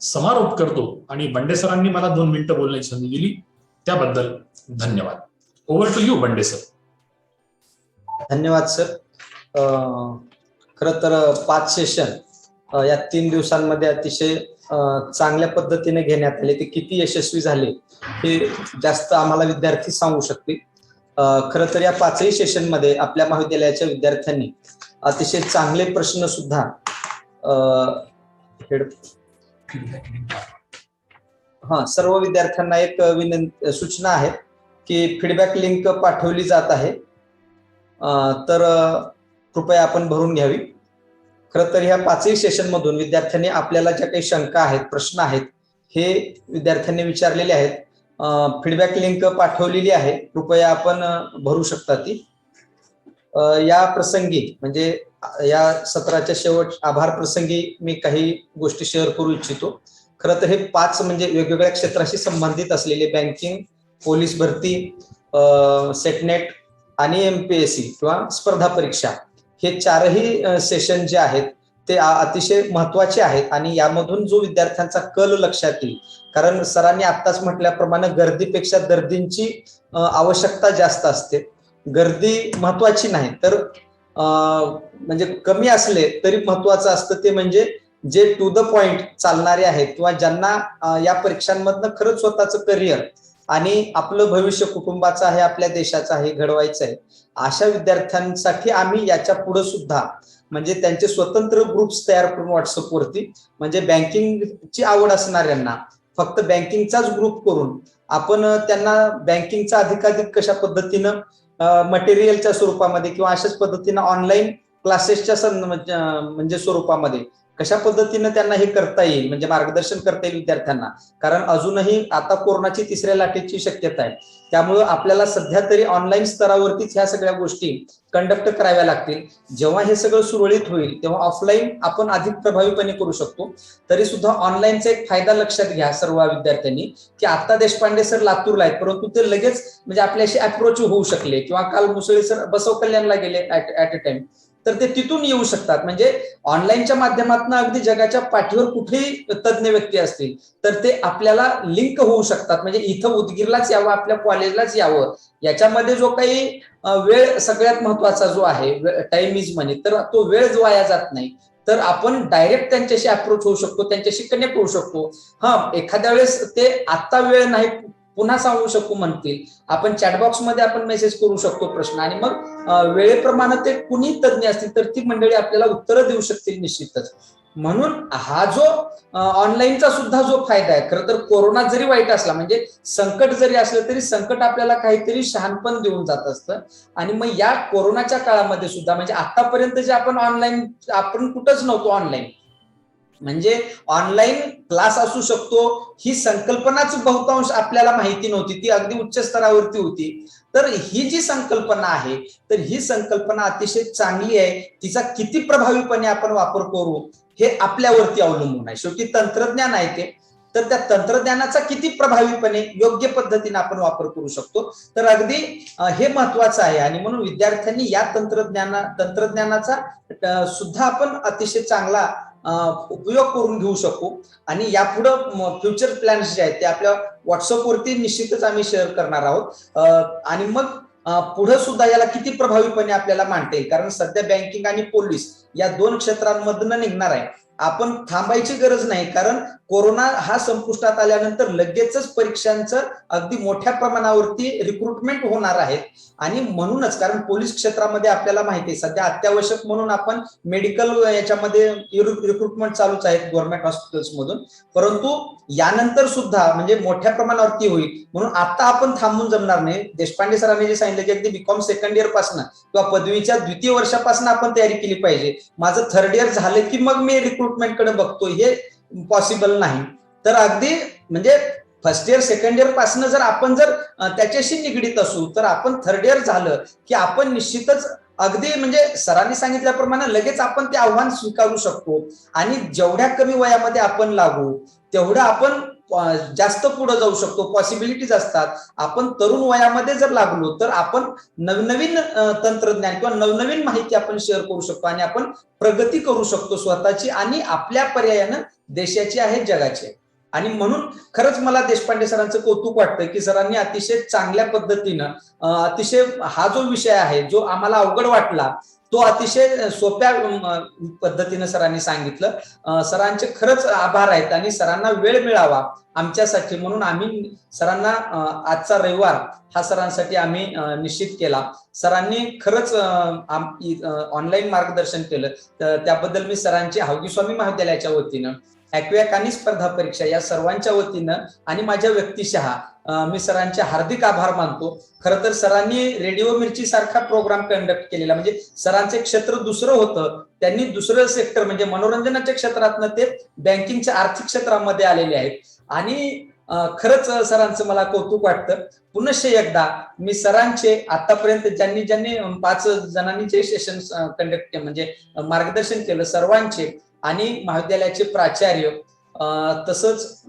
समारोप करतो आणि बंडे सरांनी मला 2 मिनिटं बोलण्याची संधी दिली त्याबद्दल धन्यवाद. ओव्हर टू यू बंडे सर. धन्यवाद सर. खरं तर 5 सेशन या 3 दिवसांमध्ये अतिशय चांगल्या पद्धतीने घेण्यात आले. ते किती यशस्वी झाले हे जास्त आम्हाला विद्यार्थी सांगू शकतील. खरं तर या 5ही सेशनमध्ये आपल्या महाविद्यालयाच्या विद्यार्थ्यांनी अतिशय चांगले प्रश्न सुद्धा सर्व विद्यार्थ्यांना एक सूचना आहे की फीडबॅक लिंक पाठवली जात आहे, तर कृपया आपण भरून घ्यावी. खरं तर ह्या 5ही सेशन मधून विद्यार्थ्यांनी आपल्याला ज्या काही शंका आहेत, प्रश्न आहेत, हे विद्यार्थ्यांनी विचारलेले आहेत. फीडबॅक लिंक पाठवलेली आहे, कृपया आपण भरू शकता ती. या प्रसंगी म्हणजे या सत्राच्या शेवट आभार प्रसंगी मी काही गोष्टी शेअर करू इच्छितो. खरं तर हे 5 म्हणजे वेगवेगळ्या क्षेत्राशी संबंधित असलेले बँकिंग, पोलीस भरती, सेटनेट आणि MPSC किंवा स्पर्धा परीक्षा हे 4ही सेशन जे आहेत ते अतिशय महत्वाचे आहेत आणि यामधून जो विद्यार्थ्यांचा कल लक्षात येईल, कारण सरांनी आत्ताच म्हटल्याप्रमाणे गर्दीपेक्षा दर्दींची आवश्यकता जास्त असते. गर्दी महत्वाची नाही तर म्हणजे कमी असले तरी महत्वाचं असतं ते म्हणजे जे टू द पॉइंट चालणारे आहेत किंवा ज्यांना या परीक्षांमधनं खरंच स्वतःचं करिअर आणि आपलं भविष्य कुटुंबाचं आहे, आपल्या देशाचं आहे, घडवायचं आहे, अशा विद्यार्थ्यांसाठी आम्ही याच्या पुढे सुद्धा म्हणजे त्यांचे स्वतंत्र ग्रुप्स तयार करून व्हॉट्सअपवरती म्हणजे बँकिंगची आवड असणाऱ्यांना फक्त बँकिंगचाच ग्रुप करून आपण त्यांना बँकिंगचा अधिकाधिक कशा पद्धतीनं मटेरियलच्या स्वरूपामध्ये किंवा अशाच पद्धतीनं ऑनलाईन क्लासेसच्या म्हणजे स्वरूपामध्ये कशा पद्धतीनं त्यांना हे करता येईल म्हणजे मार्गदर्शन करता येईल विद्यार्थ्यांना. कारण अजूनही आता कोरोनाची 3ऱ्या लाटेची शक्यता आहे, त्यामुळं आपल्याला सध्या तरी ऑनलाईन स्तरावरतीच ह्या सगळ्या गोष्टी कंडक्ट कराव्या लागतील. जेव्हा हे सगळं सुरळीत होईल तेव्हा ऑफलाईन आपण अधिक प्रभावीपणे करू शकतो. तरी सुद्धा ऑनलाईनचा एक फायदा लक्षात घ्या सर्व विद्यार्थ्यांनी की आता देशपांडे सर लातूरला आहेत, परंतु ते लगेच म्हणजे आपल्याशी अप्रोच होऊ शकले किंवा काल मुसळे सर बसव कल्याणला गेले ऍट अ टाइम, तर ते तिथून येऊ शकतात. म्हणजे ऑनलाईनच्या माध्यमातून अगदी जगाच्या पाठीवर कुठेही तज्ज्ञ व्यक्ती असतील तर ते आपल्याला लिंक होऊ शकतात. म्हणजे इथं उदगीरलाच यावं, आपल्या कॉलेजलाच यावं, याच्यामध्ये जो काही वेळ सगळ्यात महत्वाचा जो आहे टाइम इज मनी, तर तो वेळ जो वाया जात नाही, तर आपण डायरेक्ट त्यांच्याशी अप्रोच होऊ शकतो, त्यांच्याशी कनेक्ट होऊ शकतो. एखाद्या वेळेस ते आता वेळ नाही पुन्हा सांगू शकू म्हणतील, आपण चॅटबॉक्समध्ये आपण मेसेज करू शकतो प्रश्न आणि मग वेळेप्रमाणे ते कुणी तज्ज्ञ असतील तर ती मंडळी आपल्याला उत्तरं देऊ शकतील निश्चितच. म्हणून हा जो ऑनलाईनचा सुद्धा जो फायदा आहे, खरं तर कोरोना जरी वाईट असला म्हणजे संकट जरी असलं तरी संकट आपल्याला काहीतरी शहाणपण देऊन जात असतं. आणि मग या कोरोनाच्या काळामध्ये सुद्धा म्हणजे आतापर्यंत जे आपण ऑनलाईन आपण कुठंच नव्हतो ऑनलाईन, म्हणजे ऑनलाईन क्लास असू शकतो ही संकल्पनाच बहुतांश आपल्याला माहिती नव्हती, ती अगदी उच्च स्तरावरती होती. तर ही जी संकल्पना आहे तर ही संकल्पना अतिशय चांगली आहे, तिचा किती प्रभावीपणे आपण वापर करू हे आपल्यावरती अवलंबून आहे. शेवटी तंत्रज्ञान आहे ते, तर त्या तंत्रज्ञानाचा किती प्रभावीपणे योग्य पद्धतीने आपण वापर करू शकतो तर अगदी हे महत्वाचं आहे. आणि म्हणून विद्यार्थ्यांनी या तंत्रज्ञानाचा सुद्धा आपण अतिशय चांगला उपयोग करून घेऊ शकू. आणि यापुढं फ्युचर प्लॅन्स जे आहेत ते आपल्या व्हॉट्सअपवरती निश्चितच आम्ही शेअर करणार आहोत. आणि मग पुढे सुद्धा याला किती प्रभावीपणे आपल्याला मांडता येईल, कारण सध्या बँकिंग आणि पोलीस या 2 क्षेत्रांमधनं निघणार आहे. आपण थांबायची गरज नाही, कारण कोरोना हा संपुष्टात आल्यानंतर लगेचच परीक्षांचं अगदी मोठ्या प्रमाणावरती रिक्रुटमेंट होणार आहे. आणि म्हणूनच कारण पोलीस क्षेत्रामध्ये आपल्याला माहिती आहे सध्या अत्यावश्यक म्हणून आपण मेडिकल याच्यामध्ये रिक्रुटमेंट चालूच आहेत गव्हर्नमेंट हॉस्पिटल्स मधून, परंतु यानंतर सुद्धा म्हणजे मोठ्या प्रमाणावरती होईल. म्हणून आता आपण थांबून जमणार नाही. देशपांडे सरांनी जे सांगितलं की अगदी बीकॉम सेकंड इयर पासून किंवा पदवीच्या 2य वर्षापासून आपण तयारी केली पाहिजे. माझं 3rd इयर झालं की मग मी रिक्रुटमेंट कडे बघतो, हे पॉसिबल नाही. तर अगदी म्हणजे 1st इयर 2nd इयर पासून जर आपण त्याच्याशी निगडीत असू तर आपण 3rd इयर झालं की आपण निश्चितच अगदी म्हणजे सरांनी सांगितल्याप्रमाणे लगेच आपण ते आव्हान स्वीकारू शकतो. आणि जेवढ्या कमी वयामध्ये आपण लागू तेवढं आपण जास्त पुढे जाऊ शकतो, पॉसिबिलिटीज असतात. आपण तरुण वयामध्ये जर लागलो तर आपण नवनवीन तंत्रज्ञान किंवा नवनवीन माहिती आपण शेअर करू शकतो आणि आपण प्रगती करू शकतो स्वतःची आणि आपल्या पर्यायानं देशाची आहे, जगाची. आणि म्हणून खरंच मला देशपांडे सरांचं कौतुक वाटतं की सरांनी अतिशय चांगल्या पद्धतीनं अतिशय हा जो विषय आहे जो आम्हाला अवघड वाटला तो अतिशय सोप्या पद्धतीनं सरांनी सांगितलं. सरांचे खरंच आभार आहेत आणि सरांना वेळ मिळावा आमच्यासाठी म्हणून आम्ही सरांना आजचा रविवार हा सरांसाठी आम्ही निश्चित केला. सरांनी खरंच ऑनलाईन मार्गदर्शन केलं, त्याबद्दल मी सरांचे हावगी महाविद्यालयाच्या वतीनं, ॲक्वॅक आणि स्पर्धा परीक्षा या सर्वांच्या वतीनं आणि माझ्या व्यक्तिशः मी सरांचे हार्दिक आभार मानतो. खरं तर सरांनी रेडिओ मिर्ची सारखा प्रोग्राम कंडक्ट केलेला, म्हणजे सरांचे क्षेत्र दुसरं होतं, त्यांनी दुसरं सेक्टर म्हणजे मनोरंजनाच्या क्षेत्रातनं ते बँकिंगच्या आर्थिक क्षेत्रामध्ये आलेले आहेत आणि खरंच सरांचं मला कौतुक वाटतं. पुनश्च एकदा मी सरांचे आतापर्यंत ज्यांनी 5 जणांनी जे सेशन कंडक्ट म्हणजे मार्गदर्शन केलं सर्वांचे आणि महाविद्यालयाचे प्राचार्य तसंच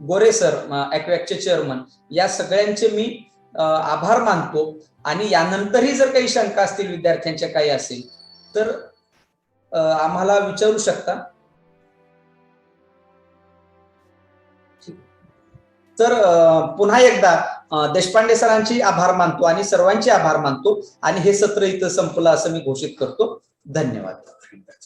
गोरे सर ॲक्वॅकचे चेअरमन या सगळ्यांचे मी आभार मानतो. आणि यानंतरही जर काही शंका असतील विद्यार्थ्यांच्या काही असेल तर आम्हाला विचारू शकता. तर पुन्हा एकदा देशपांडे सरांची आभार मानतो आणि सर्वांचे आभार मानतो आणि हे सत्र इथं संपलं असं मी घोषित करतो. धन्यवाद.